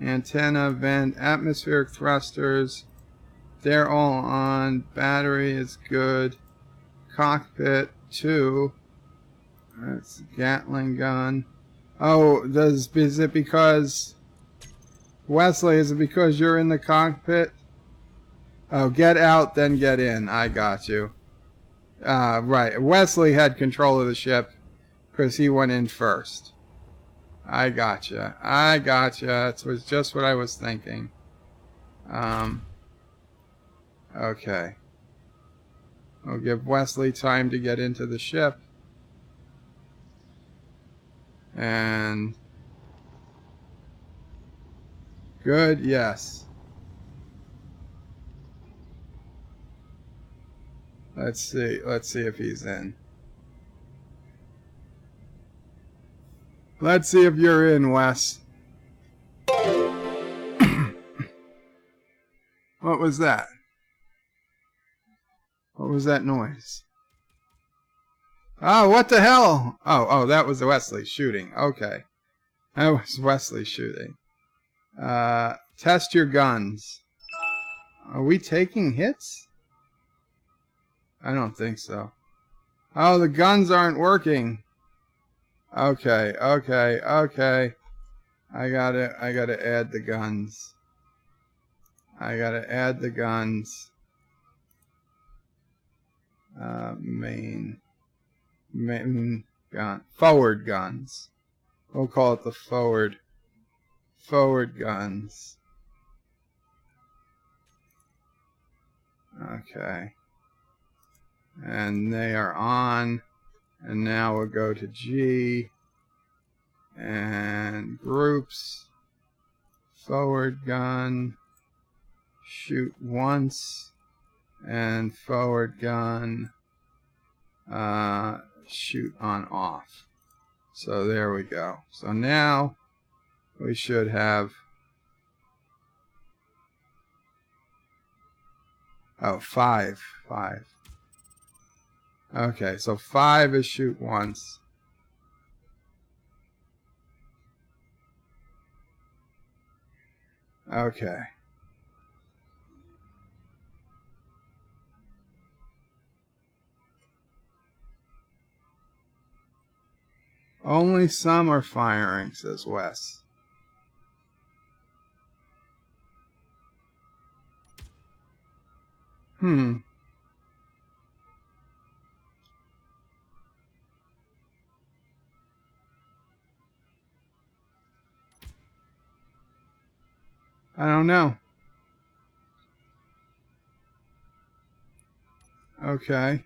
Antenna, vent, atmospheric thrusters. They're all on. Battery is good. Cockpit 2. That's Gatling gun. Oh, is it because... Wesley, is it because you're in the cockpit? Oh, get out, then get in. I got you. Right. Wesley had control of the ship because he went in first. I gotcha. I gotcha. That was just what I was thinking. Okay. I'll give Wesley time to get into the ship. And good, yes. Let's see if he's in. Let's see if you're in, Wes. What was that? What was that noise? Oh, what the hell? Oh, that was Wesley shooting. Okay. That was Wesley shooting. Test your guns. Are we taking hits? I don't think so. Oh, the guns aren't working. Okay. I gotta add the guns. Main gun. Forward guns. We'll call it the forward guns. Okay. And they are on. And now we'll go to G. And groups. Forward gun. Shoot once. And forward gun. Shoot on off. So there we go. So now we should have... Oh, 5. Okay, so 5 is shoot once. Okay. Only some are firing, says Wes. I don't know. Okay.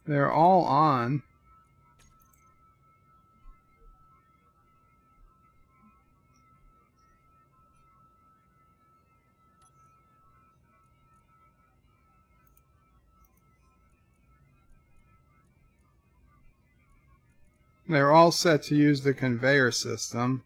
They're all on. They're all set to use the conveyor system.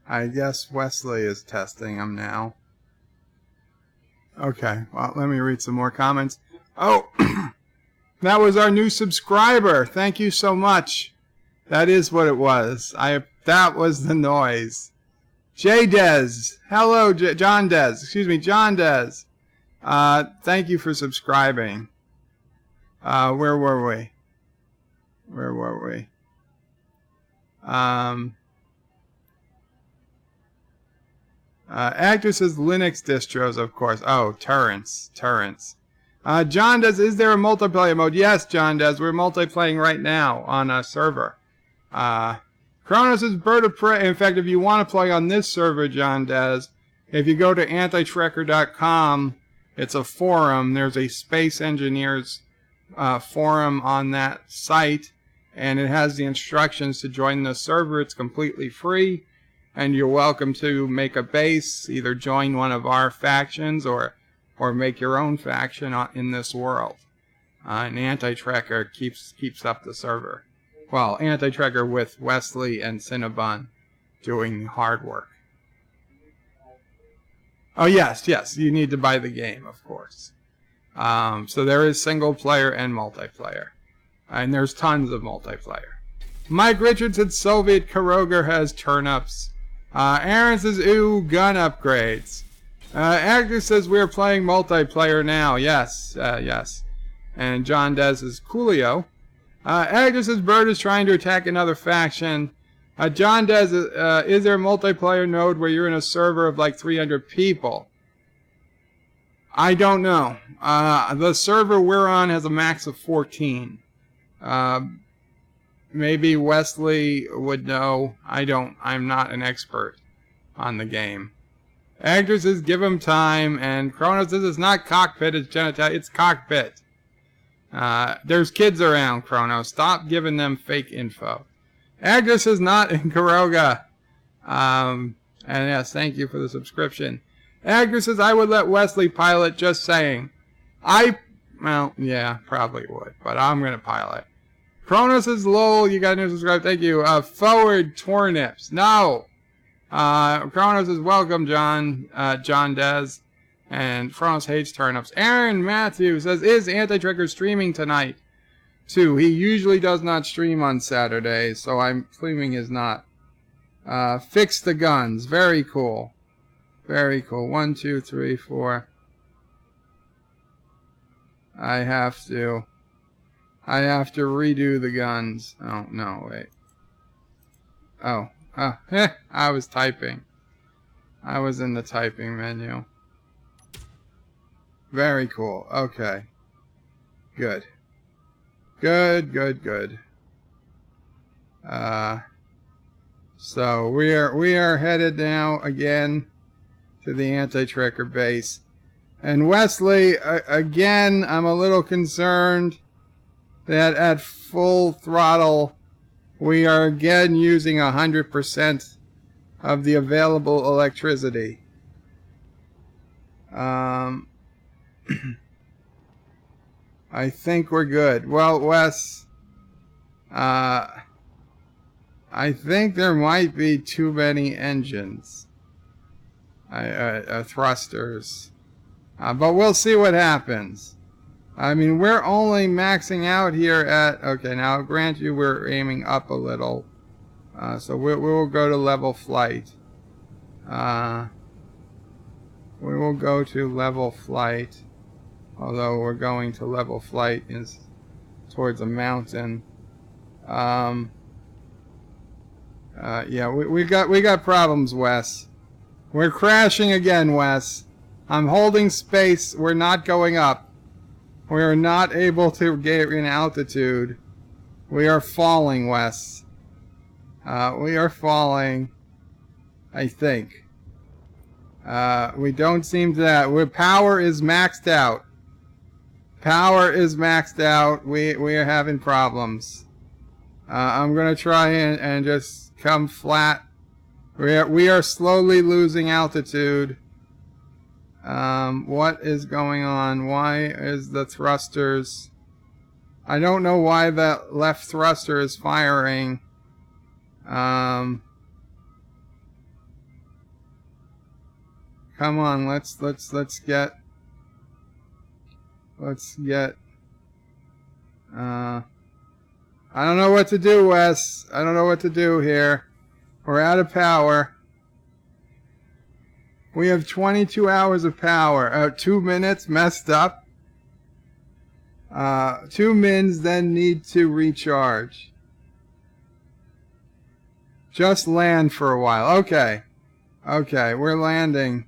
I guess Wesley is testing them now. Okay, well, let me read some more comments. Oh, that was our new subscriber. Thank you so much. That is what it was. That was the noise. J. Dez. Hello, John Dez. Excuse me, John Dez. Thank you for subscribing. Where were we? Actor says Linux distros, of course. Oh, torrents. John Dez, is there a multiplayer mode? Yes, John Dez, we're multiplaying right now on a server. Kronos is Bird of Prey. In fact, if you want to play on this server, John Dez, if you go to AntiTrekker.com, it's a forum. There's a Space Engineers forum on that site, and it has the instructions to join the server. It's completely free, and you're welcome to make a base, either join one of our factions or make your own faction in this world. And AntiTrekker keeps up the server. Well, AntiTrekker with Wesley and Cinnabon doing hard work. Oh, yes, you need to buy the game, of course. So there is single player and multiplayer. And there's tons of multiplayer. Mike Richards said Soviet Caroga has turnips. Aaron says, ooh, gun upgrades. Actor says we're playing multiplayer now. Yes. And John Dez is Coolio. Actor says Bird is trying to attack another faction. John does, is there a multiplayer node where you're in a server of like 300 people? I don't know. The server we're on has a max of 14. Maybe Wesley would know. I'm not an expert on the game. Actor says give him time, and Chrono says it's not cockpit, it's genitalia, it's cockpit. There's kids around, Chrono. Stop giving them fake info. Agnes is not in Caroga. And yes, thank you for the subscription. Agnes says, I would let Wesley pilot, just saying. Well, yeah, probably would, but I'm going to pilot. Kronos says, lol, you got a new subscribe, thank you. Forward Tornips, no. Kronos says, welcome, John Des. And Kronos hates turnips. Aaron Matthew says, is AntiTrekker streaming tonight? Too. He usually does not stream on Saturdays, so I'm claiming he's not. Fix the guns. Very cool. Very cool. 1, 2, 3, 4. I have to redo the guns. Oh, no, wait. Oh. I was typing. I was in the typing menu. Very cool. Okay. Good. Good. So we are headed now again to the AntiTrekker base. And Wesley, again, I'm a little concerned that at full throttle we are again using 100% of the available electricity. I think we're good. Well, Wes, I think there might be too many engines. Thrusters. But we'll see what happens. I mean, we're only maxing out here at... Okay, now, grant you we're aiming up a little. So we will go to level flight. We will go to level flight. Although we're going to level flight is towards a mountain. Yeah, we got problems, Wes. We're crashing again, Wes. I'm holding space. We're not going up. We are not able to get in altitude. We are falling, Wes. We are falling. I think. We don't seem to that. Power is maxed out. Power is maxed out. We are having problems. I'm gonna try and just come flat. We are slowly losing altitude. What is going on? Why is the thrusters... I don't know why the left thruster is firing. Come on, let's get... I don't know what to do, Wes. I don't know what to do here. We're out of power. We have 22 hours of power. 2 minutes messed up. 2 mins then need to recharge. Just land for a while. Okay. Okay, we're landing.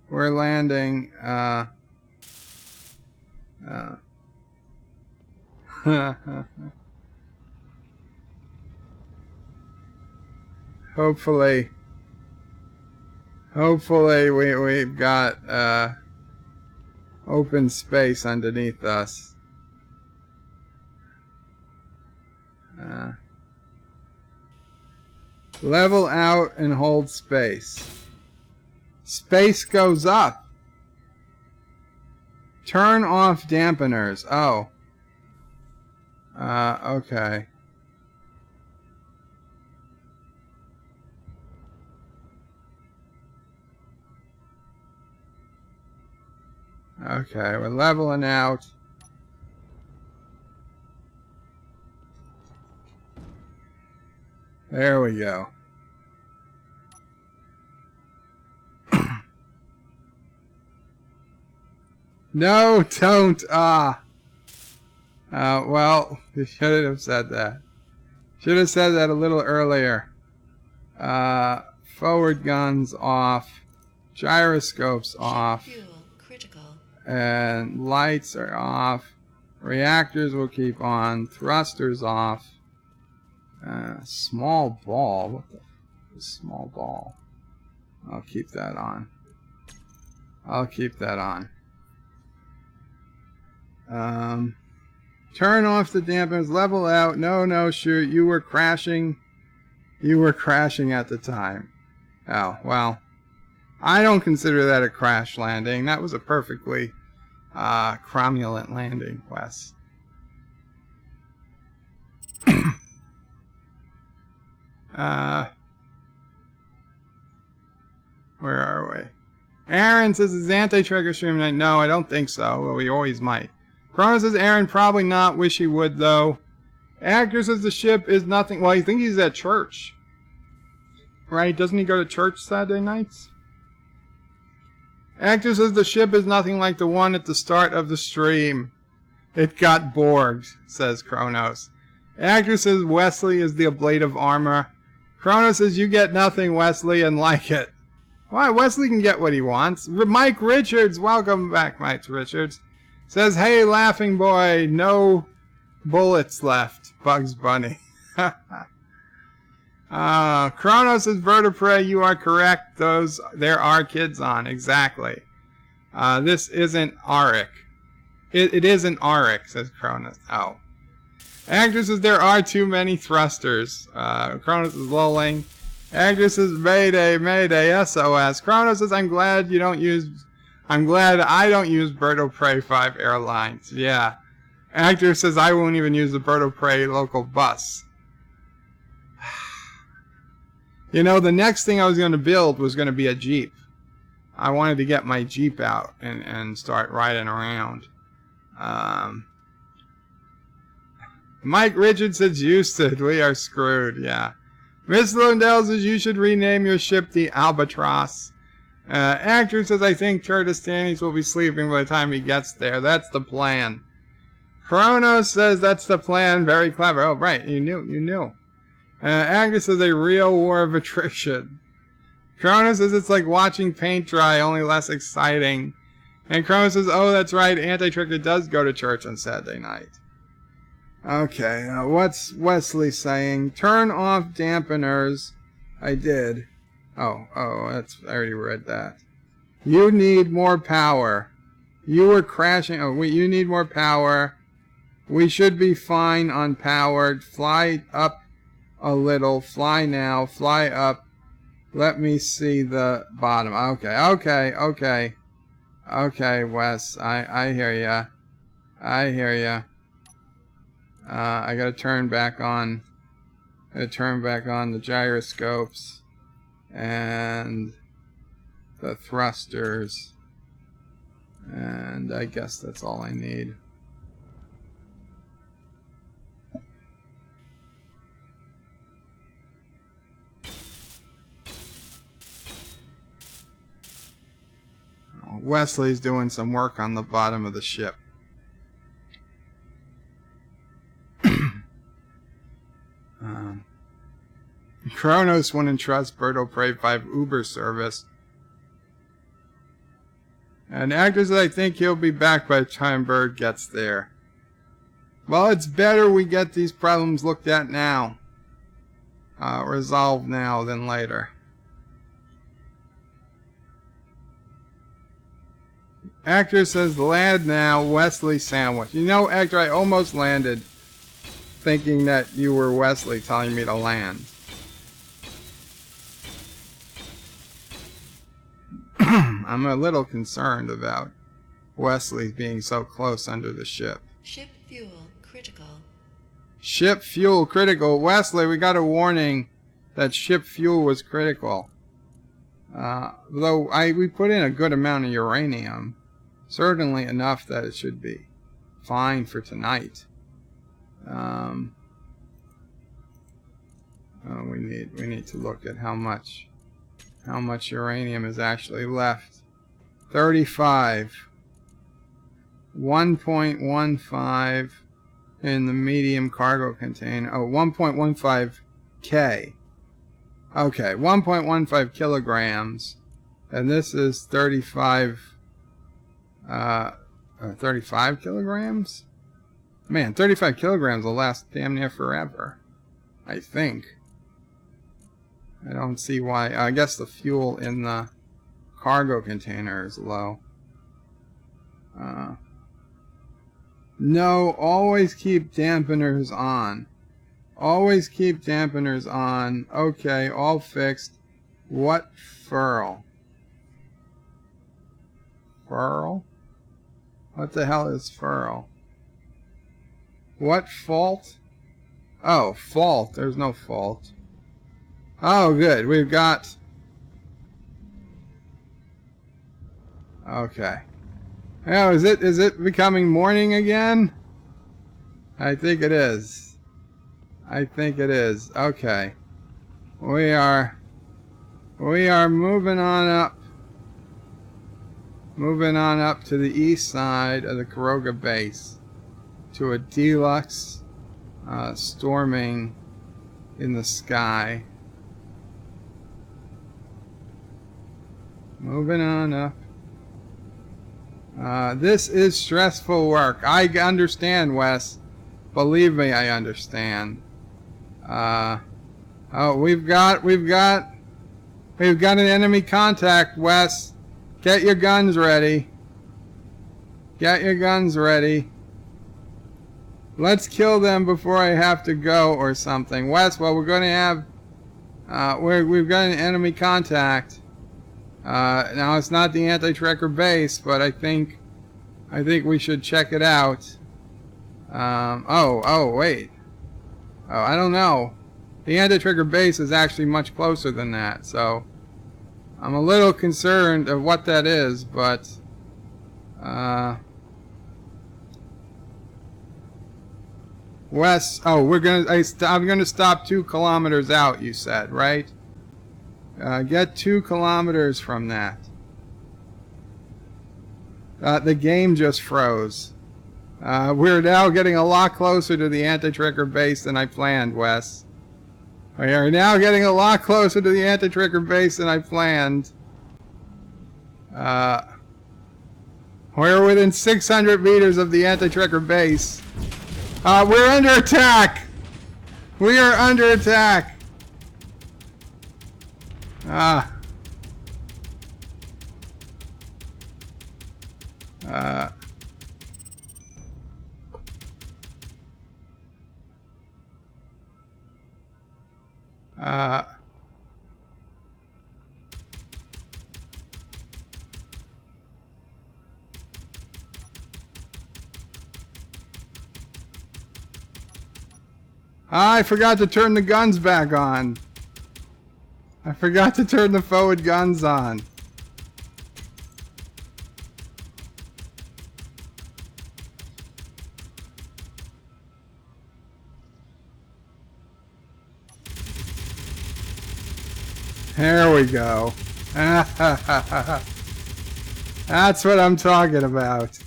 We're landing. Hopefully we've got open space underneath us. Level out and hold space. Space goes up. Turn off dampeners. Oh. Okay. Okay, we're leveling out. There we go. No, don't. Well, you shouldn't have said that. Should have said that a little earlier. Forward guns off. Gyroscopes off. Fuel critical. And lights are off. Reactors will keep on. Thrusters off. Small ball. What the f is small ball? I'll keep that on. I'll keep that on. Turn off the dampers. Level out. No, shoot. You were crashing. You were crashing at the time. Oh, well. I don't consider that a crash landing. That was a perfectly cromulent landing, Wes. Where are we? Aaron says, is AntiTrekker streaming tonight? No, I don't think so. Well, we always might. Chrono says, Aaron, probably not. Wish he would, though. Actor says the ship is nothing. Well, I think he's at church. Right? Doesn't he go to church Saturday nights? Actor says the ship is nothing like the one at the start of the stream. It got Borged, says Kronos. Actor says Wesley is the ablative armor. Kronos says you get nothing, Wesley, and like it. Why? Wesley can get what he wants. Mike Richards, welcome back, Mike Richards. Says, hey, laughing boy, no bullets left. Bugs Bunny. Kronos says, vertebrae, you are correct. There are kids on. Exactly. This isn't Auric. It isn't Auric, says Kronos. Oh. Actor says, there are too many thrusters. Kronos is lulling. Actor says, Mayday, Mayday, SOS. Kronos says, I'm glad I don't use Bird of Prey 5 airlines. Yeah. Actor says, I won't even use the Bird of Prey local bus. You know, the next thing I was going to build was going to be a Jeep. I wanted to get my Jeep out and start riding around. Mike Richards says, Houston, we are screwed. Yeah. Miss Lundell says, you should rename your ship the Albatross. Actor says, I think Turdistanis will be sleeping by the time he gets there. That's the plan. Kronos says, that's the plan. Very clever. Oh, right. You knew. Actor says, a real war of attrition. Kronos says, it's like watching paint dry, only less exciting. And Kronos says, oh, that's right. AntiTrekker does go to church on Saturday night. Okay, what's Wesley saying? Turn off dampeners. I did. Oh, I already read that. You need more power. You were crashing. Oh, you need more power. We should be fine on powered. Fly up a little. Fly now. Fly up. Let me see the bottom. Okay, Wes. I hear ya. I gotta turn back on the gyroscopes and the thrusters, and I guess that's all I need. Wesley's doing some work on the bottom of the ship. Kronos wouldn't trust Bird of Prey 5 Uber service. And Actor says, I think he'll be back by the time Bird gets there. Well, it's better we get these problems looked at now. Resolved now than later. Actor says, land now, Wesley sandwich. You know, Actor, I almost landed thinking that you were Wesley telling me to land. I'm a little concerned about Wesley being so close under the ship. Ship fuel critical. Ship fuel critical. Wesley, we got a warning that ship fuel was critical. Though we put in a good amount of uranium. Certainly enough that it should be fine for tonight. We need to look at how much uranium is actually left. 35. 1.15. in the medium cargo container. Oh, 1.15 K. Okay, 1.15 kilograms. And this is 35 kilograms? Man, 35 kilograms will last damn near forever. I think. I don't see why. I guess the fuel in the cargo container is low. No, always keep dampeners on. Always keep dampeners on. Okay, all fixed. What furl? Furl? What the hell is furl? What fault? Oh, fault. There's no fault. Oh, good. We've got... Okay. Oh, is it becoming morning again? I think it is. I think it is. Okay. We are moving on up. Moving on up to the east side of the Caroga base. To a deluxe storming in the sky. Moving on up. This is stressful work. I understand, Wes. Believe me, I understand. Oh, we've got an enemy contact, Wes. Get your guns ready. Get your guns ready. Let's kill them before I have to go or something. Wes, well, we're going to have... we've got an enemy contact. Now, it's not the AntiTrekker base, but I think we should check it out. Oh, wait. Oh, I don't know. The AntiTrekker base is actually much closer than that, so... I'm a little concerned of what that is, but... Wes, oh, I'm gonna stop 2 kilometers out, you said, right? Get 2 kilometers from that. The game just froze. We're now getting a lot closer to the AntiTrekker base than I planned, Wes. We are now getting a lot closer to the AntiTrekker base than I planned. We're within 600 meters of the AntiTrekker base. We're under attack! We are under attack! I forgot to turn the guns back on. I forgot to turn the forward guns on. There we go. That's what I'm talking about.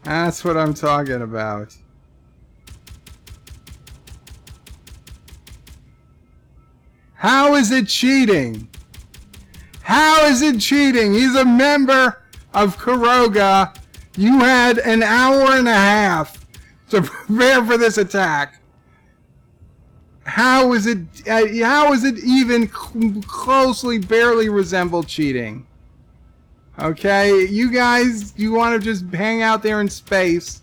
That's what I'm talking about. How is it cheating? How is it cheating? He's a member of Caroga. You had an hour and a half to prepare for this attack. How is it even closely barely resemble cheating? Okay, you guys, you want to just hang out there in space.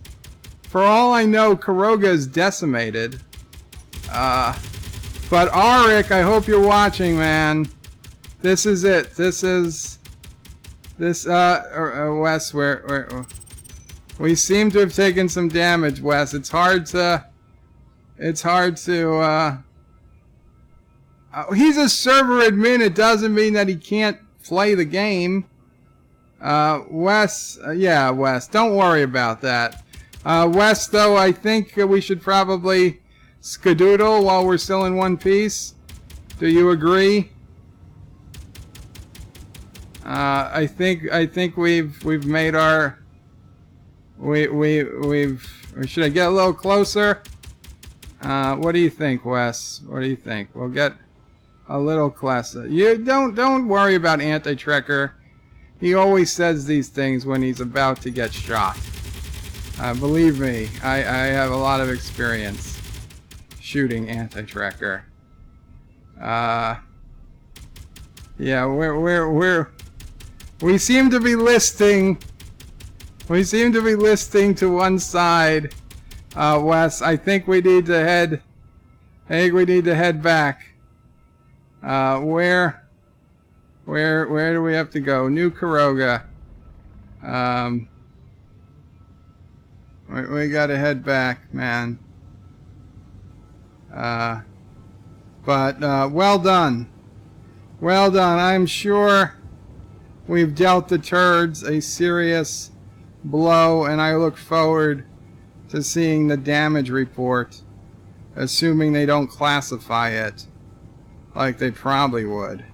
For all I know, Caroga is decimated. But Arik, I hope you're watching, man. This is it. This is... This, Wes, we seem to have taken some damage, Wes. It's hard to... He's a server admin. It doesn't mean that he can't play the game. Wes, yeah, Wes, don't worry about that. Wes, though, I think we should probably skedoodle while we're still in one piece. Do you agree? I think we've made our... We've Or should I get a little closer? What do you think, Wes? What do you think? We'll get a little closer. You don't worry about AntiTrekker. He always says these things when he's about to get shot. Believe me, I have a lot of experience shooting AntiTrekker. Yeah, we seem to be listing. We seem to be listing to one side, Wes. I think we need to head. I think we need to head back. Where do we have to go? New Caroga. We gotta head back, man. But well done. Well done. I'm sure we've dealt the turds a serious blow, and I look forward to seeing the damage report, assuming they don't classify it like they probably would.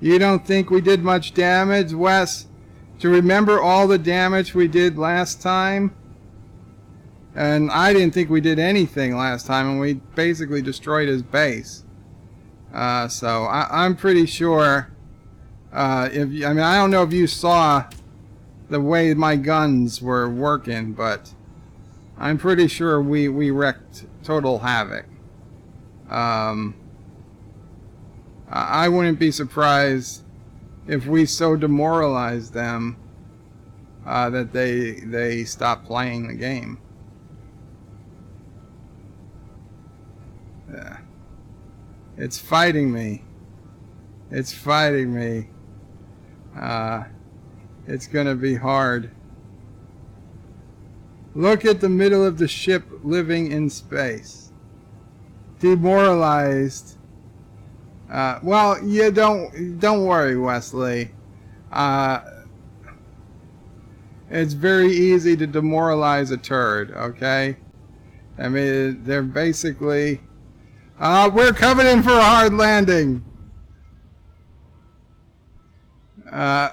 You don't think we did much damage, Wes? Do you remember all the damage we did last time? And I didn't think we did anything last time, and we basically destroyed his base. So I'm pretty sure. I don't know if you saw the way my guns were working, but I'm pretty sure we wreaked total havoc. I wouldn't be surprised if we so demoralized them that they stopped playing the game. Yeah. It's fighting me. It's fighting me. It's gonna be hard. Look at the middle of the ship living in space. Demoralized. Well, you don't worry, Wesley. It's very easy to demoralize a turd, okay? I mean, they're basically... we're coming in for a hard landing! I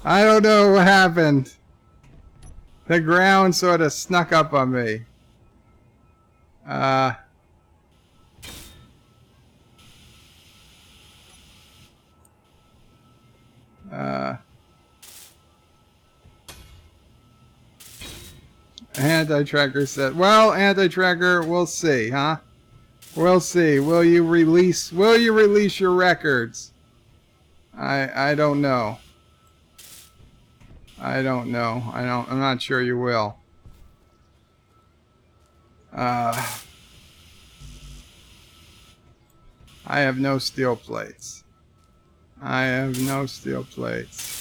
don't know what happened. The ground sort of snuck up on me. AntiTrekker said, well, AntiTrekker, we'll see, huh? We'll see. Will you release your records? I don't know. I'm not sure you will. I have no steel plates. I have no steel plates.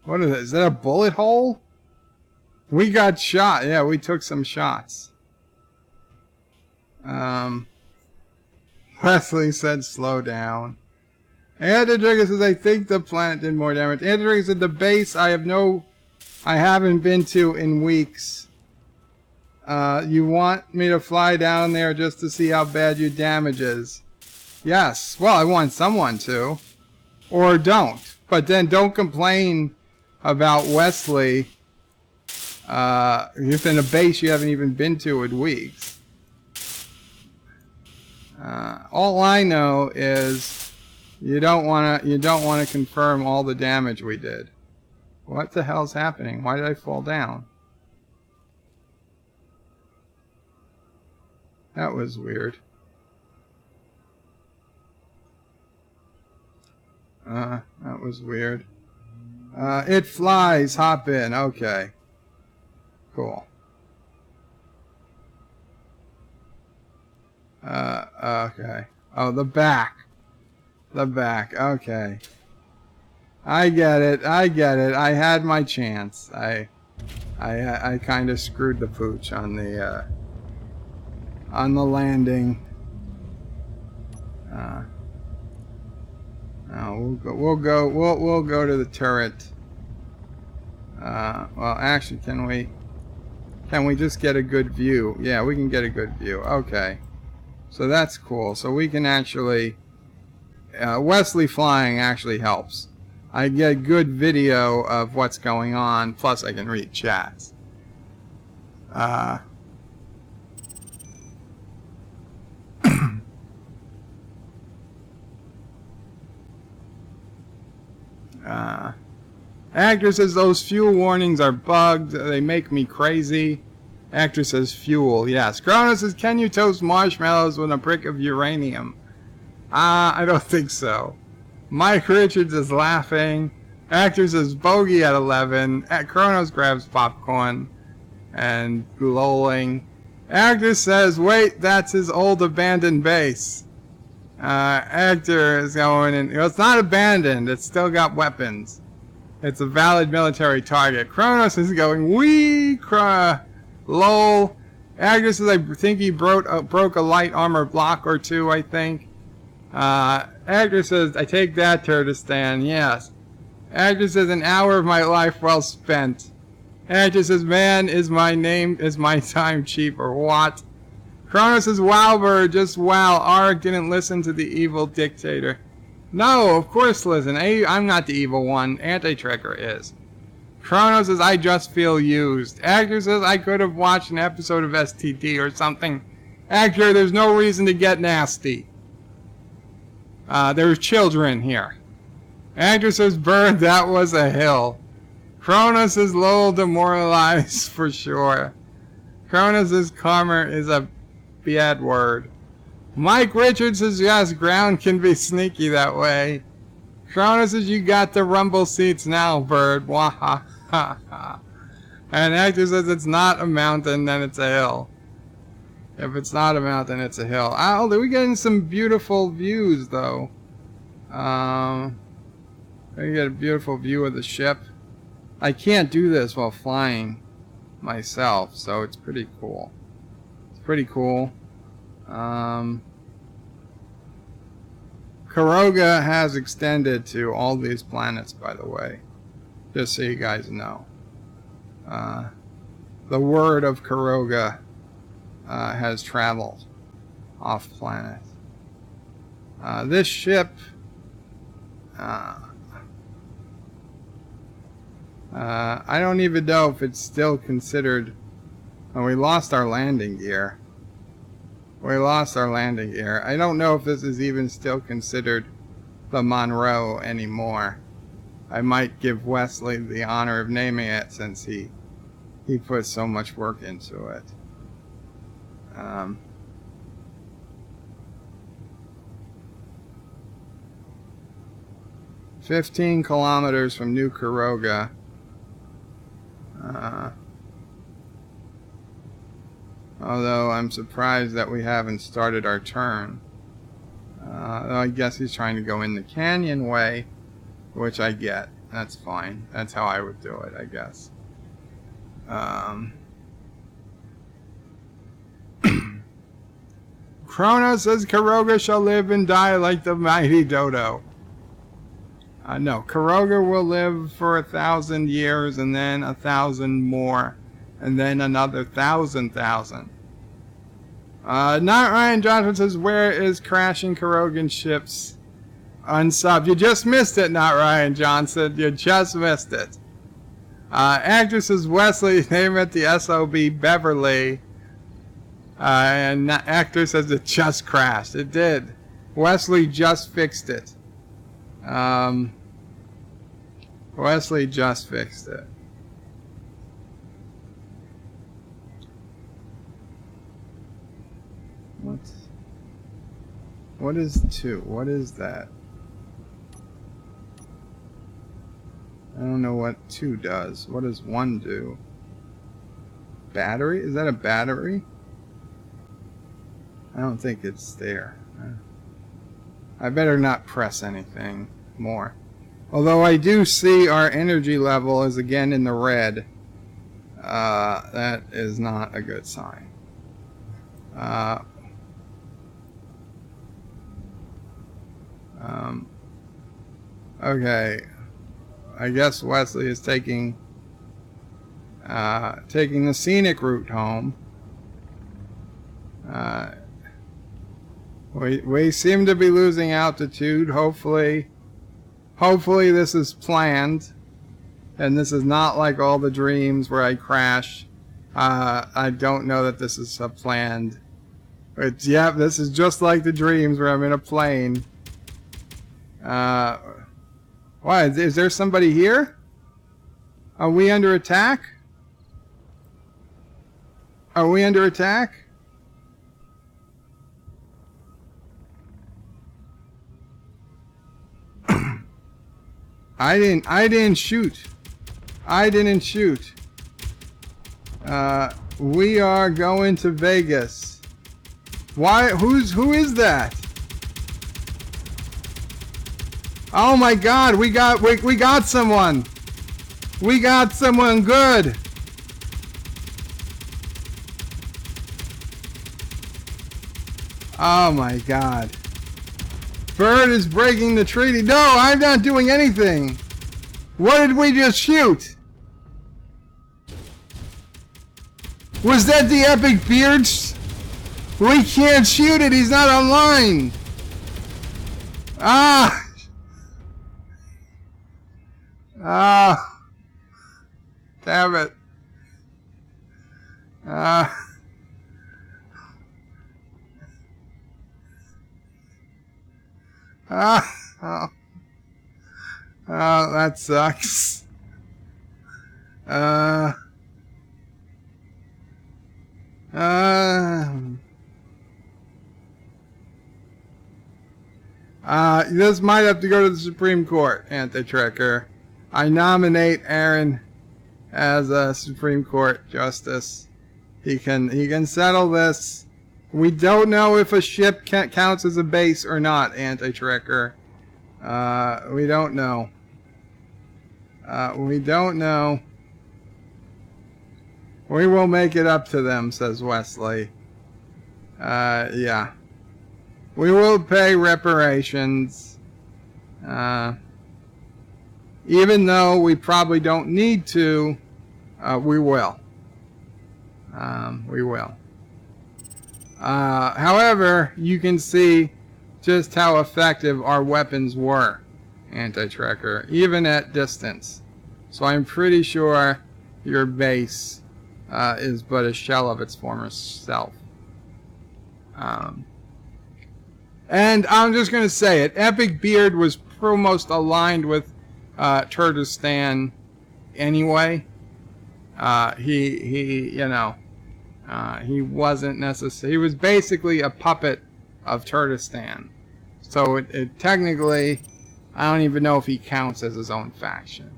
What is it? Is that a bullet hole? We got shot. Yeah, we took some shots. Wesley said slow down. AntiTrekker says, I think the planet did more damage. AntiTrekker said, the base I haven't been to in weeks. You want me to fly down there just to see how bad your damage is? Yes. Well, I want someone to. Or don't. But then don't complain about Wesley if in a base you haven't even been to in weeks. All I know is you don't want to confirm all the damage we did. What the hell's happening? Why did I fall down? That was weird. That was weird. It flies. Hop in. Okay. Cool. Okay. Oh, the back. The back. Okay. I get it. I get it. I had my chance. I kind of screwed the pooch on the landing. No, we'll go to the turret. Well, actually, can we? Can we just get a good view? Yeah, we can get a good view. Okay. So that's cool. So we can actually... Wesley flying actually helps. I get a good video of what's going on, plus I can read chats. Actor says those fuel warnings are bugged. They make me crazy. Actor says fuel. Yes. Cronus says, can you toast marshmallows with a brick of uranium? I don't think so. Mike Richards is laughing. Actor says bogey at 11. Kronos grabs popcorn and lolling. Actor says, wait, that's his old abandoned base. Actor is going in. Well, it's not abandoned. It's still got weapons. It's a valid military target. Kronos is going, wee, lol. Actor says, I think he broke a light armor block or two, I think. Actor says, I take that, Turdistan. Yes. Actor says, an hour of my life well spent. Actor says, man, is my time cheap or what? Kronos says, wow, bird, just wow. Arg didn't listen to the evil dictator. No, of course listen. I'm not the evil one. AntiTrekker is. Kronos says, I just feel used. Actor says, I could have watched an episode of STD or something. Actor, there's no reason to get nasty. There's children here. Actor says, bird, that was a hill. Kronos is a little demoralized for sure. Kronos says, karma is a bad word. Mike Richards says, yes, ground can be sneaky that way. Kronos says, you got the rumble seats now, bird. Wahahaha. And Actor says, it's not a mountain, then it's a hill. If it's not a mountain, it's a hill. Oh, we're getting some beautiful views, though. We get a beautiful view of the ship. I can't do this while flying myself, so it's pretty cool. It's pretty cool. Caroga has extended to all these planets, by the way. Just so you guys know. The word of Caroga has traveled off planet. This ship I don't even know if it's still considered. Oh, we lost our landing gear. We lost our landing gear. I don't know if this is even still considered the Monroe anymore. I might give Wesley the honor of naming it since he put so much work into it. 15 kilometers from New Caroga. Although I'm surprised that we haven't started our turn. I guess he's trying to go in the canyon way, which I get. That's fine. That's how I would do it, I guess. Kronos says Caroga shall live and die like the mighty dodo. No, Caroga will live for 1,000 years, and then 1,000 more, and then another 1,000. Not Ryan Johnson says, where is crashing Carogan ships? Unsub. You just missed it, not Ryan Johnson. You just missed it. Actress is Wesley, name it the S.O.B. Beverly. And actor says it just crashed. It did. Wesley just fixed it. Wesley just fixed it. What is 2? What is that? I don't know what 2 does. What does 1 do? Battery? Is that a battery? I don't think it's there. I better not press anything more. Although I do see our energy level is again in the red. That is not a good sign. Okay. I guess Wesley is taking taking the scenic route home. We seem to be losing altitude. Hopefully this is planned, and this is not like all the dreams where I crash. I don't know that this is planned. But yeah, this is just like the dreams where I'm in a plane. Why? Is there somebody here? Are we under attack? Are we under attack? I didn't shoot. I didn't shoot. We are going to Vegas. Why? Who is that? Oh my God! We got someone. We got someone good. Oh my God! Bird is breaking the treaty. No, I'm not doing anything. What did we just shoot? Was that the epic beards? We can't shoot it. He's not online. Ah. Ah. Damn it. Ah. Oh. Oh, that sucks. This might have to go to the Supreme Court, AntiTrekker. I nominate Aaron as a Supreme Court justice. He can settle this. We don't know if a ship counts as a base or not, AntiTrekker. We don't know. We don't know. We will make it up to them, says Wesley. Yeah. We will pay reparations. Even though we probably don't need to, we will. We will. However, you can see just how effective our weapons were, AntiTrekker, even at distance. So I'm pretty sure your base is but a shell of its former self. And I'm just going to say it. Epic Beard was almost aligned with Turdistan anyway. He wasn't necessary. He was basically a puppet of Turdistan. So it technically, I don't even know if he counts as his own faction.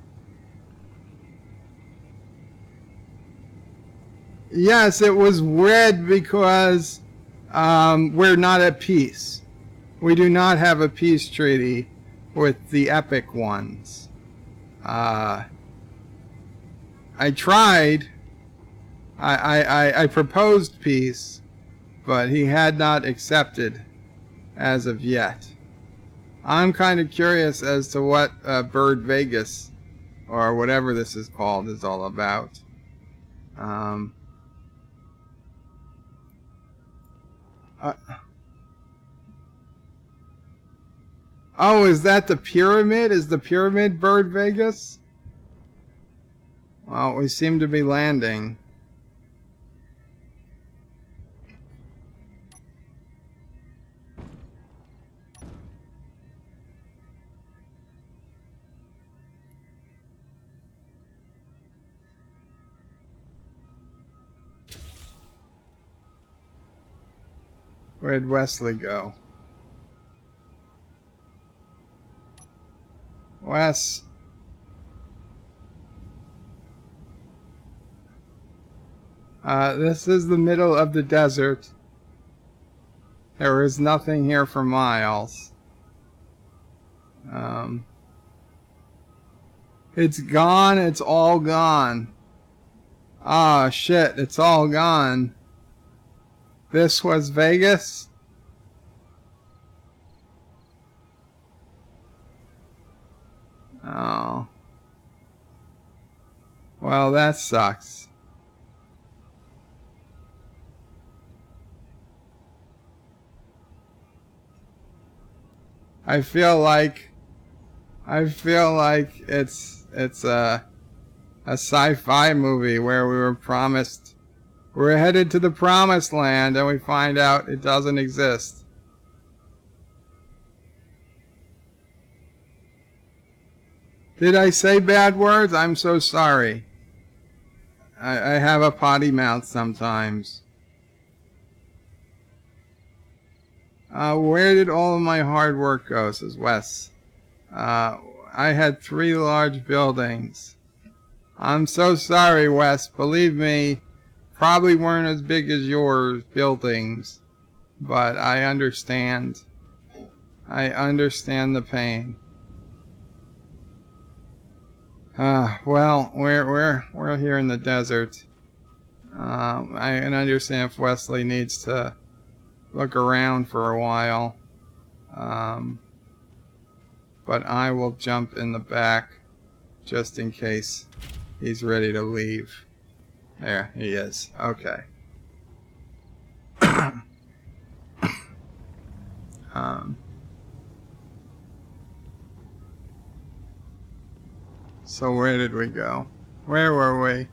Yes, it was red because we're not at peace. We do not have a peace treaty with the epic ones. I tried. I proposed peace, but he had not accepted as of yet. I'm kind of curious as to what Bird Vegas, or whatever this is called, is all about. Oh, is that the pyramid? Is the pyramid Bird Vegas? Well, we seem to be landing. Where'd Wesley go? Wes. This is the middle of the desert. There is nothing here for miles. It's gone. It's all gone. Ah, shit. It's all gone. This was Vegas? Oh. Well, that sucks. I feel like it's a sci-fi movie where we were promised we're headed to the promised land and we find out it doesn't exist. Did I say bad words? I'm so sorry. I have a potty mouth sometimes. Where did all of my hard work go, says Wes. I had 3 large buildings. I'm so sorry, Wes. Believe me, probably weren't as big as yours buildings, but I understand. I understand the pain. Well, we're here in the desert. I can understand if Wesley needs to look around for a while. But I will jump in the back just in case he's ready to leave. There he is. Okay. So where did we go? Where were we?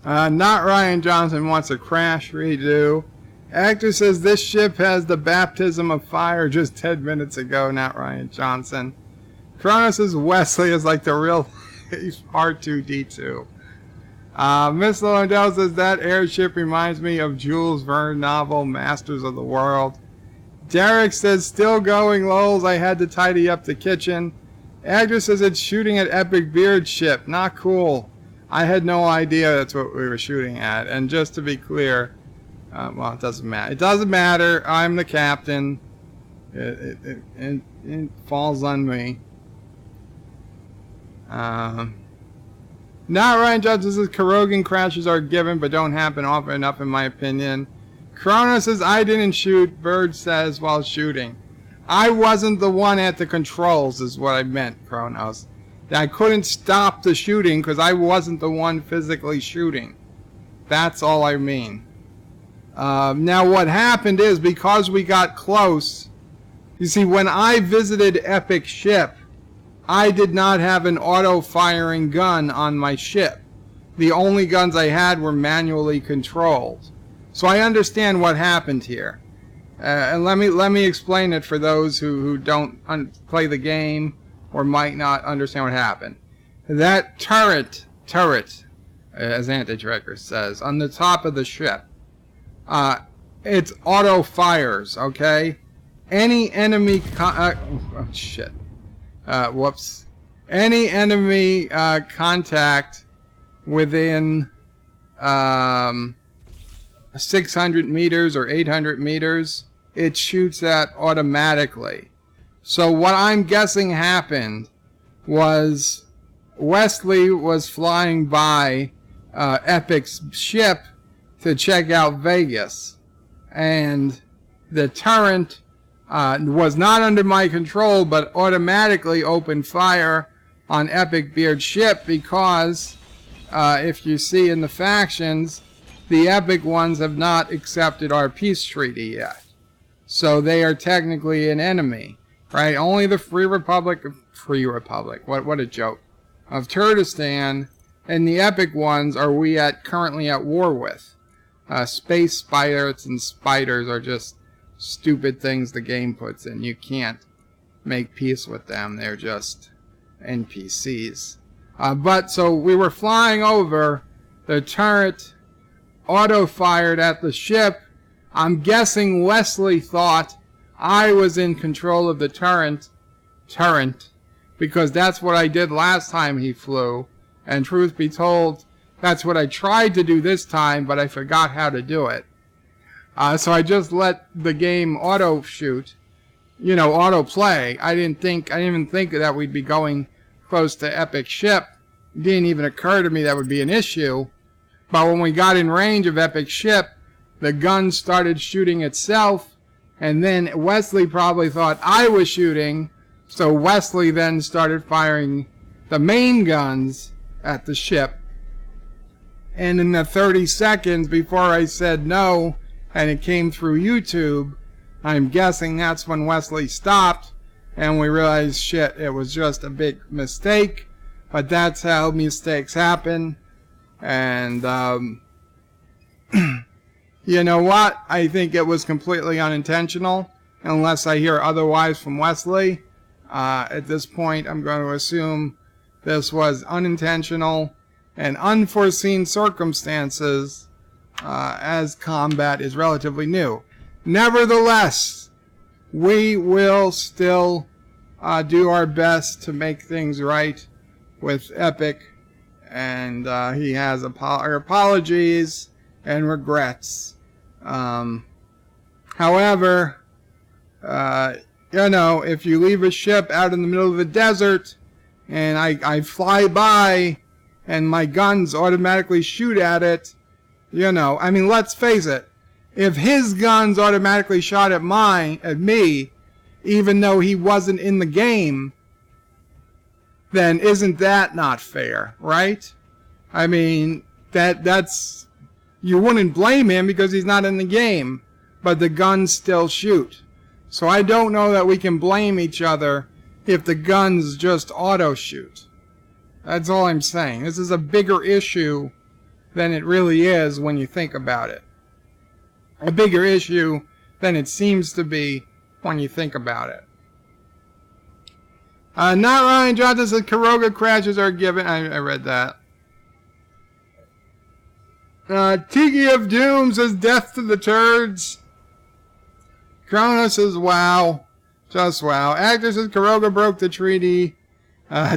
Not Ryan Johnson wants a crash redo. Actor says this ship has the baptism of fire just 10 minutes ago, not Ryan Johnson. Chrono says Wesley is like the real R2-D2. Miss Londell says that airship reminds me of Jules Verne novel Masters of the World. Derek says still going, lols, I had to tidy up the kitchen. Actor says it's shooting at Epic Beard ship, not cool. I had no idea that's what we were shooting at. And just to be clear, well, it doesn't matter. It doesn't matter. I'm the captain. It falls on me. Not Ryan Johnson says Carogan crashes are given but don't happen often enough in my opinion. Chrono says I didn't shoot. Bird says while shooting. I wasn't the one at the controls is what I meant, Chronos. I couldn't stop the shooting because I wasn't the one physically shooting. That's all I mean. Now what happened is because we got close, you see when I visited Epic Ship, I did not have an auto-firing gun on my ship. The only guns I had were manually controlled. So I understand what happened here. And let me explain it for those who don't play the game or might not understand what happened. That turret, as AntiTrekker says, on the top of the ship, it's auto fires, okay? Any enemy any enemy contact within 600 meters or 800 meters, it shoots at automatically. So what I'm guessing happened was Wesley was flying by Epic's ship to check out Vegas, and the turret was not under my control but automatically opened fire on Epic Beard's ship because if you see in the factions, the Epic ones have not accepted our peace treaty yet. So they are technically an enemy, right? Only the Free Republic, what a joke, of Turdistan and the Epic ones are we currently at war with. Space pirates and spiders are just stupid things the game puts in. You can't make peace with them. They're just NPCs. But so we were flying over, the turret auto-fired at the ship. I'm guessing Wesley thought I was in control of the turret, because that's what I did last time he flew. And truth be told, that's what I tried to do this time, but I forgot how to do it. So I just let the game auto shoot, auto play. I didn't even think that we'd be going close to Epic's ship. It didn't even occur to me that would be an issue. But when we got in range of Epic's ship, the gun started shooting itself, and then Wesley probably thought I was shooting, so Wesley then started firing the main guns at the ship. And in the 30 seconds before I said no, and it came through YouTube, I'm guessing that's when Wesley stopped, and we realized, shit, it was just a big mistake. But that's how mistakes happen. And, you know what? I think it was completely unintentional, unless I hear otherwise from Wesley. At this point, I'm going to assume this was unintentional and unforeseen circumstances, as combat is relatively new. Nevertheless, we will still do our best to make things right with Epic, and he has apologies and regrets. However, you know, if you leave a ship out in the middle of the desert and I fly by and my guns automatically shoot at it, you know, I mean, let's face it, if his guns automatically shot at me, even though he wasn't in the game, then isn't that not fair, right? I mean, that's, you wouldn't blame him because he's not in the game, but the guns still shoot. So I don't know that we can blame each other if the guns just auto shoot. That's all I'm saying. This is a bigger issue than it really is when you think about it. A bigger issue than it seems to be when you think about it. Not Ryan Johnson says Caroga crashes are given. I read that. Tiki of Doom says death to the turds. Kronos says wow. Just wow. Actor says Caroga broke the treaty.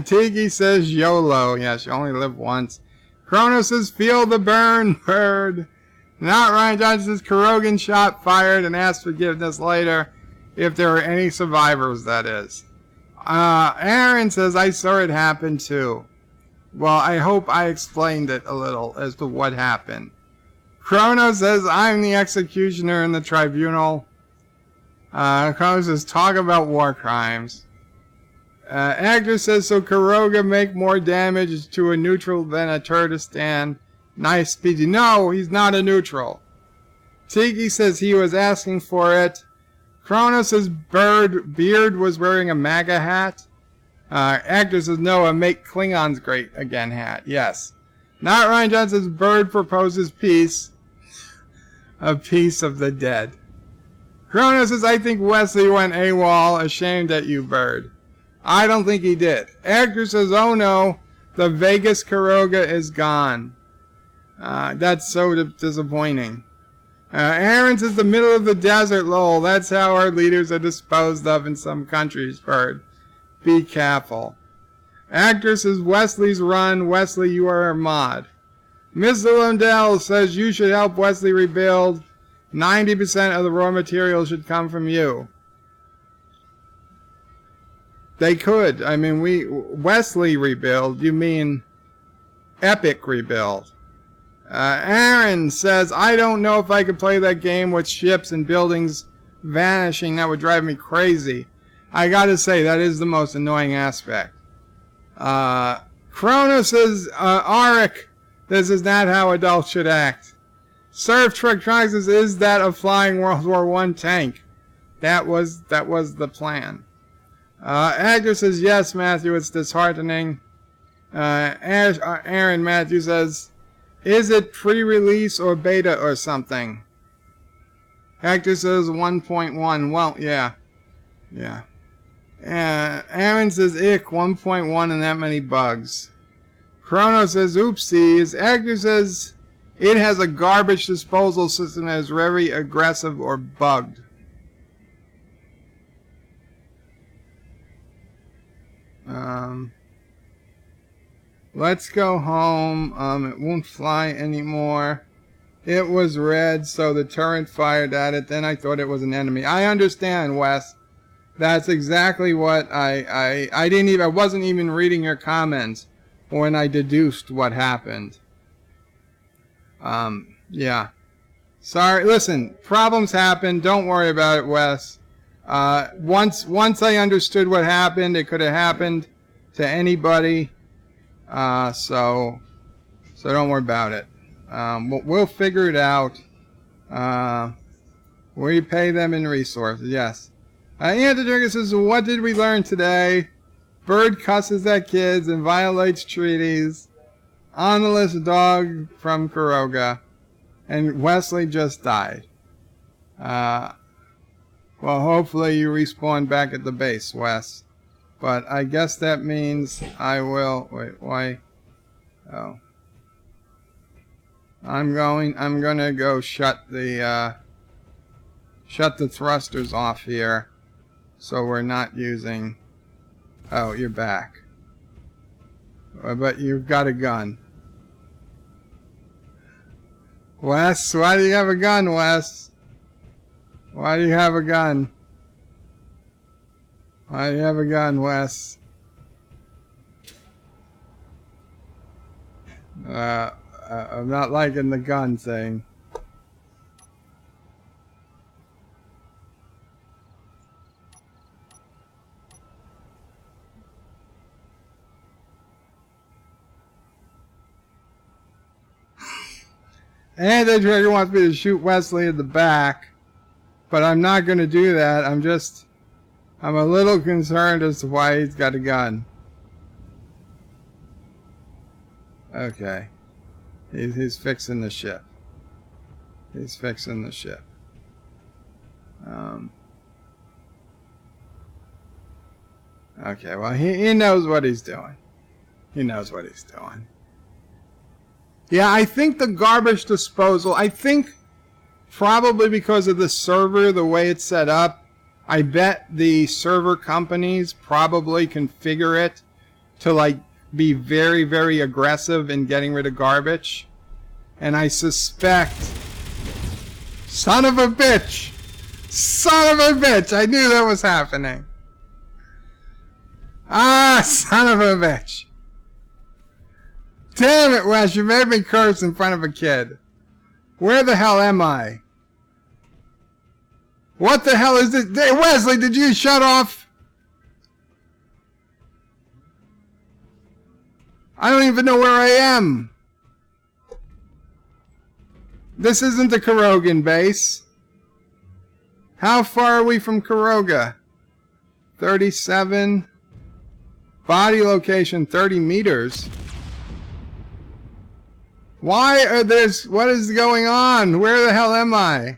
Tiki says YOLO. Yes, you only live once. Kronos says feel the burn, bird. Not Ryan Johnson says Carogan shot fired and asked forgiveness later. If there are any survivors, that is. Aaron says, I saw it happen too. Well, I hope I explained it a little as to what happened. Chrono says, I'm the executioner in the tribunal. Chrono says, talk about war crimes. Actor says, so Caroga make more damage to a neutral than a Turdistan. Nice speedy. No, he's not a neutral. Tiki says he was asking for it. Chrono says Beard was wearing a MAGA hat. Actor says no, a make Klingons great again hat. Yes. Not Ryan Johnson says Bird proposes peace. A piece of the dead. Chrono says I think Wesley went AWOL. Ashamed at you, Bird. I don't think he did. Actor says oh no, the Vegas Caroga is gone. That's so disappointing. Aaron says the middle of the desert, lol. That's how our leaders are disposed of in some countries, Bird. Be careful. Actor says Wesley's run. Wesley, you are a mod. Mr. Lundell says you should help Wesley rebuild. 90% of the raw materials should come from you. They could. I mean, Wesley rebuild. You mean Epic rebuild. Aaron says, I don't know if I could play that game with ships and buildings vanishing. That would drive me crazy. I gotta say, that is the most annoying aspect. Chrono says, Arik, this is not how adults should act. Surf Truck says, is that a flying World War I tank? That was the plan. Actor says, yes, Matthew, it's disheartening. Aaron Matthew says, is it pre-release or beta or something? Actor says 1.1. Well, yeah. Yeah. Aaron says, ick, 1.1 and that many bugs. Chrono says, oopsies. Actor says, it has a garbage disposal system that is very aggressive or bugged. Let's go home. It won't fly anymore. It was red, so the turret fired at it. Then I thought it was an enemy. I understand, Wes. That's exactly what I didn't even, I wasn't even reading your comments when I deduced what happened. Yeah. Sorry, listen, problems happen. Don't worry about it, Wes. Once I understood what happened, it could have happened to anybody. So don't worry about it. We'll figure it out. We pay them in resources, yes. AntiTrekker says, what did we learn today? Bird cusses at kids and violates treaties. On the list, dog from Caroga. And Wesley just died. Well, hopefully you respawn back at the base, Wes. But I guess that means I will... Wait, why? Oh. I'm gonna go shut the thrusters off here. So we're not using... Oh, you're back. But you've got a gun. Wes, why do you have a gun, Wes? Why do you have a gun? Why do you have a gun, Wes? I'm not liking the gun thing. AntiTrekker wants me to shoot Wesley in the back, but I'm not going to do that. I'm a little concerned as to why he's got a gun. Okay. He's fixing the ship. He's fixing the ship. Okay, well, he knows what he's doing. He knows what he's doing. Yeah, I think the garbage disposal, I think probably because of the server, the way it's set up, I bet the server companies probably configure it to like be very, very aggressive in getting rid of garbage. And I suspect... Son of a bitch! Son of a bitch! I knew that was happening. Ah, son of a bitch! Damn it, Wes, you made me curse in front of a kid. Where the hell am I? What the hell is this? Hey, Wesley, did you shut off? I don't even know where I am. This isn't the Carogan base. How far are we from Caroga? 37. Body location 30 meters. Why are this? What is going on? Where the hell am I?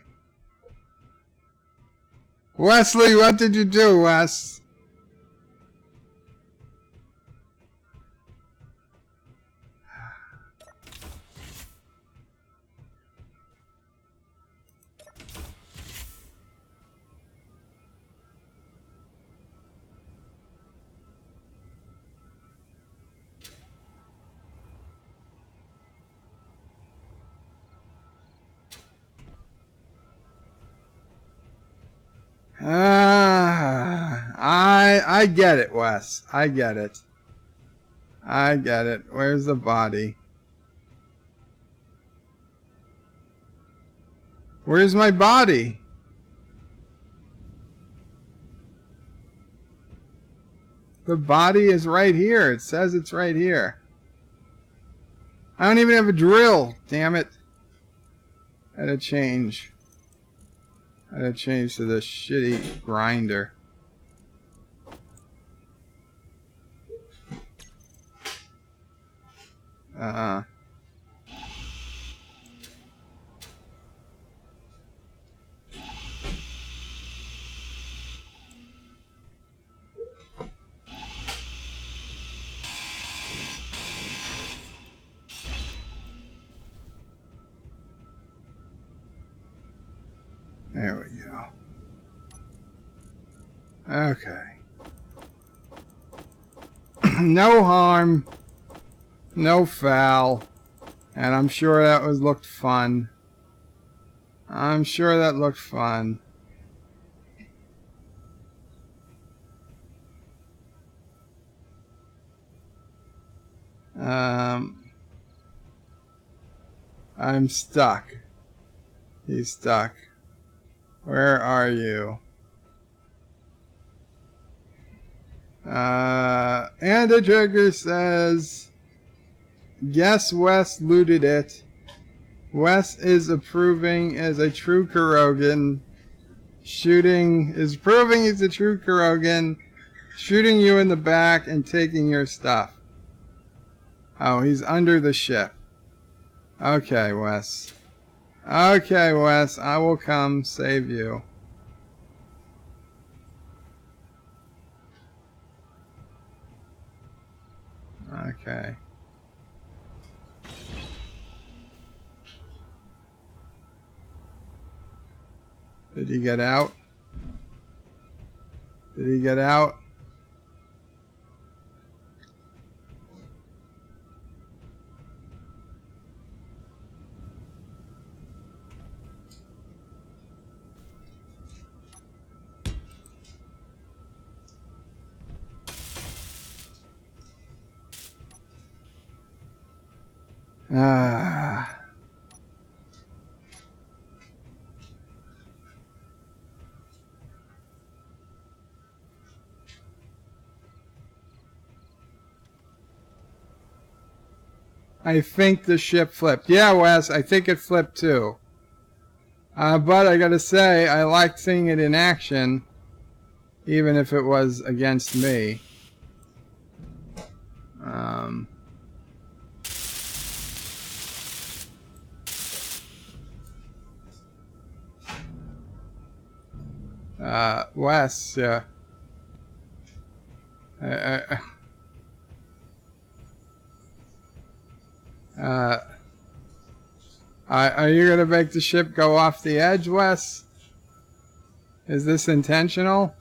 Wesley, what did you do, Wes? I get it, Wes. I get it. I get it. Where's the body? Where's my body? The body is right here. It says it's right here. I don't even have a drill. Damn it. I had to change. I had to change to the shitty grinder. There we go. Okay. No harm. No foul. And I'm sure that looked fun. I'm sure that looked fun. I'm stuck. He's stuck. Where are you? AntiTrekker says, yes, Wes looted it. Wes is approving as a true Carogan. Is proving he's a true Carogan. Shooting you in the back and taking your stuff. Oh, he's under the ship. Okay, Wes. Okay, Wes, I will come save you. Okay. Did he get out? Did he get out? I think the ship flipped. Yeah, Wes, I think it flipped too. But I gotta say, I liked seeing it in action, even if it was against me. Wes, yeah. Are you gonna make the ship go off the edge, Wes? Is this intentional?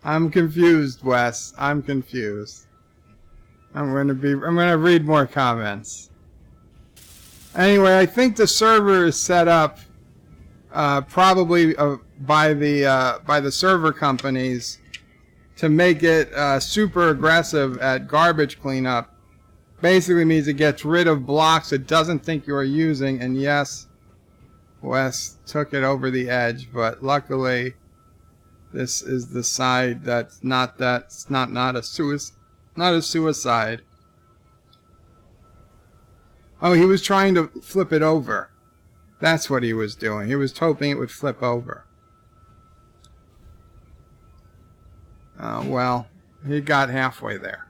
I'm confused, Wes. I'm confused. I'm gonna read more comments. Anyway, I think the server is set up probably by the server companies to make it super aggressive at garbage cleanup. Basically means it gets rid of blocks it doesn't think you are using. And yes, Wes took it over the edge, but luckily this is the side that's not a suicide. Oh, he was trying to flip it over. That's what he was doing. He was hoping it would flip over. Well, he got halfway there.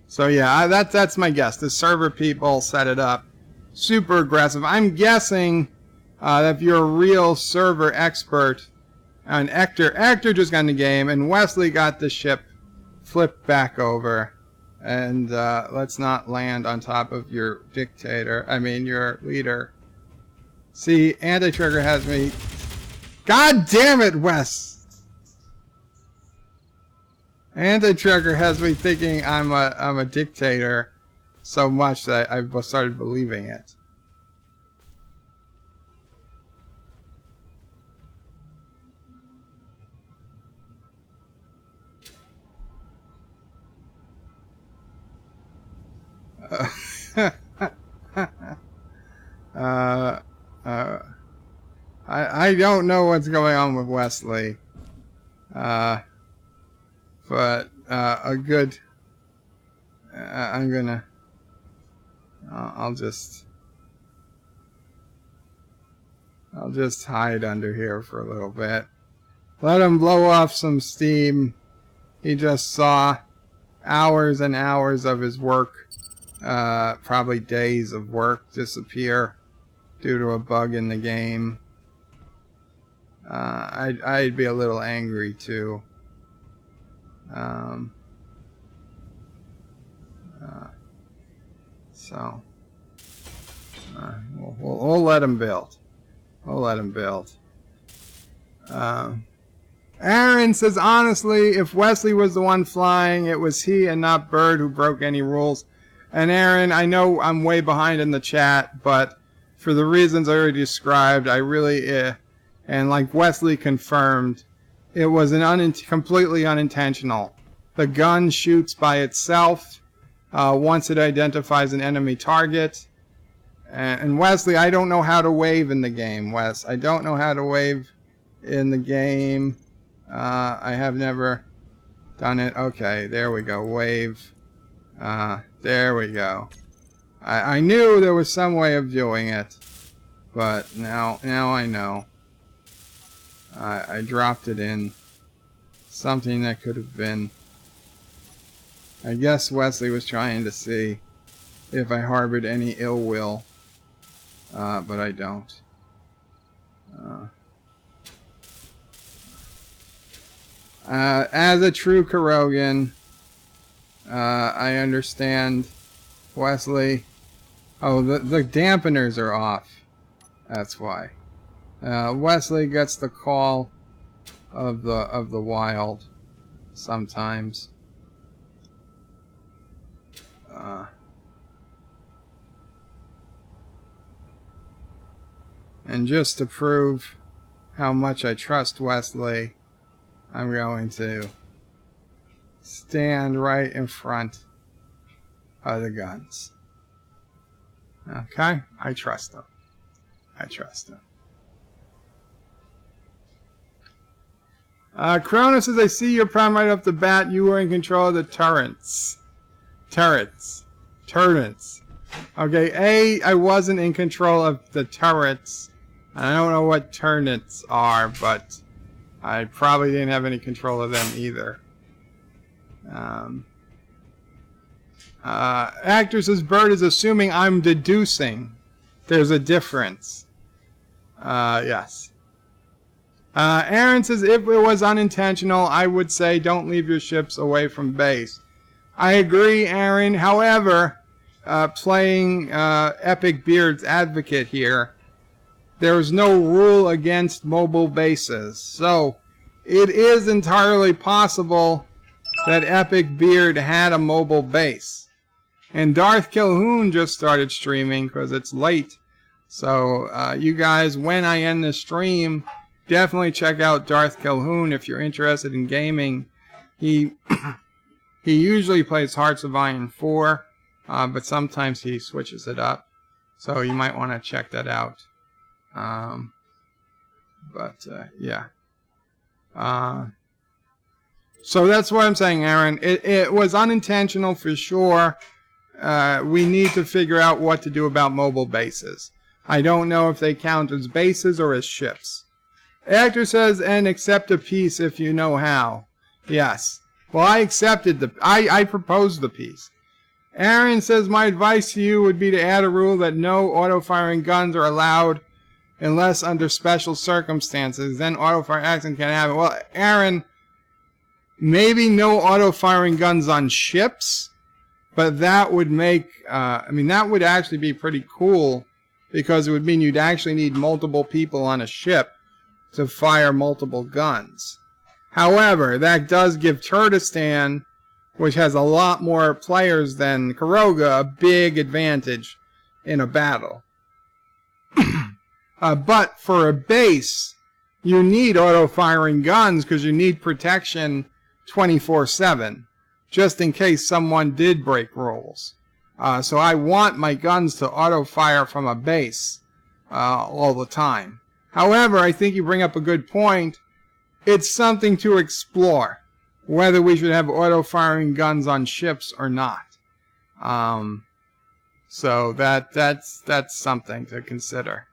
So yeah, that's my guess. The server people set it up super aggressive. I'm guessing that if you're a real server expert, and Hector just got in the game, and Wesley got the ship flipped back over. And let's not land on top of your your leader. See, AntiTrekker has me. God damn it, Wes! AntiTrekker has me thinking I'm a dictator so much that I started believing it. I don't know what's going on with Wesley, but a good. I'll just hide under here for a little bit. Let him blow off some steam. He just saw hours and hours of his work, probably days of work, disappear due to a bug in the game. I'd be a little angry too. We'll let him build. We'll let him build. Aaron says, honestly, if Wesley was the one flying, it was he and not Bird who broke any rules. And Aaron, I know I'm way behind in the chat, but for the reasons I already described, I really, and like Wesley confirmed, it was an completely unintentional. The gun shoots by itself once it identifies an enemy target. And Wesley, I don't know how to wave in the game, Wes. I don't know how to wave in the game. I have never done it. Okay, there we go. Wave. There we go. I knew there was some way of doing it, but now I know. I dropped it in something that could have been. I guess Wesley was trying to see if I harbored any ill will, but I don't. As a true Carogan, I understand, Wesley. Oh, the dampeners are off. That's why. Wesley gets the call of the wild sometimes. And just to prove how much I trust Wesley, I'm going to stand right in front of the guns. Okay? I trust them. I trust them. Cronus says, I see your prime right off the bat. You were in control of the turrets. Turrets. Okay, I wasn't in control of the turrets. I don't know what turrets are, but I probably didn't have any control of them either. Actor says, Bird is assuming I'm deducing. There's a difference. Yes. Aaron says, if it was unintentional, I would say don't leave your ships away from base. I agree, Aaron. However, playing Epic Beard's advocate here, there's no rule against mobile bases. So, it is entirely possible that Epic Beard had a mobile base. And Darth Kilhoun just started streaming because it's late. So, you guys, when I end the stream, definitely check out Darth Kilhoun if you're interested in gaming. He usually plays Hearts of Iron 4, but sometimes he switches it up. So you might want to check that out. Yeah. So that's what I'm saying, Aaron. It was unintentional for sure. We need to figure out what to do about mobile bases. I don't know if they count as bases or as ships. Actor says, and accept a peace if you know how. Yes. Well, I accepted I proposed the peace. Aaron says, my advice to you would be to add a rule that no auto-firing guns are allowed unless under special circumstances. Then auto-fire action can happen. Well, Aaron, maybe no auto-firing guns on ships, but that would make, that would actually be pretty cool because it would mean you'd actually need multiple people on a ship to fire multiple guns. However, that does give Turdistan, which has a lot more players than Caroga, a big advantage in a battle. But for a base, you need auto-firing guns because you need protection 24/7, just in case someone did break rules. So I want my guns to auto-fire from a base all the time. However, I think you bring up a good point. It's something to explore, whether we should have auto-firing guns on ships or not. So that's something to consider.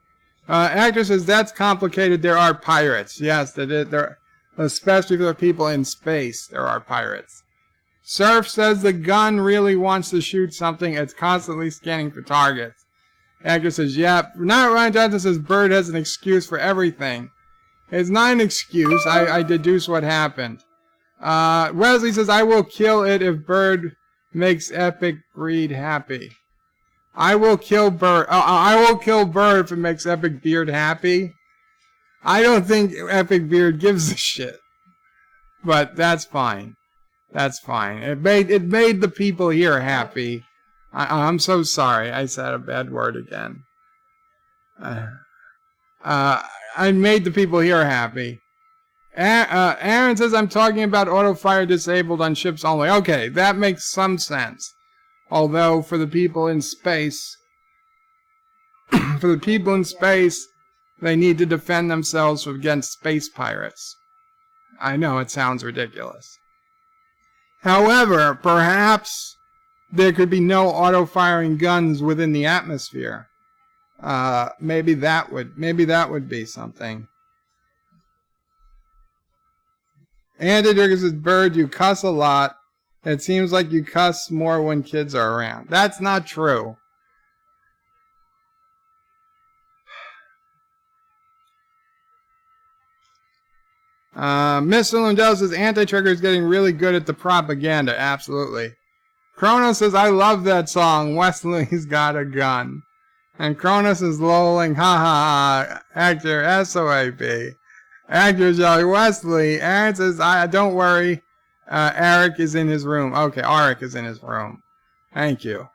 Actor says, that's complicated. There are pirates. Yes, there, especially for the people in space, there are pirates. Surf says the gun really wants to shoot something. It's constantly scanning for targets. Actor says, yeah. Not Ryan Johnson says, Bird has an excuse for everything. It's not an excuse. I deduce what happened. Wesley says, I will kill it if Bird makes Epic Breed happy. I will kill Bird. I will kill Bird if it makes Epic Beard happy. I don't think Epic Beard gives a shit. But that's fine. That's fine. It made the people here happy. I'm so sorry. I said a bad word again. I made the people here happy. Aaron says I'm talking about auto fire disabled on ships only. Okay, that makes some sense. Although for the people in space, they need to defend themselves against space pirates. I know it sounds ridiculous. However, perhaps there could be no auto-firing guns within the atmosphere. Maybe that would be something. AntiTrekker says, Bird, you cuss a lot. It seems like you cuss more when kids are around. That's not true. Mr. Lundell says, AntiTrekker is getting really good at the propaganda. Absolutely. Kronos says, I love that song. Wesley's got a gun. And Kronos is lolling, ha ha ha. Actor S.O.B. Actor Jolly Wesley. Aaron says, don't worry. Eric is in his room. Okay, Arik is in his room. Thank you.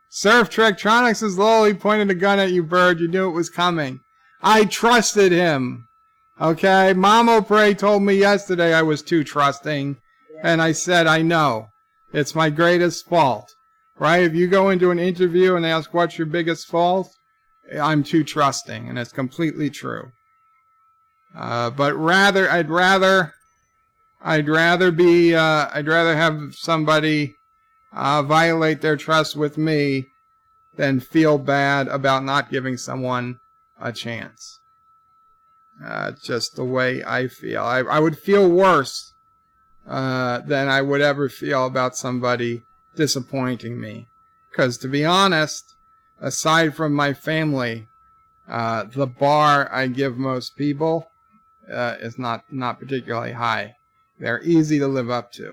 Surf Trektronics is lol. He pointed a gun at you, Bird. You knew it was coming. I trusted him. Okay, Mamo Prey told me yesterday I was too trusting. And I said, I know. It's my greatest fault. Right? If you go into an interview and they ask what's your biggest fault, I'm too trusting. And it's completely true. But I'd rather have somebody violate their trust with me than feel bad about not giving someone a chance. Just the way I feel. I would feel worse than I would ever feel about somebody disappointing me. Because to be honest, aside from my family, the bar I give most people is not particularly high. They're easy to live up to.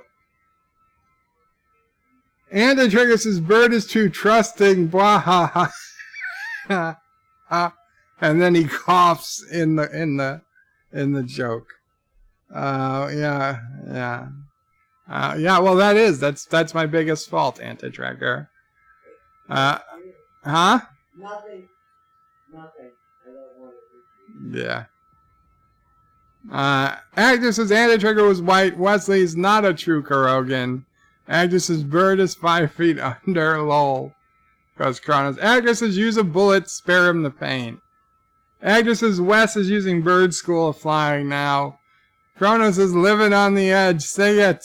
AntiTrekker says, Bird is too trusting. Blah, ha, ha. And then he coughs in the joke. Yeah. Well, that's my biggest fault, AntiTrekker. Huh? Nothing. I don't want to. Yeah. Agnes says AntiTrekker was white. Wesley's not a true Carogan. Agnes says Bird is 5 feet under. Lol. Because Kronos. Agnes says use a bullet. Spare him the pain. Agnes says Wes is using Bird School of Flying now. Kronos is living on the edge. Say it.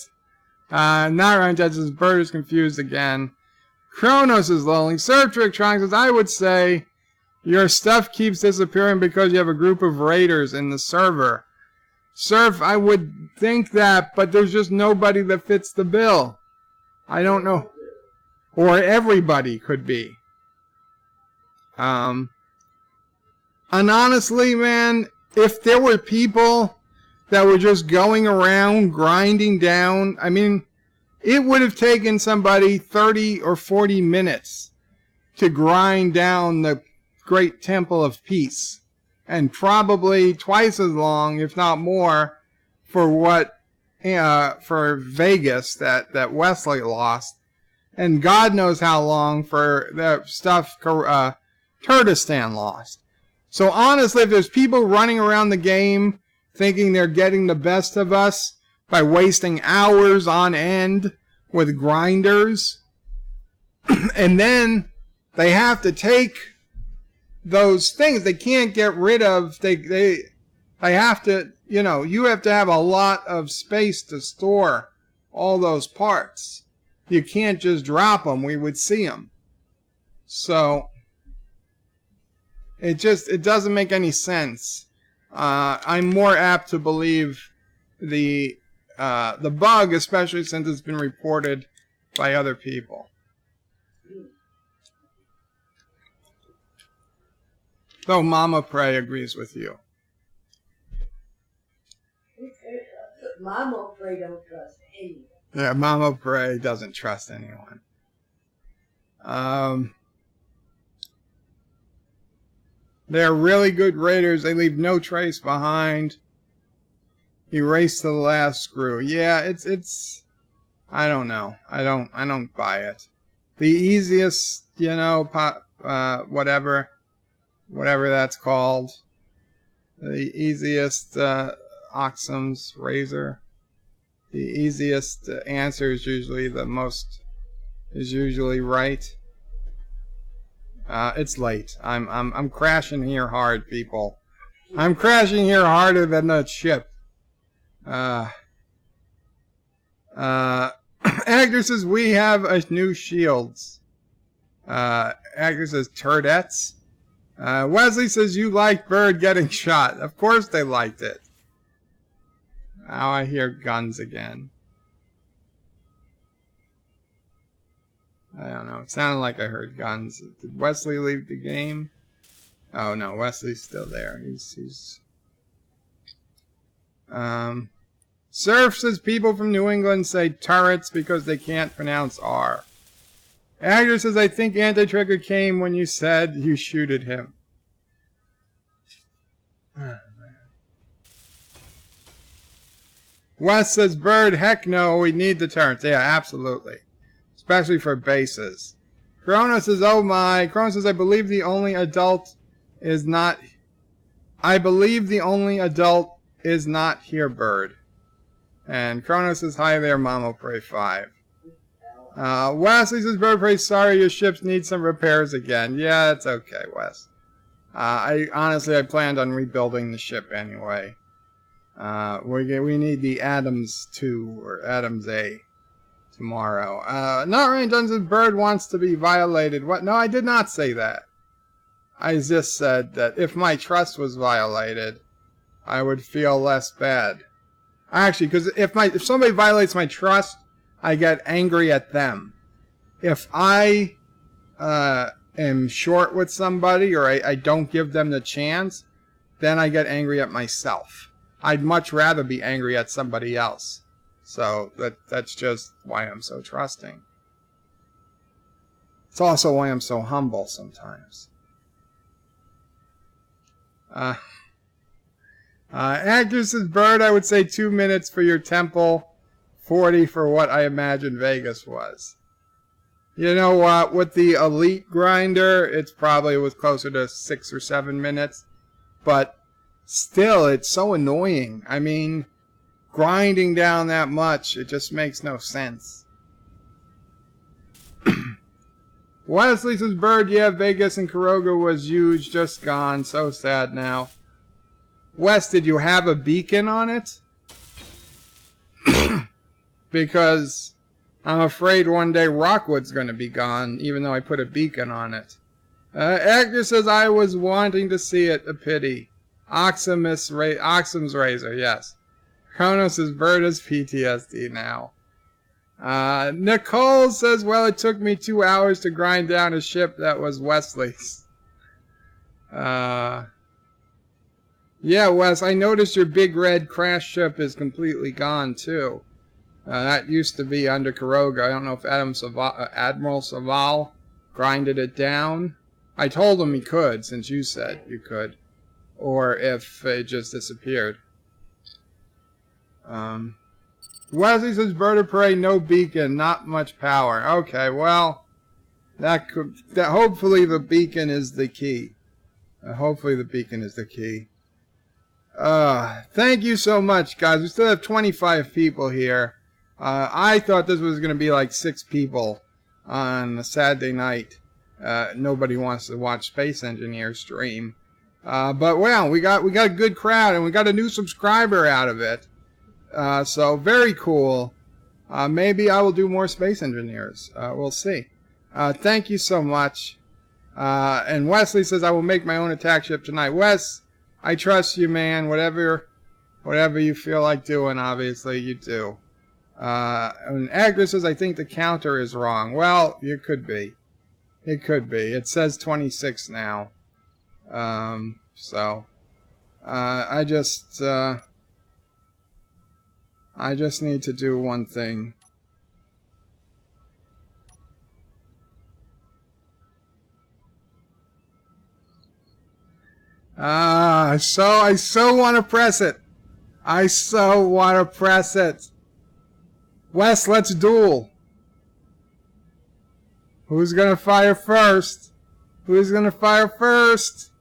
Naran says Bird is confused again. Kronos is lolling. Surf Trektronics says I would say your stuff keeps disappearing because you have a group of raiders in the server. Surf, I would think that, but there's just nobody that fits the bill. I don't know. Or everybody could be. And honestly, man, if there were people that were just going around grinding down, I mean, it would have taken somebody 30 or 40 minutes to grind down the Great Temple of Peace. And probably twice as long, if not more, for Vegas that Wesley lost. And God knows how long for the stuff Turdistan lost. So honestly, if there's people running around the game thinking they're getting the best of us by wasting hours on end with grinders, and then they have to take those things they can't get rid of, they have to, you have to have a lot of space to store all those parts. You can't just drop them. We would see them. So it doesn't make any sense. I'm more apt to believe the bug, especially since it's been reported by other people. Though Mama Prey agrees with you. Mama Prey don't trust anyone. Yeah, Mama Prey doesn't trust anyone. They're really good raiders. They leave no trace behind. Erase to the last screw. Yeah, it's. I don't know. I don't buy it. The easiest, whatever. whatever that's called. The easiest Occam's razor. The easiest answer is usually right. It's late. I'm crashing here hard, people. I'm crashing here harder than a ship. Actor says we have a new shields. Actor says turdettes. Wesley says you liked Bird getting shot. Of course they liked it. Now I hear guns again. I don't know. It sounded like I heard guns. Did Wesley leave the game? Oh no, Wesley's still there. He's Surf says people from New England say turrets because they can't pronounce R. Agner says I think AntiTrekker came when you said you shoot at him. Wes says Bird, heck no, we need the turrets. Yeah, absolutely. Especially for bases. Corona says, oh my. Corona says, I believe the only adult is not here, Bird. And Corona says, hi there, Mama Pray 5. Wesley says, Bird Pray, sorry, your ships need some repairs again. Yeah, it's okay, Wes. I planned on rebuilding the ship anyway. We need the Adams 2 or Adams A tomorrow. Not Rain Dungeons Bird wants to be violated. What? No, I did not say that. I just said that if my trust was violated, I would feel less bad. Actually, because if somebody violates my trust, I get angry at them. If I am short with somebody or I don't give them the chance, then I get angry at myself. I'd much rather be angry at somebody else. So that's just why I'm so trusting. It's also why I'm so humble sometimes. Actress says, Bird, I would say 2 minutes for your temple, 40 for what I imagined Vegas was. You know what? With the elite grinder, it was closer to 6 or 7 minutes. But still, it's so annoying. I mean, grinding down that much, it just makes no sense. Wesley says, Bird, yeah, Vegas and Caroga was huge, just gone. So sad now. Wes, did you have a beacon on it? Because I'm afraid one day Rockwood's going to be gone, even though I put a beacon on it. Actor says, I was wanting to see it. A pity. Occam's razor, yes. Chronos says, Bird has PTSD now. Nicole says, well, it took me 2 hours to grind down a ship that was Wesley's. Yeah, Wes, I noticed your big red crash ship is completely gone, too. That used to be under Caroga. I don't know if Admiral Saval grinded it down. I told him he could, since you said you could. Or if it just disappeared. Wesley says, Bird of Prey, no beacon, not much power. Okay, well, hopefully the beacon is the key. Hopefully the beacon is the key. Thank you so much, guys. We still have 25 people here. I thought this was going to be like 6 people on a Saturday night. Nobody wants to watch Space Engineer stream. But well, we got a good crowd, and we got a new subscriber out of it. So very cool. Maybe I will do more Space Engineers. We'll see. Thank you so much. And Wesley says I will make my own attack ship tonight. Wes, I trust you, man. Whatever you feel like doing, obviously you do. And Agnes says I think the counter is wrong. Well, it could be. It could be. It says 26 now. So I just need to do one thing. I so want to press it. I so want to press it. Wes, let's duel. Who's gonna fire first? Who's gonna fire first?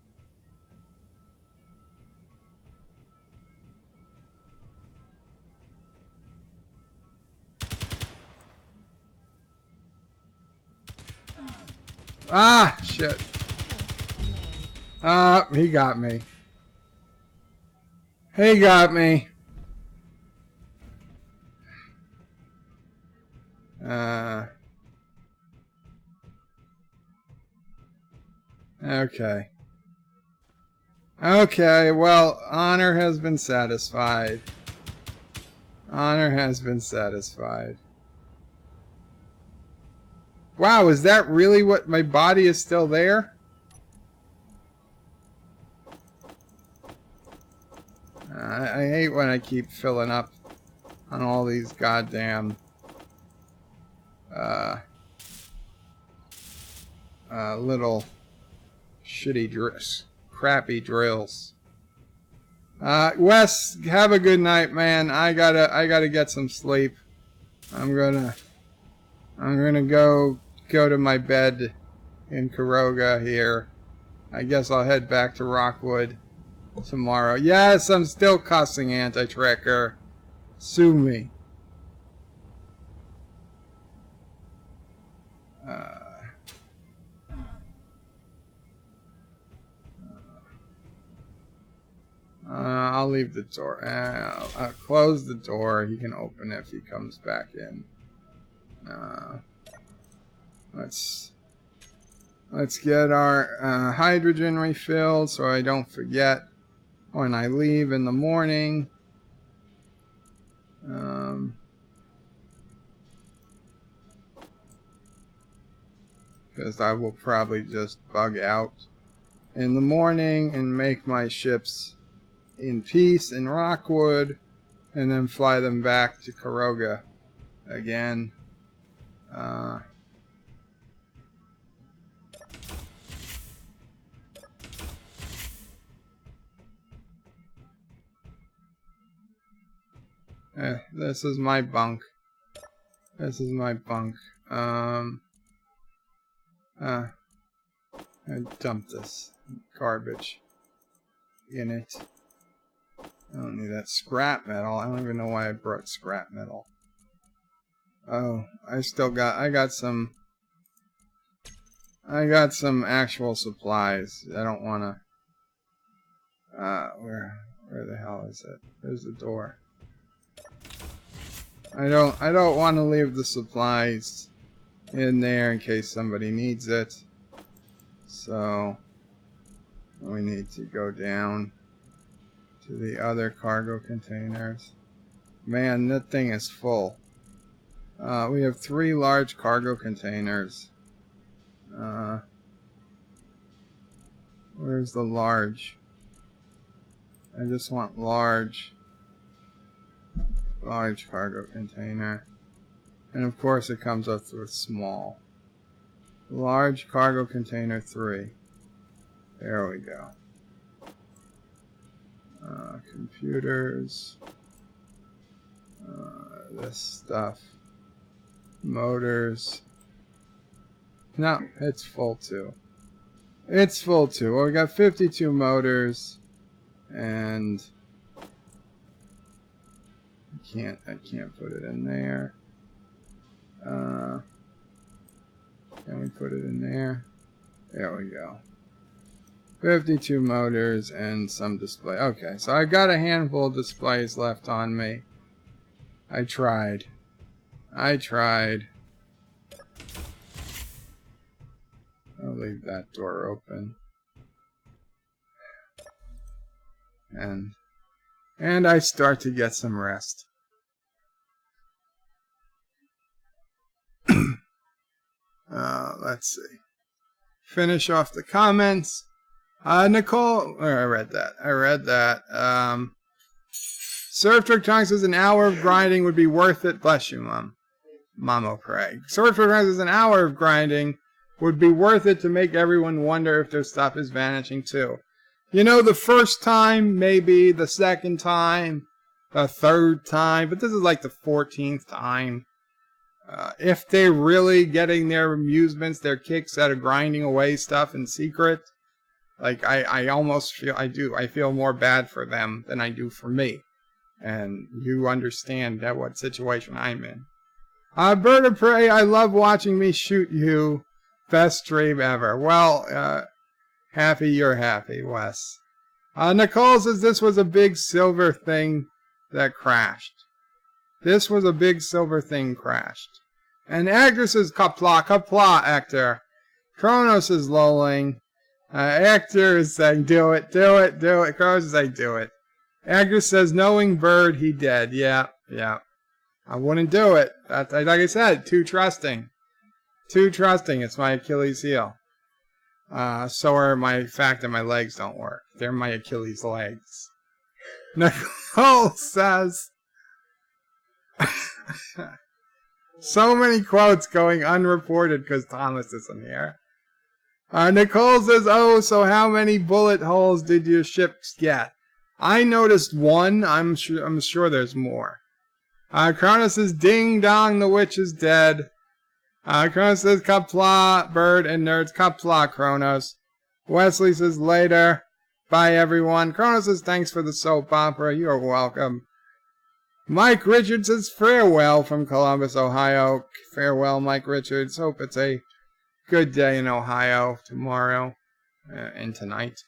Ah, shit. He got me. He got me. Okay. Okay, well, honor has been satisfied. Honor has been satisfied. Wow, is that really what my body is still there? I hate when I keep filling up on all these goddamn little shitty crappy drills. Wes, have a good night, man. I gotta get some sleep. I'm gonna go to my bed in Caroga here. I guess I'll head back to Rockwood tomorrow. Yes, I'm still cussing, AntiTrekker. Sue me. I'll leave the door. I'll close the door. He can open it if he comes back in. Let's get our hydrogen refilled so I don't forget when I leave in the morning. Because I will probably just bug out in the morning and make my ships in peace in Rockwood, and then fly them back to Caroga again. This is my bunk. This is my bunk. I dumped this garbage in it. I don't need that scrap metal. I don't even know why I brought scrap metal. Oh, I got some actual supplies. I don't wanna where the hell is it? There's the door. I don't want to leave the supplies in there in case somebody needs it. So we need to go down to the other cargo containers. Man, that thing is full. We have 3 large cargo containers. Where's the large? I just want large cargo container. And of course it comes up with small. Large cargo container 3. There we go. Computers. This stuff. Motors. No, it's full too. It's full too. Well, we got 52 motors, and I can't put it in there. Can we put it in there? There we go. 52 motors and some display. Okay, so I've got a handful of displays left on me. I tried. I'll leave that door open. And I start to get some rest. Let's see. Finish off the comments. Nicole, I read that. Surf Truck Tongue says an hour of grinding would be worth it. Bless you, Mamo Craig. Surf Truck Tongue says an hour of grinding would be worth it to make everyone wonder if their stuff is vanishing too. You know, the first time, maybe, the second time, the third time, but this is like the 14th time. If they're really getting their amusements, their kicks out of grinding away stuff in secret, like I almost feel I feel more bad for them than I do for me. And you understand what situation I'm in. Bird of Prey, I love watching me shoot you. Best stream ever. Well, happy you're happy, Wes. Nicole says this was a big silver thing that crashed. This was a big silver thing crashed. And Agnes says Qapla, Qapla, Actor. Kronos is lolling. Actor is saying, do it, do it, do it. Kronos is saying, do it. Agnes says, knowing Bird, he dead. Yeah, yeah. I wouldn't do it. Like I said, too trusting. Too trusting. It's my Achilles heel. So are my fact that my legs don't work. They're my Achilles legs. Nicole says, so many quotes going unreported because Thomas isn't here. Nicole says, oh, so how many bullet holes did your ships get? I noticed one. I'm sure there's more. Kronos says, ding dong, the witch is dead. Kronos says, Qapla, Bird and Nerds. Qapla, Kronos. Wesley says, later. Bye, everyone. Kronos says, thanks for the soap opera. You're welcome. Mike Richards says, farewell from Columbus, Ohio. Farewell, Mike Richards. Hope it's a good day in Ohio tomorrow and tonight.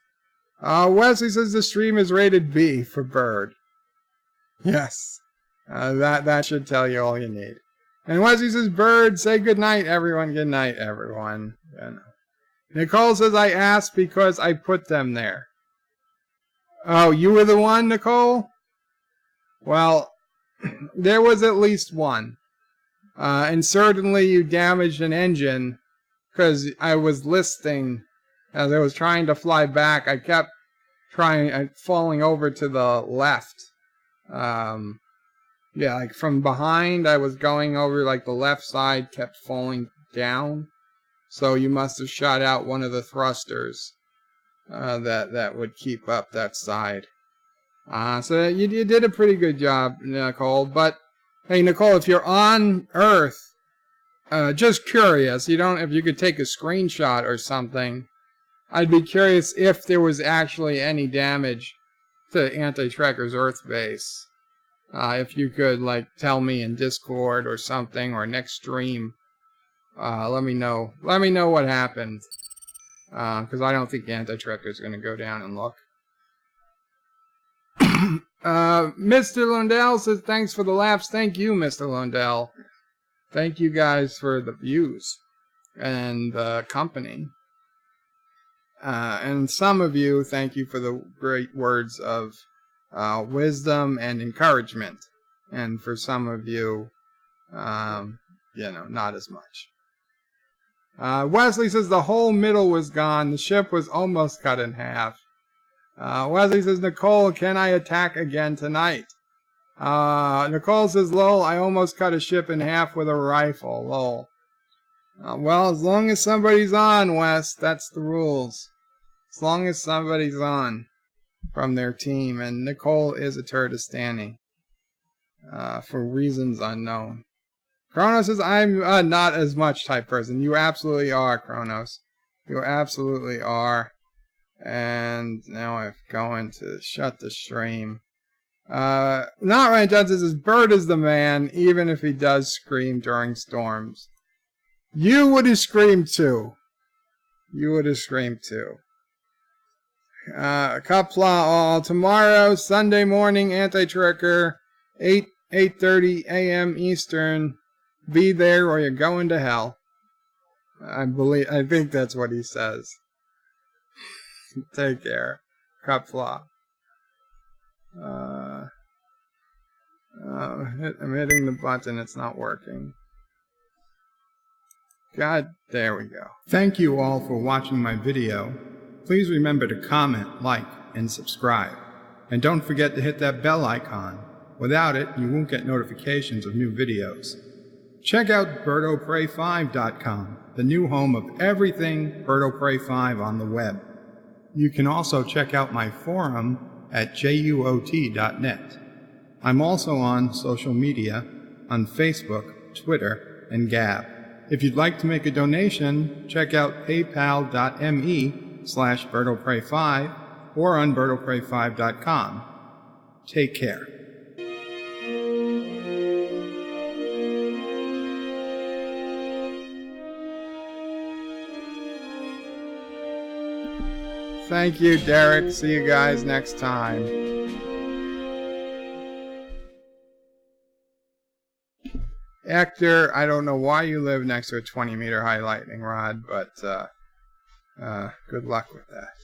Wesley says, the stream is rated B for Bird. Yes. That should tell you all you need. And Wesley says, Bird, say good night, everyone. Good night, everyone. Nicole says, I asked because I put them there. Oh, you were the one, Nicole? Well, there was at least one. And certainly you damaged an engine because I was listing as I was trying to fly back. I kept falling over to the left. Yeah, like from behind, I was going over like the left side, kept falling down. So you must have shot out one of the thrusters that would keep up that side. So you did a pretty good job, Nicole. But hey, Nicole, if you're on Earth, just curious, if you could take a screenshot or something, I'd be curious if there was actually any damage to AntiTrekker's Earth base. If you could, tell me in Discord or something, or next stream, let me know. Let me know what happened. Because I don't think AntiTrekker is going to go down and look. Mr. Lundell says, thanks for the laughs. Thank you, Mr. Lundell. Thank you guys for the views and the company. And some of you, thank you for the great words of wisdom and encouragement. And for some of you, not as much. Wesley says the whole middle was gone. The ship was almost cut in half. Wesley says, Nicole, can I attack again tonight? Nicole says, lol, I almost cut a ship in half with a rifle, lol. Well, as long as somebody's on, Wes, that's the rules. As long as somebody's on from their team. And Nicole is a Turdistani. For reasons unknown. Kronos says, I'm not as much type person. You absolutely are, Kronos. You absolutely are. And now I'm going to shut the stream. Not Ryan Johnson says, Bird is the man, even if he does scream during storms. You would have screamed too. You would have screamed too. Qapla, tomorrow, Sunday morning, AntiTrekker, 8:30 a.m. Eastern. Be there or you're going to hell. I think that's what he says. Take care. Qapla. I'm hitting the button. It's not working. God, there we go. Thank you all for watching my video. Please remember to comment, like, and subscribe. And don't forget to hit that bell icon. Without it, you won't get notifications of new videos. Check out BirdOPrey5.com, the new home of everything BirdOPrey5 on the web. You can also check out my forum at juot.net. I'm also on social media, on Facebook, Twitter, and Gab. If you'd like to make a donation, check out paypal.me/BirdOPrey5 or on BirdOPrey5.com. Take care. Thank you, Derek. See you guys next time. Hector, I don't know why you live next to a 20-meter high lightning rod, but good luck with that.